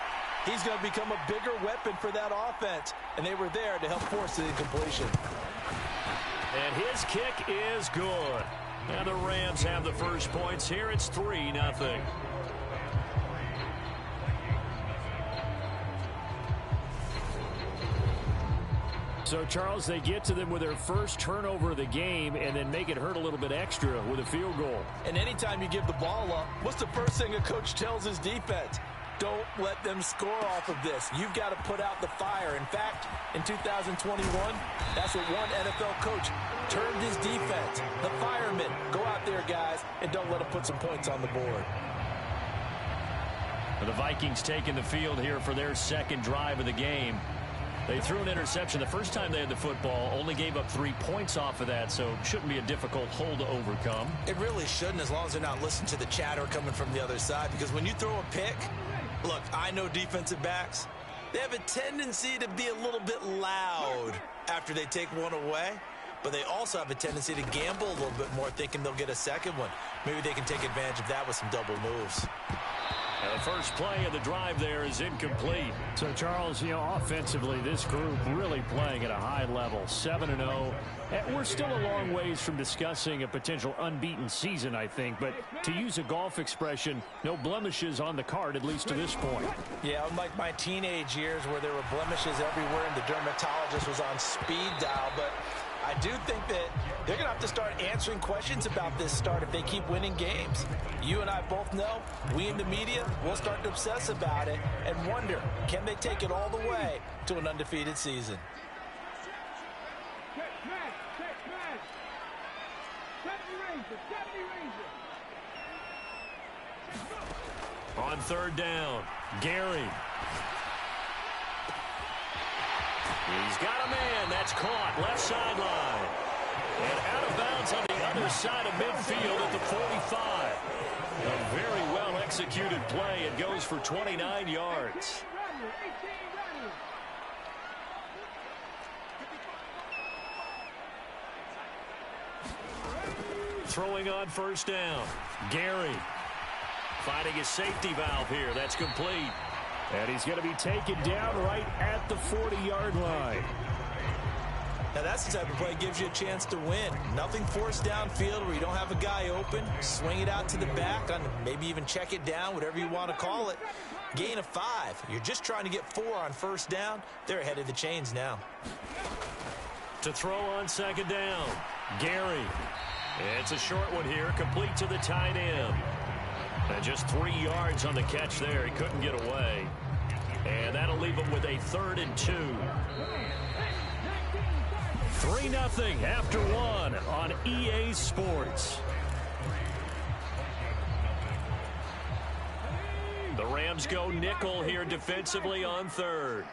he's going to become a bigger weapon for that offense, and they were there to help force the incompletion. And his kick is good. And the Rams have the first points here. It's 3-0. So, Charles, they get to them with their first turnover of the game and then make it hurt a little bit extra with a field goal. And anytime you give the ball up, what's the first thing a coach tells his defense? Don't let them score off of this. You've got to put out the fire. In fact, in 2021, that's what one NFL coach termed his defense. The firemen. Go out there, guys, and don't let them put some points on the board. The Vikings taking the field here for their second drive of the game. They threw an interception the first time they had the football, only gave up 3 points off of that, so shouldn't be a difficult hole to overcome. It really shouldn't, as long as they're not listening to the chatter coming from the other side, because when you throw a pick, look, I know defensive backs, they have a tendency to be a little bit loud after they take one away, but they also have a tendency to gamble a little bit more, thinking they'll get a second one. Maybe they can take advantage of that with some double moves. And the first play of the drive there is incomplete. So, Charles, offensively, this group really playing at a high level, 7-0. We're still a long ways from discussing a potential unbeaten season, I think. But to use a golf expression, no blemishes on the card, at least to this point. Yeah, unlike my teenage years where there were blemishes everywhere and the dermatologist was on speed dial. But I do think that they're going to have to start answering questions about this start if they keep winning games. You and I both know, we in the media, will start to obsess about it and wonder, can they take it all the way to an undefeated season? On third down, Gary. He's got a man. That's caught. Left sideline. And out of bounds on the other side of midfield at the 45. A very well-executed play. It goes for 29 yards. Throwing on first down. Gary finding his safety valve here. That's complete. And he's going to be taken down right at the 40-yard line. Now, that's the type of play that gives you a chance to win. Nothing forced downfield where you don't have a guy open. Swing it out to the back, maybe even check it down, whatever you want to call it. Gain of 5. You're just trying to get 4 on first down. They're ahead of the chains now. To throw on second down, Gary. It's a short one here, complete to the tight end. And just 3 yards on the catch there. He couldn't get away. And that'll leave him with a 3rd and 2. 3-0 after 1 on EA Sports. The Rams go nickel here defensively on third.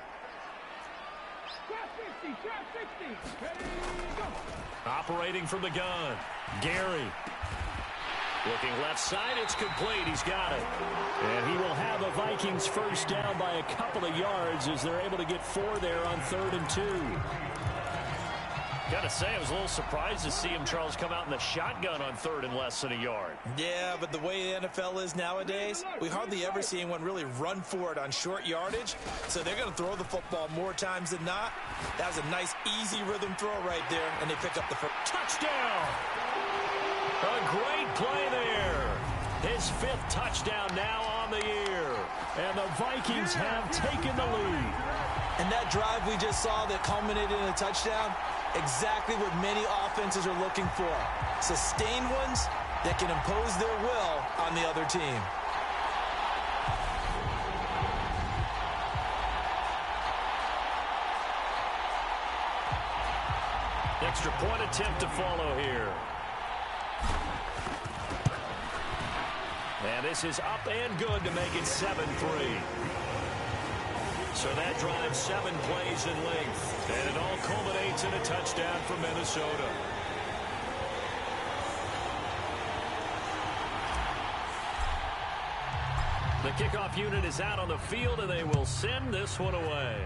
Operating from the gun, Gary. Looking left side, it's complete. He's got it. And he will have a Vikings first down by a couple of yards as they're able to get 4 there on 3rd and 2. Got to say, I was a little surprised to see him, Charles, come out in the shotgun on 3rd and less than a yard. Yeah, but the way the NFL is nowadays, we hardly ever see anyone really run for it on short yardage. So they're going to throw the football more times than not. That was a nice, easy rhythm throw right there, and they pick up the first. Touchdown! A great play there. His 5th touchdown now on the year. And the Vikings have taken the lead. And that drive we just saw that culminated in a touchdown, exactly what many offenses are looking for. Sustained ones that can impose their will on the other team. Extra point attempt to follow here. And this is up and good to make it 7-3. So that drives 7 plays in length. And it all culminates in a touchdown for Minnesota. The kickoff unit is out on the field, and they will send this one away.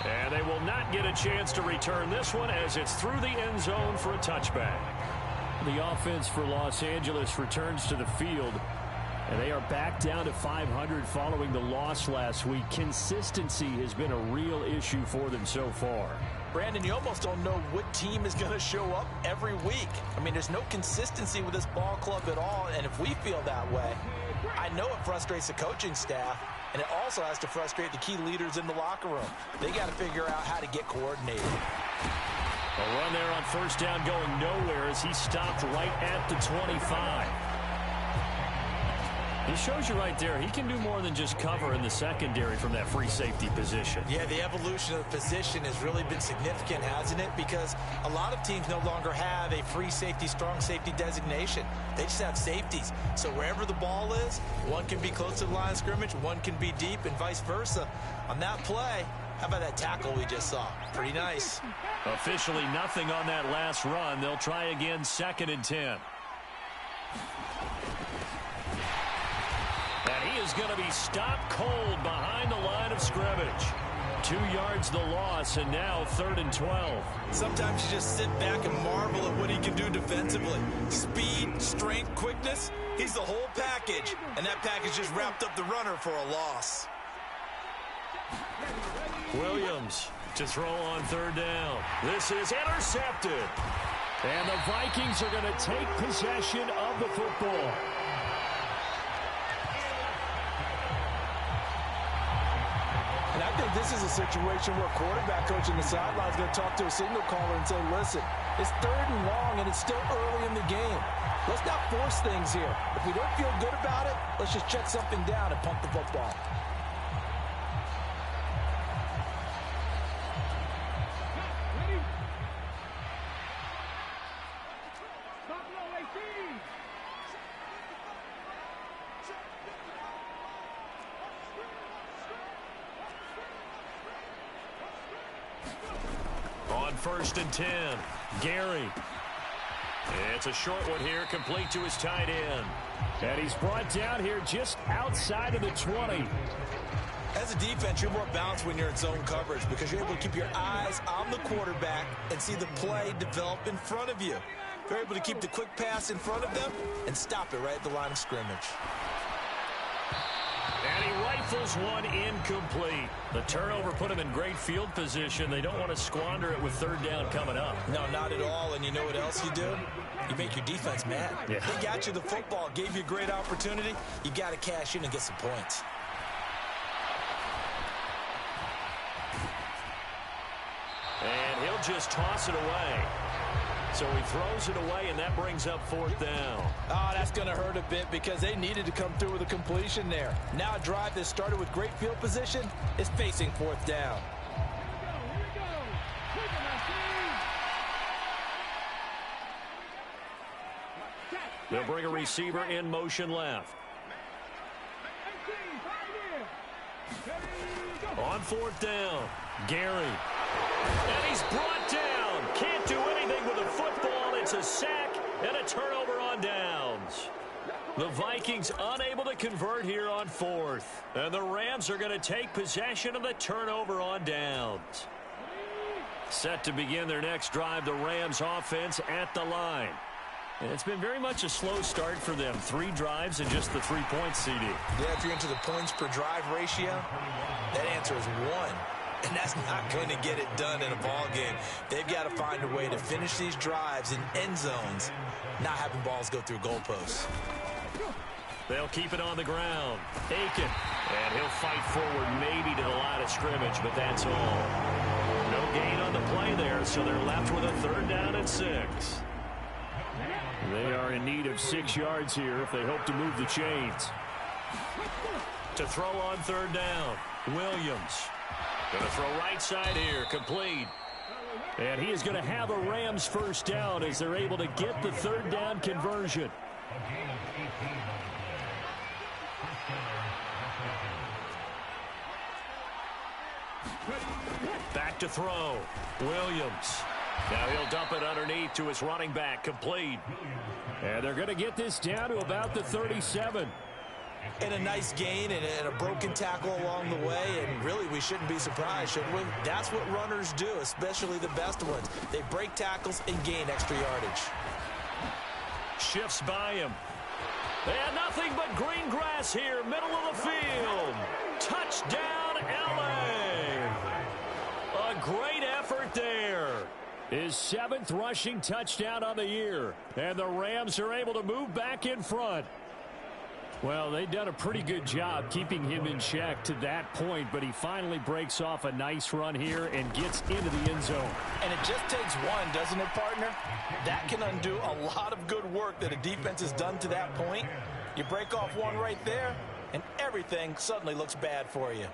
And they will not get a chance to return this one as it's through the end zone for a touchback. The offense for Los Angeles returns to the field. And they are back down to 500 following the loss last week. Consistency has been a real issue for them so far. Brandon, you almost don't know what team is going to show up every week. I mean, there's no consistency with this ball club at all, and if we feel that way, I know it frustrates the coaching staff, and it also has to frustrate the key leaders in the locker room. They got to figure out how to get coordinated. A run there on first down going nowhere as he stopped right at the 25. He shows you right there, he can do more than just cover in the secondary from that free safety position. Yeah, the evolution of the position has really been significant, hasn't it? Because a lot of teams no longer have a free safety, strong safety designation. They just have safeties. So wherever the ball is, one can be close to the line of scrimmage, one can be deep, and vice versa. On that play, how about that tackle we just saw? Pretty nice. Officially nothing on that last run. They'll try again, 2nd and 10. And he is going to be stopped cold behind the line of scrimmage. 2 yards the loss, and now 3rd and 12. Sometimes you just sit back and marvel at what he can do defensively. Speed, strength, quickness, he's the whole package. And that package just wrapped up the runner for a loss. Williams to throw on 3rd down. This is intercepted. And the Vikings are going to take possession of the football. And I think this is a situation where quarterback coach in the sideline is going to talk to a signal caller and say, listen, it's 3rd and long and it's still early in the game. Let's not force things here. If we don't feel good about it, let's just check something down and pump the football. On 1st and 10, Gary. It's a short one here, complete to his tight end. And he's brought down here just outside of the 20. As a defense, you're more balanced when you're in zone coverage because you're able to keep your eyes on the quarterback and see the play develop in front of you. You're able to keep the quick pass in front of them and stop it right at the line of scrimmage. And he rifles one incomplete. The turnover put him in great field position. They don't want to squander it with 3rd down coming up. No, not at all. And you know what else you do? You make your defense mad. Yeah. They got you the football, gave you a great opportunity. You got to cash in and get some points. And he'll just toss it away. So he throws it away, and that brings up 4th down. Oh, that's going to hurt a bit because they needed to come through with a completion there. Now a drive that started with great field position is facing 4th down. They'll bring a receiver in motion left. On 4th down, Gary. And he's brought down. Can't do anything with the football. It's a sack and a turnover on downs. The Vikings unable to convert here on 4th. And the Rams are going to take possession of the turnover on downs. Set to begin their next drive, the Rams offense at the line. And it's been very much a slow start for them. 3 drives and just the 3 points, CD. Yeah, if you're into the points per drive ratio, that answer is 1. And that's not going to get it done in a ball game. They've got to find a way to finish these drives in end zones, not having balls go through goalposts. They'll keep it on the ground. Aiken. And he'll fight forward maybe to the line of scrimmage, but that's all. No gain on the play there, so they're left with a 3rd down and 6. They are in need of 6 yards here if they hope to move the chains. To throw on 3rd down, Williams. Going to throw right side here, complete. And he is going to have a Rams 1st down as they're able to get the 3rd down conversion. Back to throw, Williams. Now he'll dump it underneath to his running back, complete. And they're going to get this down to about the 37. And a nice gain and a broken tackle along the way, and really we shouldn't be surprised, should we? That's what runners do, especially the best ones. They break tackles and gain extra yardage. Shifts by him. And nothing but green grass here, middle of the field. Touchdown, LA. A great effort there. His 7th rushing touchdown on the year. And the Rams are able to move back in front. Well, they've done a pretty good job keeping him in check to that point, but he finally breaks off a nice run here and gets into the end zone. And it just takes one, doesn't it, partner? That can undo a lot of good work that a defense has done to that point. You break off one right there, and everything suddenly looks bad for you.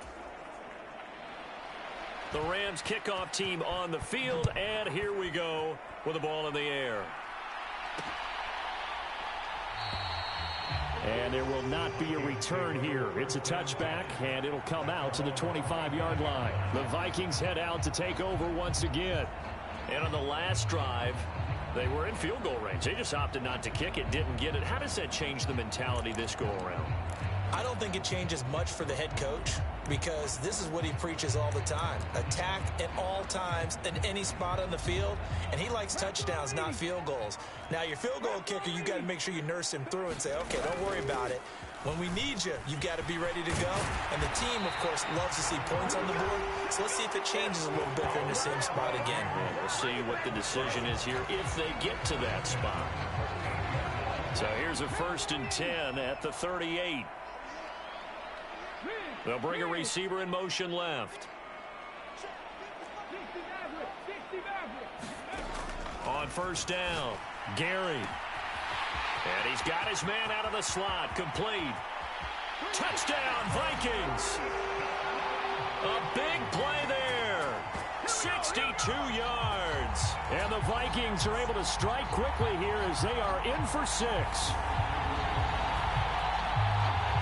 The Rams kickoff team on the field, and here we go with the ball in the air. And there will not be a return here. It's a touchback, and it'll come out to the 25-yard line. The Vikings head out to take over once again. And on the last drive, they were in field goal range. They just opted not to kick it, didn't get it. How does that change the mentality this go-around? I don't think it changes much for the head coach because this is what he preaches all the time. Attack at all times in any spot on the field, and he likes touchdowns, not field goals. Now, your field goal kicker, you got to make sure you nurse him through and say, okay, don't worry about it. When we need you, you've got to be ready to go. And the team, of course, loves to see points on the board. So let's see if it changes a little bit if they're in the same spot again. We'll see what the decision is here if they get to that spot. So here's a 1st and 10 at the 38. They'll bring a receiver in motion left. On 1st down, Gary. And he's got his man out of the slot, complete. Touchdown, Vikings. A big play there. 62 yards. And the Vikings are able to strike quickly here as they are in for 6.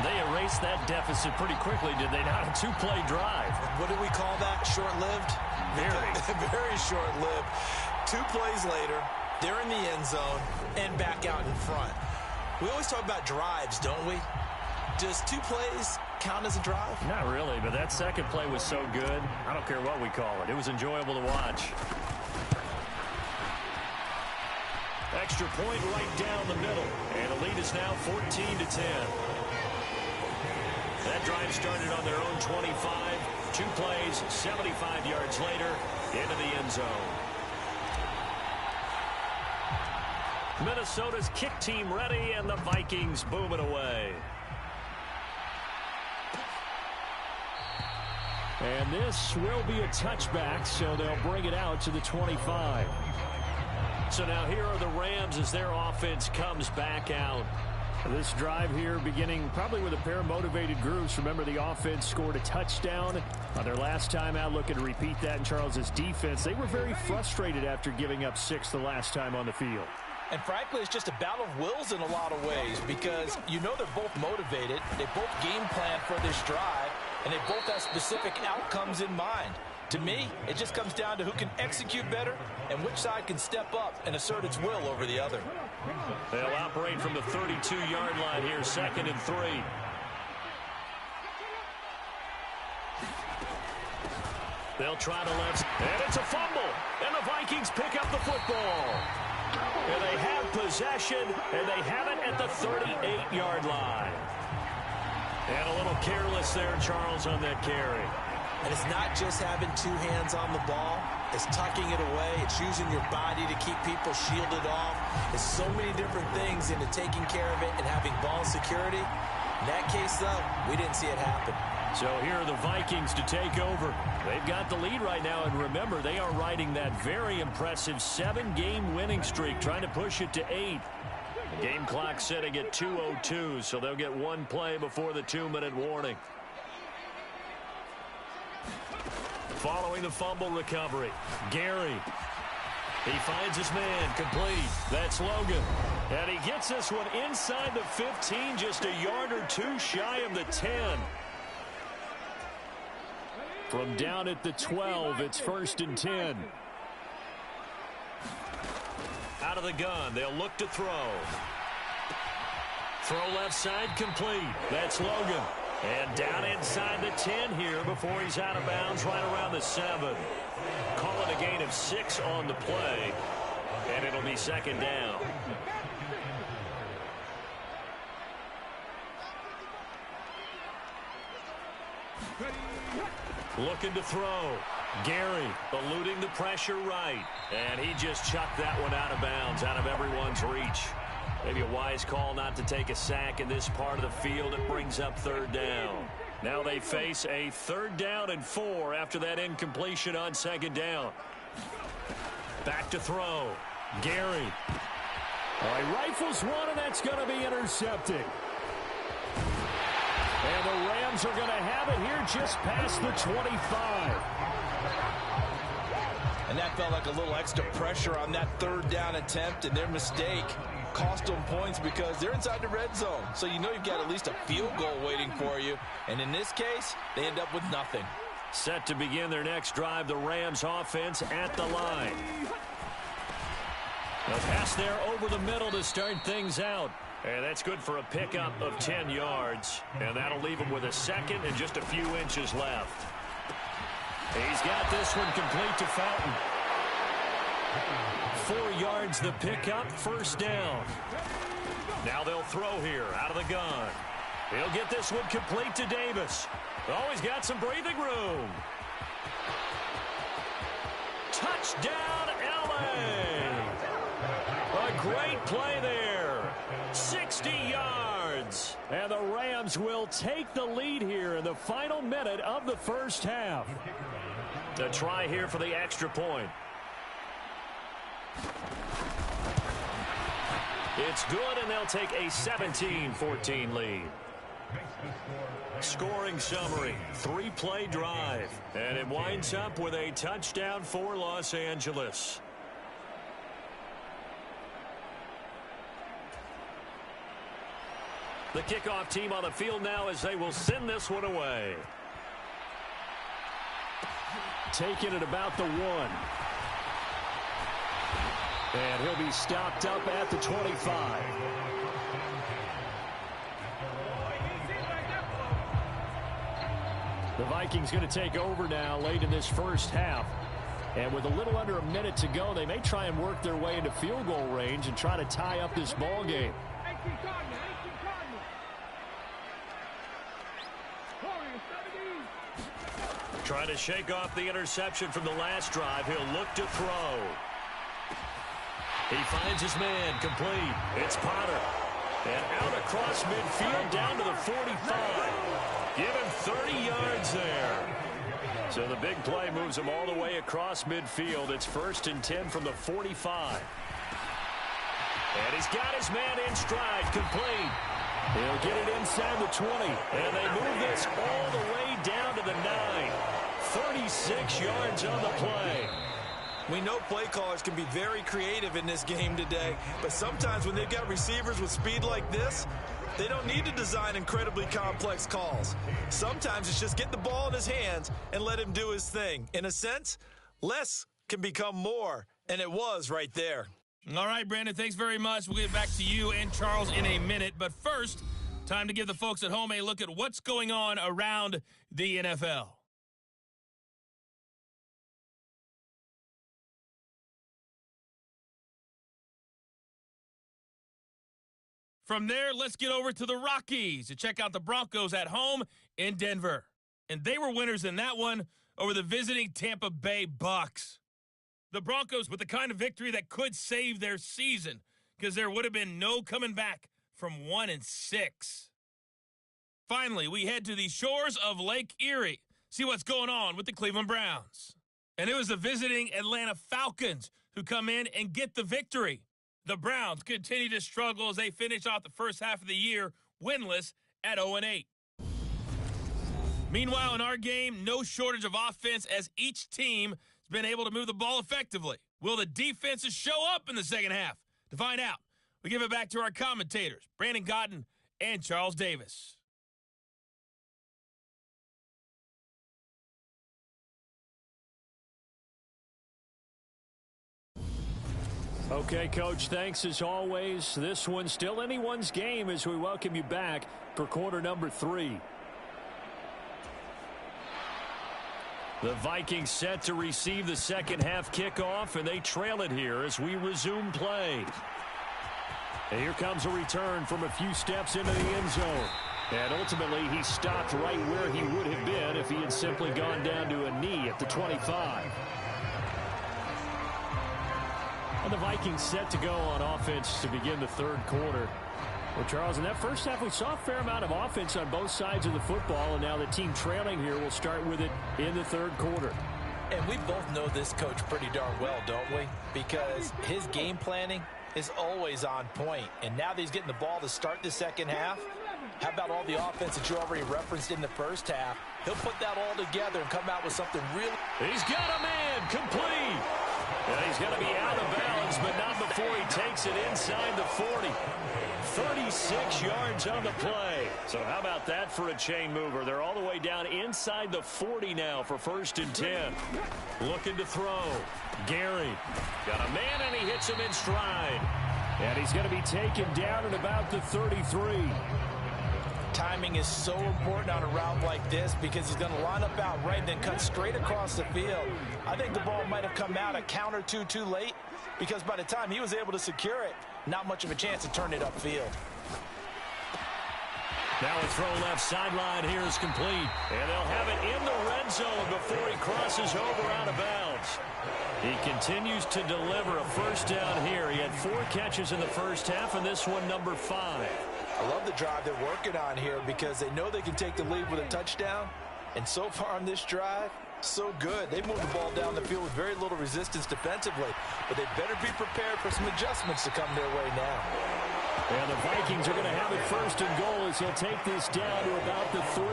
They erased that deficit pretty quickly, did they not? A 2-play drive. What do we call that? Short-lived? Very. Very short-lived. 2 plays later, they're in the end zone and back out in front. We always talk about drives, don't we? Does 2 plays count as a drive? Not really, but that second play was so good. I don't care what we call it. It was enjoyable to watch. Extra point right down the middle. And the lead is now 14-10. That drive started on their own 25. 2 plays, 75 yards later, into the end zone. Minnesota's kick team ready, and the Vikings boom it away. And this will be a touchback, so they'll bring it out to the 25. So now here are the Rams as their offense comes back out. This drive here beginning probably with a pair of motivated groups. Remember, the offense scored a touchdown on their last time out. Looking to repeat that in Charles's defense. They were very frustrated after giving up 6 the last time on the field. And frankly, it's just a battle of wills in a lot of ways because you know they're both motivated. They both game plan for this drive, and they both have specific outcomes in mind. To me, it just comes down to who can execute better and which side can step up and assert its will over the other. They'll operate from the 32-yard line here, 2nd and 3. They'll try to left, and it's a fumble, and the Vikings pick up the football. And they have possession, and they have it at the 38-yard line. And a little careless there, Charles, on that carry. And it's not just having 2 hands on the ball. It's tucking it away. It's using your body to keep people shielded off. It's so many different things into taking care of it and having ball security. In that case, though, we didn't see it happen. So here are the Vikings to take over. They've got the lead right now, and remember, they are riding that very impressive 7-game winning streak, trying to push it to 8. Game clock setting at 2:02, so they'll get 1 play before the 2-minute warning. Following the fumble recovery, Gary. He finds his man, complete. That's Logan. And he gets this one inside the 15, just a yard or 2 shy of the 10. From down at the 12, it's 1st and 10. Out of the gun, they'll look to throw. Throw left side, complete. That's Logan. And down inside the 10 here before he's out of bounds right around the 7. Call it a gain of 6 on the play, and it'll be 2nd down. Looking to throw. Gary eluding the pressure right. And he just chucked that one out of bounds, out of everyone's reach. Maybe a wise call not to take a sack in this part of the field. It brings up third down. Now they face a 3rd down and 4 after that incompletion on 2nd down. Back to throw. Gary. He rifles one, and that's going to be intercepted. And the Rams are going to have it here just past the 25. And that felt like a little extra pressure on that 3rd down attempt, and their mistake cost them points because they're inside the red zone. So you know you've got at least a field goal waiting for you. And in this case, they end up with nothing. Set to begin their next drive, the Rams offense at the line. A pass there over the middle to start things out. And that's good for a pickup of 10 yards. And that'll leave him with a second and just a few inches left. He's got this one complete to Fountain. 4 yards the pickup, 1st down. Now they'll throw here out of the gun. He'll get this one complete to Davis. Oh, he's got some breathing room. Touchdown, L.A. A great play there. 60 yards. And the Rams will take the lead here in the final minute of the 1st half. A try here for the extra point. It's good, and they'll take a 17-14 lead. Scoring summary, 3-play drive. And it winds up with a touchdown for Los Angeles. The kickoff team on the field now as they will send this one away. Taking it about the 1. And he'll be stopped up at the 25. The Vikings going to take over now late in this 1st half. And with a little under a minute to go, they may try and work their way into field goal range and try to tie up this ball game. Trying to shake off the interception from the last drive. He'll look to throw. He finds his man complete. It's Potter. And out across midfield down to the 45. Give him 30 yards there. So the big play moves him all the way across midfield. It's 1st and 10 from the 45. And he's got his man in stride, complete. He'll get it inside the 20. And they move this all the way down to the 9. 36 yards on the play. We know play callers can be very creative in this game today, but sometimes when they've got receivers with speed like this, they don't need to design incredibly complex calls. Sometimes it's just get the ball in his hands and let him do his thing. In a sense, less can become more, and it was right there. All right, Brandon, thanks very much. We'll get back to you and Charles in a minute. But first, time to give the folks at home a look at what's going on around the NFL. From there, let's get over to the Rockies to check out the Broncos at home in Denver. And they were winners in that one over the visiting Tampa Bay Bucks. The Broncos with the kind of victory that could save their season because there would have been no coming back from 1-6. Finally, we head to the shores of Lake Erie, see what's going on with the Cleveland Browns. And it was the visiting Atlanta Falcons who come in and get the victory. The Browns continue to struggle as they finish off the first half of the year winless at 0-8. Meanwhile, in our game, no shortage of offense as each team has been able to move the ball effectively. Will the defenses show up in the second half? To find out, we give it back to our commentators, Brandon Cotton and Charles Davis. Okay, Coach, thanks as always. This one's still anyone's game as we welcome you back for quarter number 3. The Vikings set to receive the second half kickoff, and they trail it here as we resume play. And here comes a return from a few steps into the end zone. And ultimately, he stopped right where he would have been if he had simply gone down to a knee at the 25. And the Vikings set to go on offense to begin the third quarter. Well, Charles, in that first half, we saw a fair amount of offense on both sides of the football, and now the team trailing here will start with it in the third quarter. And we both know this coach pretty darn well, don't we? Because his game planning is always on point. And now that he's getting the ball to start the second half, how about all the offense that you already referenced in the first half? He'll put that all together and come out with something real. He's got a man complete. And he's going to be out of bounds, but not before he takes it inside the 40. 36 yards on the play. So how about that for a chain mover? They're all the way down inside the 40 now for 1st and 10. Looking to throw. Gary got a man, and he hits him in stride. And he's going to be taken down at about the 33. Timing is so important on a route like this because he's going to line up out right and then cut straight across the field. I think the ball might have come out a count or two too late because by the time he was able to secure it, not much of a chance to turn it upfield. Now a throw left sideline here is complete. And they'll have it in the red zone before he crosses over out of bounds. He continues to deliver a first down here. He had 4 catches in the first half, and this one number 5. I love the drive they're working on here because they know they can take the lead with a touchdown. And so far on this drive, so good. They moved the ball down the field with very little resistance defensively. But they better be prepared for some adjustments to come their way now. And the Vikings are going to have it 1st and goal as he'll take this down to about the 3.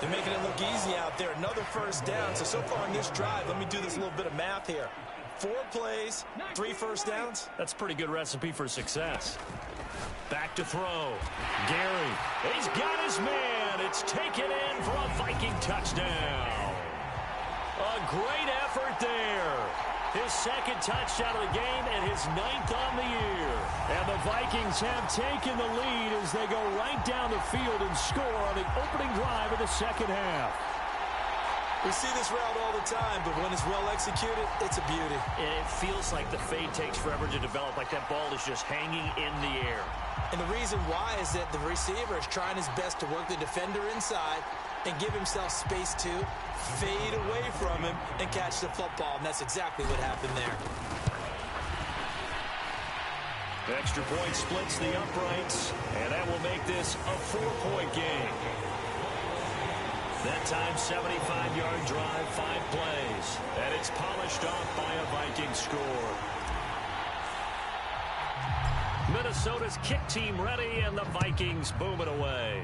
They're making it look easy out there. Another first down. So far on this drive, let me do this little bit of math here. 4 plays, 3 first downs. That's a pretty good recipe for success. Back to throw. Gary. He's got his man. It's taken in for a Viking touchdown. A great effort there. His 2nd touchdown of the game and his 9th on the year. And the Vikings have taken the lead as they go right down the field and score on the opening drive of the second half. We see this route all the time, but when it's well executed, it's a beauty. And it feels like the fade takes forever to develop, like that ball is just hanging in the air. And the reason why is that the receiver is trying his best to work the defender inside and give himself space to fade away from him and catch the football. And that's exactly what happened there. Extra point splits the uprights, and that will make this a 4-point game. That time, 75-yard drive, 5 plays. And it's polished off by a Viking score. Minnesota's kick team ready, and the Vikings boom it away.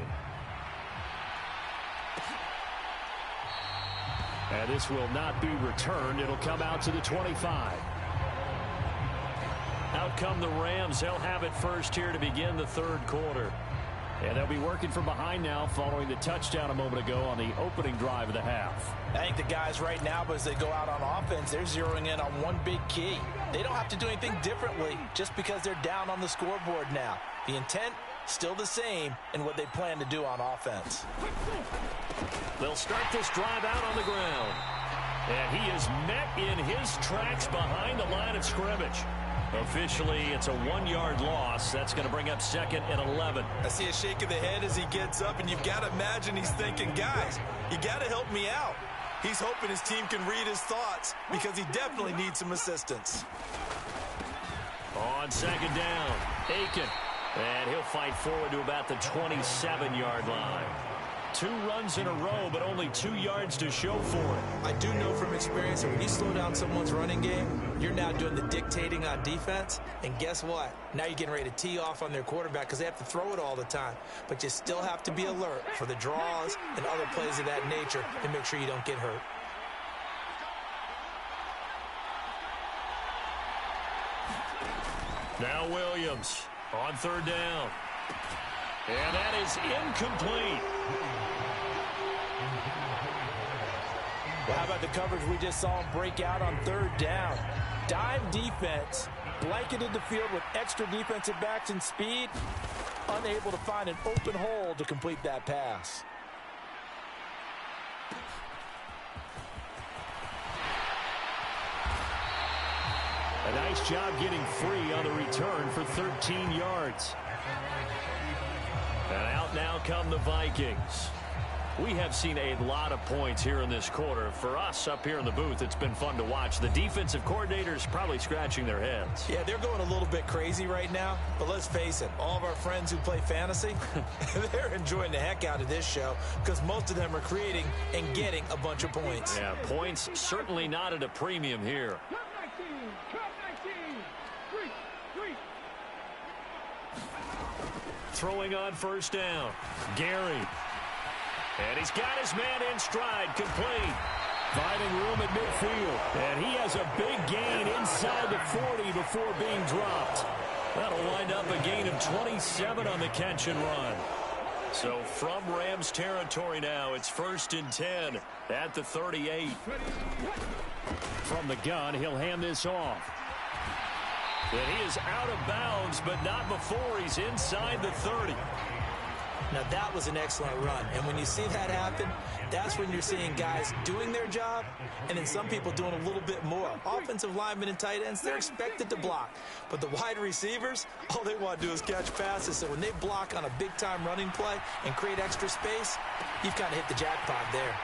And this will not be returned. It'll come out to the 25. Out come the Rams. They'll have it first here to begin the third quarter. And they'll be working from behind now following the touchdown a moment ago on the opening drive of the half. I think the guys right now, as they go out on offense, they're zeroing in on one big key. They don't have to do anything differently just because they're down on the scoreboard now. The intent, still the same in what they plan to do on offense. They'll start this drive out on the ground. And he is met in his tracks behind the line of scrimmage. Officially, it's a 1-yard loss. That's going to bring up 2nd and 11. I see a shake of the head as he gets up, and you've got to imagine he's thinking, guys, you got to help me out. He's hoping his team can read his thoughts because he definitely needs some assistance. On 2nd down, Aiken. And he'll fight forward to about the 27-yard line. 2 runs in a row, but only 2 yards to show for it. I do know from experience that when you slow down someone's running game, you're now doing the dictating on defense. And guess what? Now you're getting ready to tee off on their quarterback because they have to throw it all the time. But you still have to be alert for the draws and other plays of that nature to make sure you don't get hurt. Now Williams on 3rd down. And that is incomplete. Well, how about the coverage we just saw him break out on 3rd down? Dime defense, blanketed the field with extra defensive backs and speed, unable to find an open hole to complete that pass. A nice job getting free on the return for 13 yards. And out now come the Vikings. We have seen a lot of points here in this quarter. For us up here in the booth, it's been fun to watch. The defensive coordinators probably scratching their heads. Yeah, they're going a little bit crazy right now. But let's face it, all of our friends who play fantasy, they're enjoying the heck out of this show because most of them are creating and getting a bunch of points. Yeah, points certainly not at a premium here. Throwing on first down. Gary. And he's got his man in stride, complete. Finding room at midfield. And he has a big gain inside the 40 before being dropped. That'll wind up a gain of 27 on the catch and run. So from Rams territory now, it's 1st and 10 at the 38. From the gun, he'll hand this off. And he is out of bounds, but not before he's inside the 30. Now, that was an excellent run. And when you see that happen, that's when you're seeing guys doing their job and then some people doing a little bit more. Offensive linemen and tight ends, they're expected to block. But the wide receivers, all they want to do is catch passes. So when they block on a big-time running play and create extra space, you've kind of hit the jackpot there.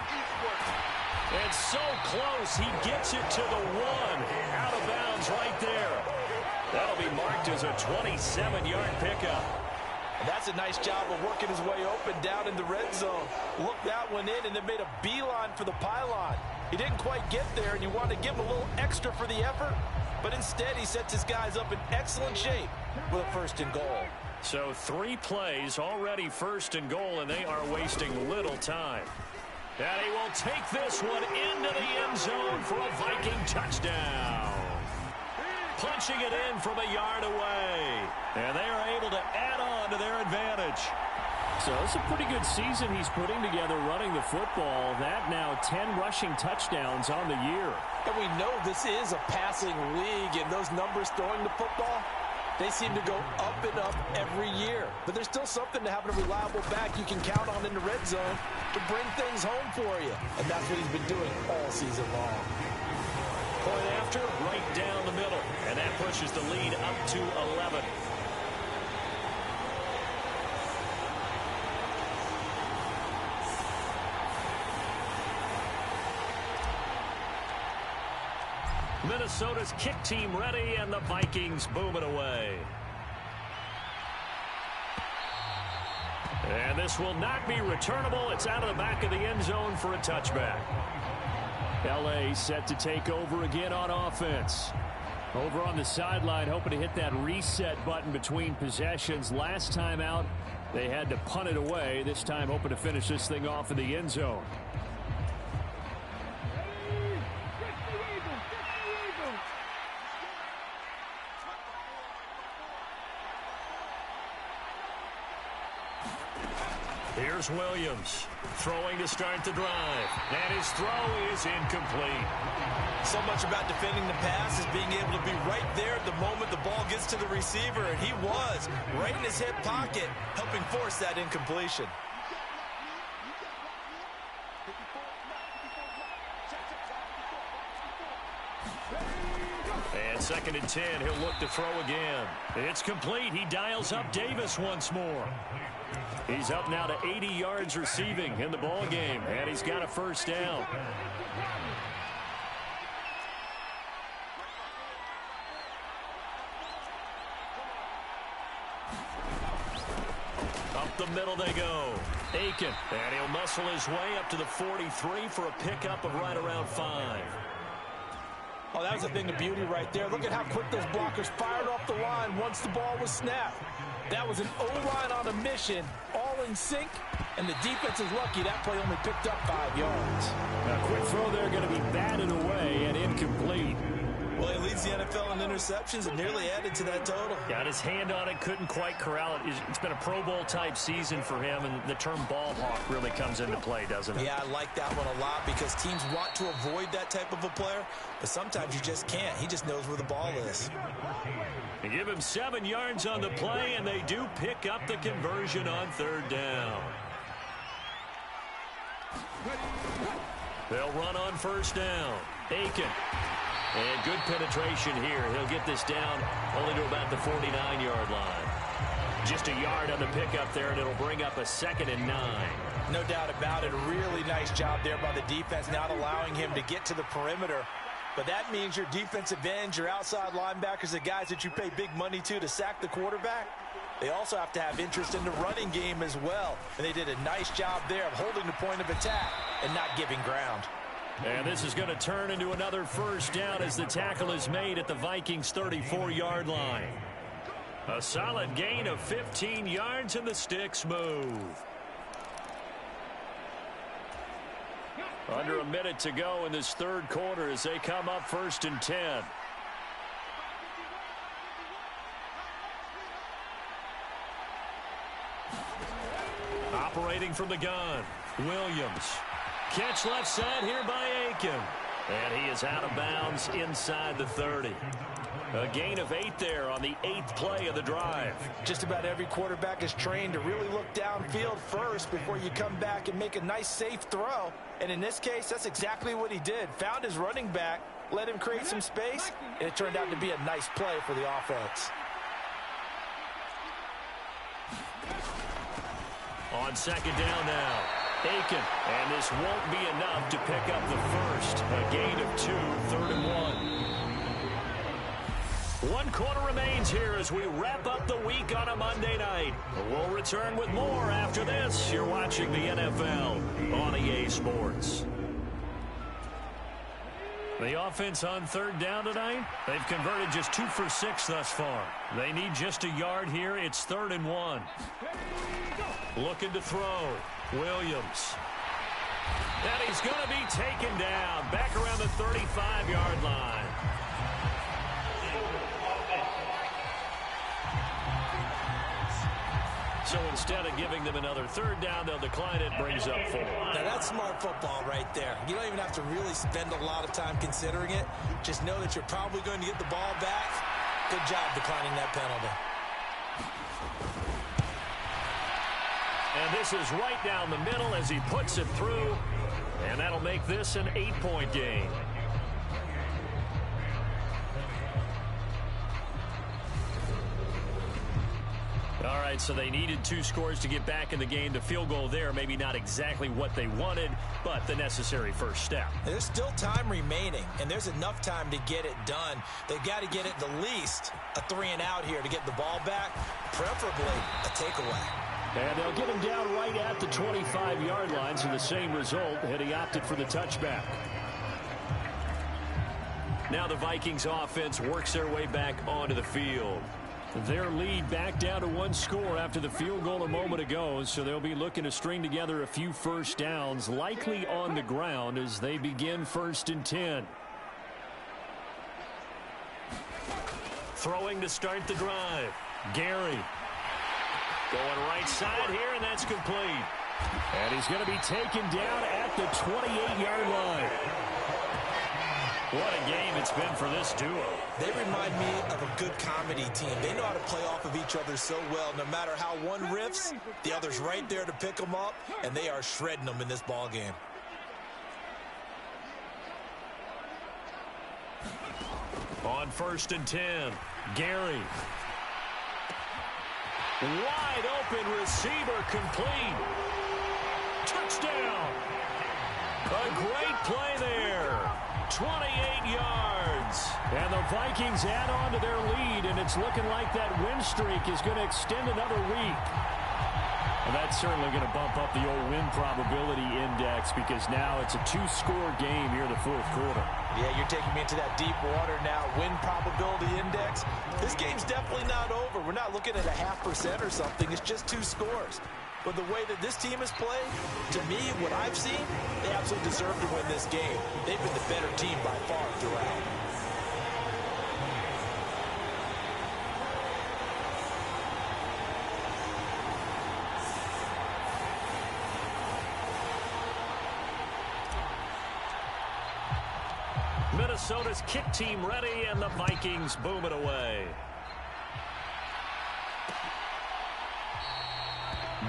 And so close, he gets it to the 1. Out of bounds right there. That'll be marked as a 27-yard pickup. That's a nice job of working his way open down in the red zone. Looked that one in and then made a beeline for the pylon. He didn't quite get there, and you want to give him a little extra for the effort, but instead he sets his guys up in excellent shape with a 1st and goal. So 3 plays, already 1st and goal, and they are wasting little time. And he will take this one into the end zone for a Viking touchdown. Punching it in from a yard away. And they are able to add on to their advantage. So it's a pretty good season he's putting together running the football. That now 10 rushing touchdowns on the year. And we know this is a passing league, and those numbers throwing the football, they seem to go up and up every year. But there's still something to having a reliable back you can count on in the red zone to bring things home for you. And that's what he's been doing all season long. Point after, right down the middle. And that pushes the lead up to 11. Minnesota's kick team ready, and the Vikings boom it away. And this will not be returnable. It's out of the back of the end zone for a touchback. L.A. set to take over again on offense. Over on the sideline, hoping to hit that reset button between possessions. Last time out, they had to punt it away. This time, hoping to finish this thing off in the end zone. Here's Williams throwing to start the drive. And his throw is incomplete. So much about defending the pass is being able to be right there at the moment the ball gets to the receiver. And he was right in his hip pocket, helping force that incompletion. And 2nd and 10, he'll look to throw again. It's complete. He dials up Davis once more. He's up now to 80 yards receiving in the ball game, and he's got a 1st down. Up the middle they go. Aiken, and he'll muscle his way up to the 43 for a pickup of right around 5. Oh, that was a thing of beauty right there. Look at how quick those blockers fired off the line once the ball was snapped. That was an O-line on a mission, all in sync, and the defense is lucky that play only picked up 5 yards. A quick throw there going to be batted away and incomplete. Well, he leads the NFL in interceptions and nearly added to that total. Got his hand on it, couldn't quite corral it. It's been a Pro Bowl-type season for him, and the term ball hawk really comes into play, doesn't it? Yeah, I like that one a lot because teams want to avoid that type of a player, but sometimes you just can't. He just knows where the ball is. They give him 7 yards on the play, and they do pick up the conversion on 3rd down. They'll run on 1st down. Aiken. And good penetration here. He'll get this down only to about the 49-yard line. Just a yard on the pickup there, and it'll bring up a 2nd and 9. No doubt about it. A really nice job there by the defense, not allowing him to get to the perimeter. But that means your defensive ends, your outside linebackers, the guys that you pay big money to sack the quarterback, they also have to have interest in the running game as well. And they did a nice job there of holding the point of attack and not giving ground. And this is going to turn into another first down as the tackle is made at the Vikings' 34-yard line. A solid gain of 15 yards, and the sticks move. Under a minute to go in this third quarter as they come up 1st and 10. Operating from the gun, Williams. Catch left side here by Aiken. And he is out of bounds inside the 30. A gain of 8 there on the 8th play of the drive. Just about every quarterback is trained to really look downfield first before you come back and make a nice, safe throw. And in this case, that's exactly what he did. Found his running back, let him create some space, and it turned out to be a nice play for the offense. On 2nd down now, Aiken, and this won't be enough to pick up the first. A gain of 2, 3rd and 1. 1 quarter remains here as we wrap up the week on a Monday night. We'll return with more after this. You're watching the NFL on EA Sports. The offense on 3rd down tonight, they've converted just 2 for 6 thus far. They need just a yard here. It's 3rd and 1. Looking to throw. Williams. And he's going to be taken down back around the 35-yard line. So instead of giving them another 3rd down, they'll decline it, brings up 4. Now that's smart football right there. You don't even have to really spend a lot of time considering it. Just know that you're probably going to get the ball back. Good job declining that penalty. And this is right down the middle as he puts it through. And that'll make this an 8-point game. All right, so they needed 2 scores to get back in the game. The field goal there, maybe not exactly what they wanted, but the necessary first step. There's still time remaining, and there's enough time to get it done. They've got to get it the least a 3 and out here to get the ball back, preferably a takeaway. And they'll get him down right at the 25-yard line, so the same result, and he opted for the touchback. Now the Vikings offense works their way back onto the field. Their lead back down to 1 score after the field goal a moment ago, so they'll be looking to string together a few first downs, likely on the ground as they begin 1st and 10. Throwing to start the drive. Gary. Going right side here, and that's complete. And he's going to be taken down at the 28-yard line. What a game it's been for this duo. They remind me of a good comedy team. They know how to play off of each other so well. No matter how one riffs, the other's right there to pick them up, and they are shredding them in this ball game. On 1st and 10, Gary. Wide open receiver complete. Touchdown. A great play there. 28 yards. And the Vikings add on to their lead, and it's looking like that win streak is going to extend another week. And that's certainly going to bump up the old win probability index because now it's a 2-score game here in the 4th quarter. Yeah, you're taking me into that deep water now. Win probability index. This game's definitely not over. We're not looking at a 0.5% or something. It's just 2 scores. But the way that this team has played, to me, what I've seen, they absolutely deserve to win this game. They've been the better team by far throughout. Minnesota's kick team ready, and the Vikings boom it away.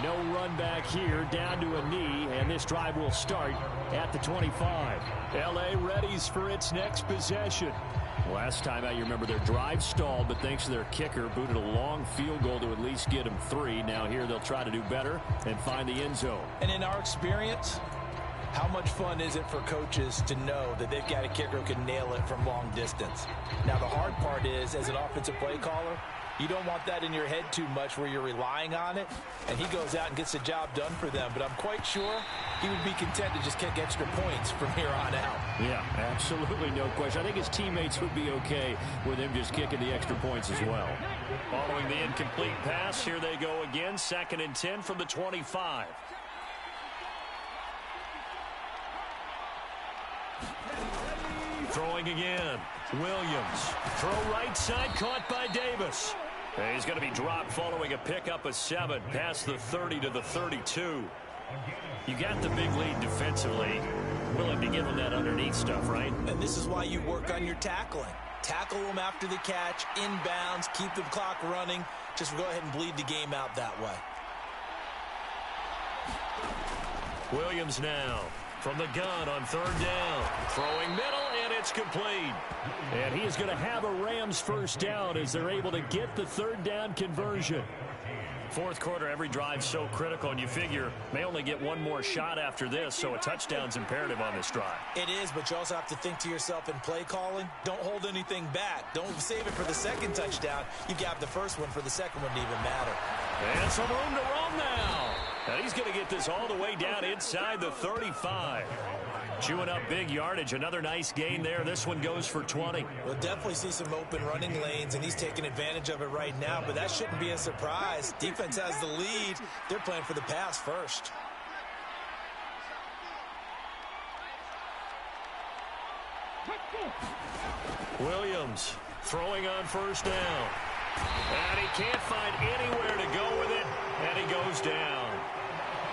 No run back here, down to a knee, and this drive will start at the 25. L.A. readies for its next possession. Last time out, you remember their drive stalled, but thanks to their kicker, booted a long field goal to at least get them 3. Now here they'll try to do better and find the end zone. And in our experience, how much fun is it for coaches to know that they've got a kicker who can nail it from long distance? Now, the hard part is, as an offensive play caller, you don't want that in your head too much where you're relying on it, and he goes out and gets the job done for them. But I'm quite sure he would be content to just kick extra points from here on out. Yeah, absolutely no question. I think his teammates would be okay with him just kicking the extra points as well. Following the incomplete pass, here they go again. 2nd and 10 from the 25. Throwing again. Williams. Throw right side, caught by Davis. And he's going to be dropped following a pickup of 7 past the 30 to the 32. You got the big lead defensively. Willing to give him that underneath stuff, right? And this is why you work on your tackling. Tackle them after the catch, inbounds, keep the clock running. Just go ahead and bleed the game out that way. Williams now from the gun on 3rd down. Throwing middle, and it's complete. And he is going to have a Rams first down as they're able to get the 3rd down conversion. 4th quarter, every drive so critical, and you figure may only get one more shot after this, so a touchdown's imperative on this drive. It is, but you also have to think to yourself in play calling, don't hold anything back. Don't save it for the 2nd touchdown. You got the first one for the 2nd one to even matter. And some room to roam now. And he's going to get this all the way down inside the 35. Chewing up big yardage. Another nice gain there. This one goes for 20. We'll definitely see some open running lanes, and he's taking advantage of it right now, but that shouldn't be a surprise. Defense has the lead. They're playing for the pass first. Williams throwing on 1st down. And he can't find anywhere to go with it, and he goes down.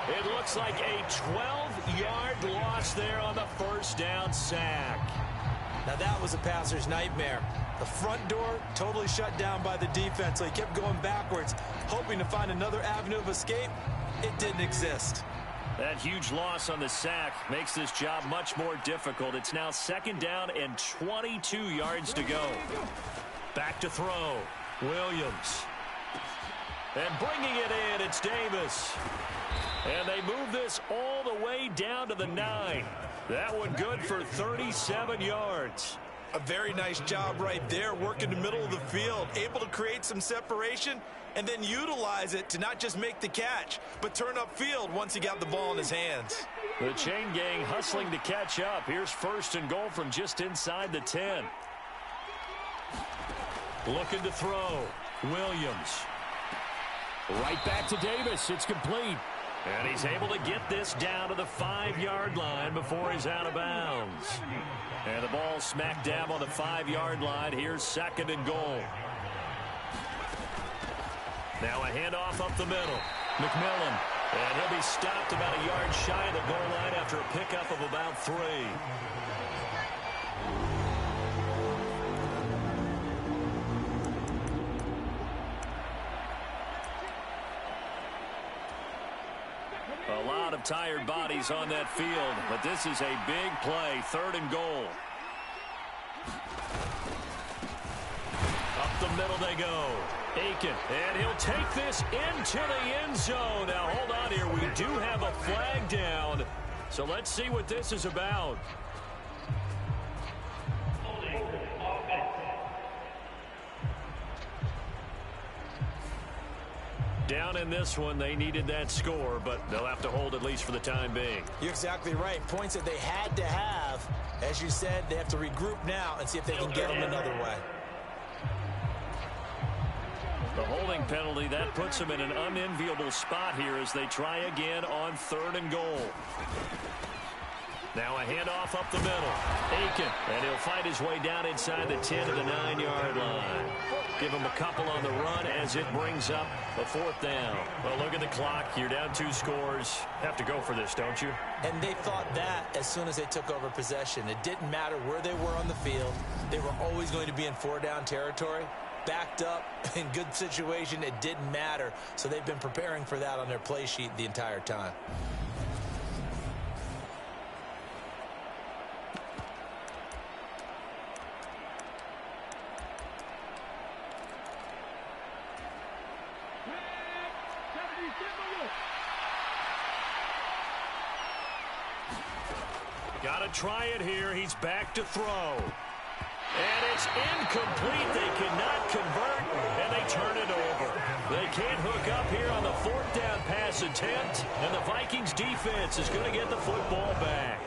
It looks like a 12-yard loss there on the 1st down sack. Now that was a passer's nightmare. The front door totally shut down by the defense, so he kept going backwards, hoping to find another avenue of escape. It didn't exist. That huge loss on the sack makes this job much more difficult. It's now 2nd down and 22 yards to go. Back to throw. Williams. And bringing it in, it's Davis. And they move this all the way down to the 9. That one good for 37 yards. A very nice job right there, working the middle of the field, able to create some separation and then utilize it to not just make the catch, but turn upfield once he got the ball in his hands. The chain gang hustling to catch up. Here's 1st and goal from just inside the 10. Looking to throw. Williams. Right back to Davis. It's complete. And he's able to get this down to the 5-yard line before he's out of bounds. And the ball smack dab on the 5-yard line. Here's 2nd and goal. Now a handoff up the middle. McMillan. And he'll be stopped about a yard shy of the goal line after a pickup of about 3. A lot of tired bodies on that field, but this is a big play. 3rd and goal. Up the middle they go. Aiken, and he'll take this into the end zone. Now, hold on here. We do have a flag down, so let's see what this is about. Down in this one, they needed that score, but they'll have to hold at least for the time being. You're exactly right. Points that they had to have. As you said, they have to regroup now and see if they can get them another way. The holding penalty, that puts them in an unenviable spot here as they try again on 3rd and goal. Now a handoff up the middle. Aiken, and he'll find his way down inside the 10 to the 9-yard line. Give him a couple on the run as it brings up a 4th down. Well, look at the clock. You're down 2 scores. Have to go for this, don't you? And they thought that as soon as they took over possession. It didn't matter where they were on the field. They were always going to be in 4-down territory. Backed up, in good situation, it didn't matter. So they've been preparing for that on their play sheet the entire time. Got to try it here. He's back to throw. And it's incomplete. They cannot convert, and they turn it over. They can't hook up here on the fourth down pass attempt, and the Vikings defense is going to get the football back.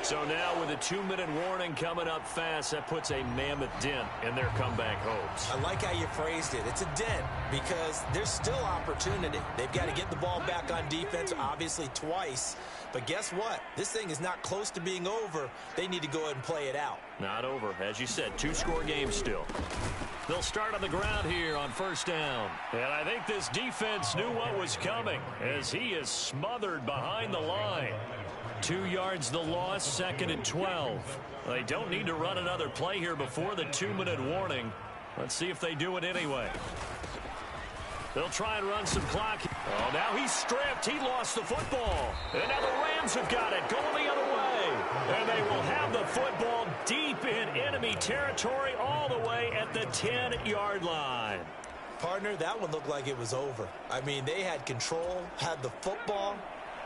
So now with a 2-minute warning coming up fast, that puts a mammoth dent in their comeback hopes. I like how you phrased it. It's a dent because there's still opportunity. They've got to get the ball back on defense, obviously twice. But guess what? This thing is not close to being over. They need to go ahead and play it out. Not over. As you said, 2-score game still. They'll start on the ground here on first down. And I think this defense knew what was coming as he is smothered behind the line. 2 yards the loss, 2nd and 12. They don't need to run another play here before the 2-minute warning. Let's see if they do it anyway. They'll try and run some clock. Oh, now he's stripped. He lost the football. And now the Rams have got it, going the other way. And they will have the football deep in enemy territory all the way at the 10-yard line. Partner, that one looked like it was over. I mean, they had control, had the football,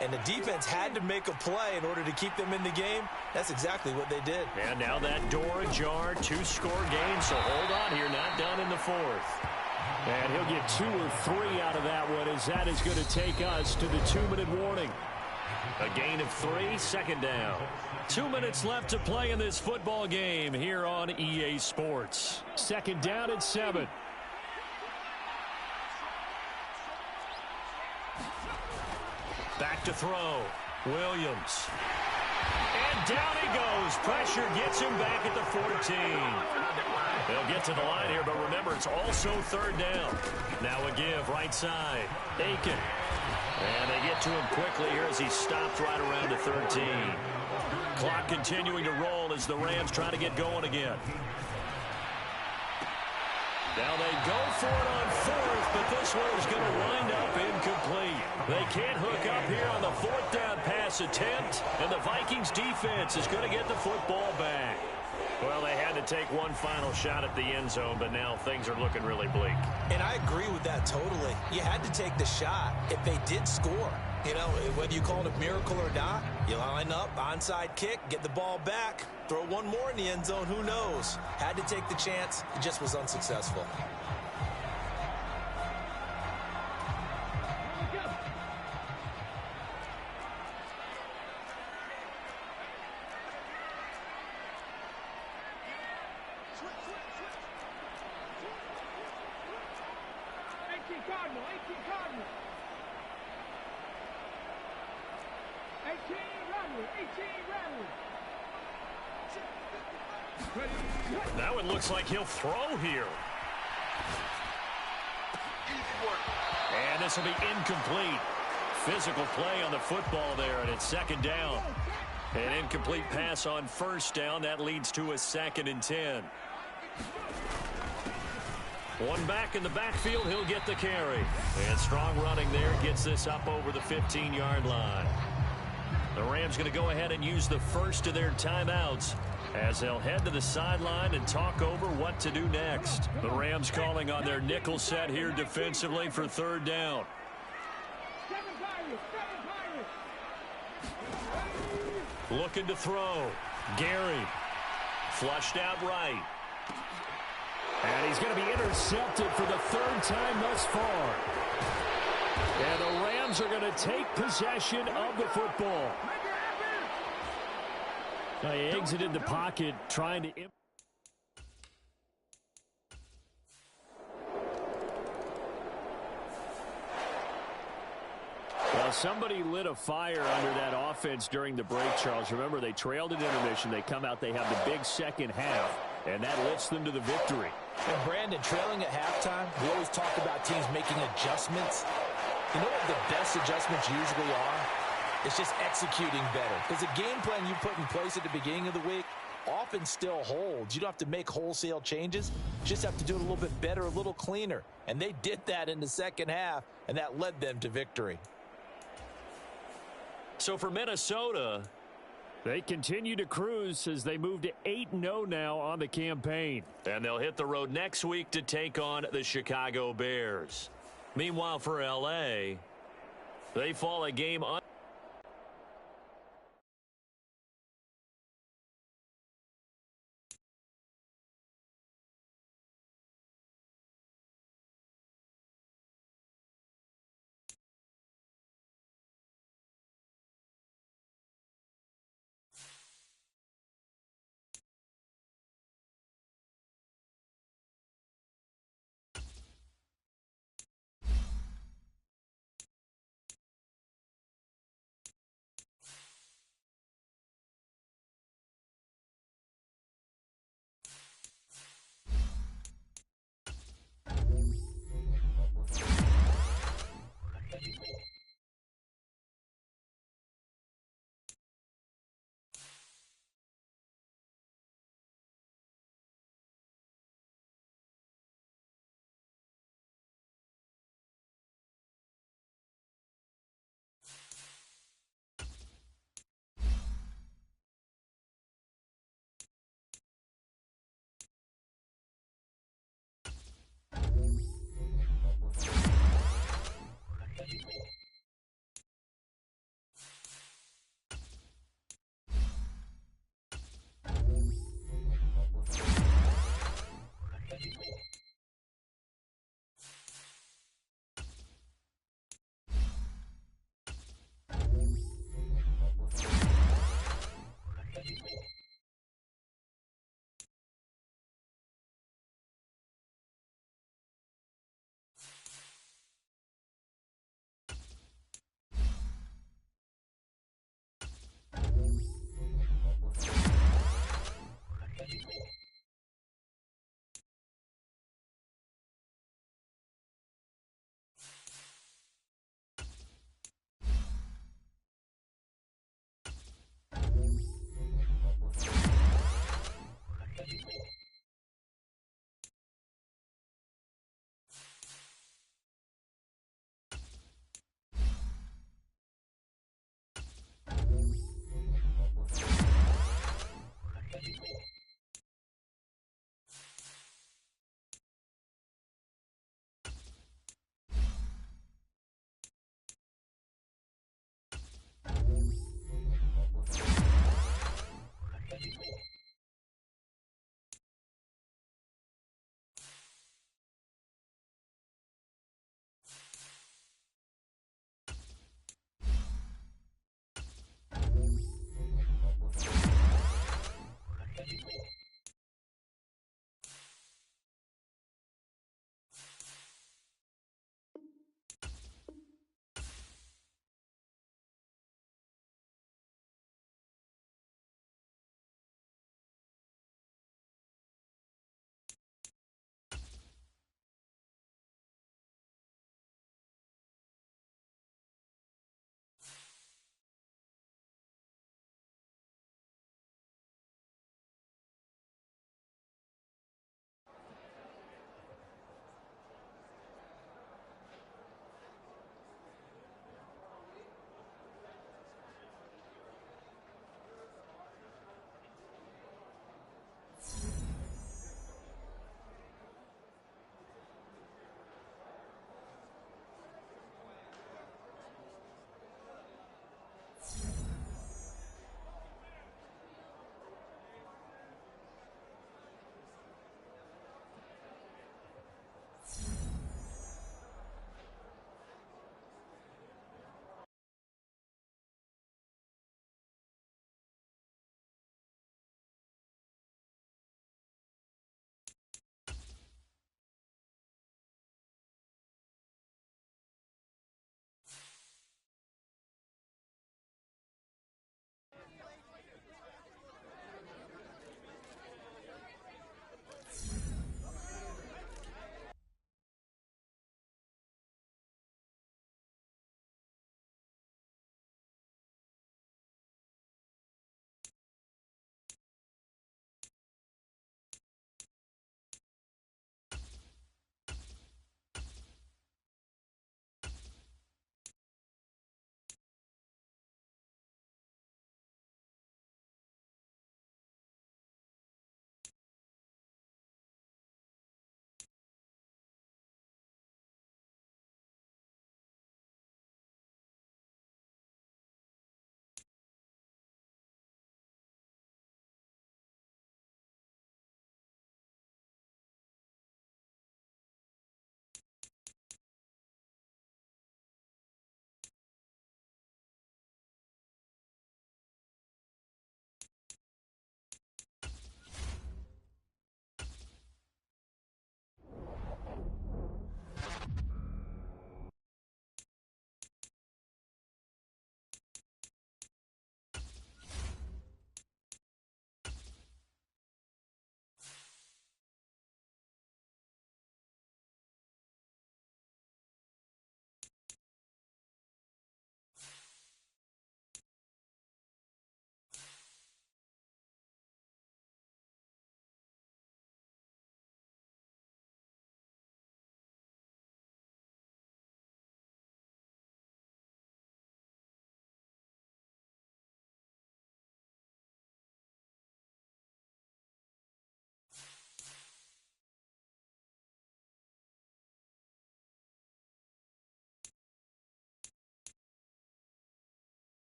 and the defense had to make a play in order to keep them in the game. That's exactly what they did. And now that door ajar, 2-score game, so hold on here, not done in the fourth. And he'll get 2 or 3 out of that one, as that is going to take us to the 2-minute warning. A gain of 3, 2nd down. 2 minutes left to play in this football game here on EA Sports. 2nd down and 7. Back to throw. Williams. And down he goes. Pressure gets him back at the 14. They'll get to the line here, but remember, it's also 3rd down. Now a give, right side. Aiken. And they get to him quickly here as he stopped right around the 13. Clock continuing to roll as the Rams try to get going again. Now they go for it on 4th, but this one is going to wind up incomplete. They can't hook up here on the 4th down pass attempt, and the Vikings defense is going to get the football back. Well, they had to take one final shot at the end zone, but now things are looking really bleak. And I agree with that totally. You had to take the shot if they did score. You know, whether you call it a miracle or not, you line up, onside kick, get the ball back, throw one more in the end zone, who knows? Had to take the chance, it just was unsuccessful. Cardinal, 18 Cardinal. 18 Runway, 18 Runway. Now it looks like he'll throw here. And this will be incomplete. Physical play on the football there, and it's 2nd down. An incomplete pass on 1st down. That leads to a 2nd and 10. One back in the backfield, he'll get the carry. And strong running there gets this up over the 15-yard line. The Rams going to go ahead and use the first of their timeouts as they'll head to the sideline and talk over what to do next. The Rams calling on their nickel set here defensively for 3rd down. Looking to throw. Gary. Flushed out right. And he's going to be intercepted for the 3rd time thus far. And the Rams are going to take possession of the football. Now he exited the pocket trying to... Well, somebody lit a fire under that offense during the break, Charles. Remember, they trailed at intermission. They come out, they have the big second half, and that lifts them to the victory. And Brandon, trailing at halftime, we always talk about teams making adjustments. You know what the best adjustments usually are? It's just executing better. Because the game plan you put in place at the beginning of the week often still holds. You don't have to make wholesale changes. You just have to do it a little bit better, a little cleaner. And they did that in the second half, and that led them to victory. So for Minnesota, they continue to cruise as they move to 8-0 now on the campaign. And they'll hit the road next week to take on the Chicago Bears. Meanwhile, for L.A., they fall a game on.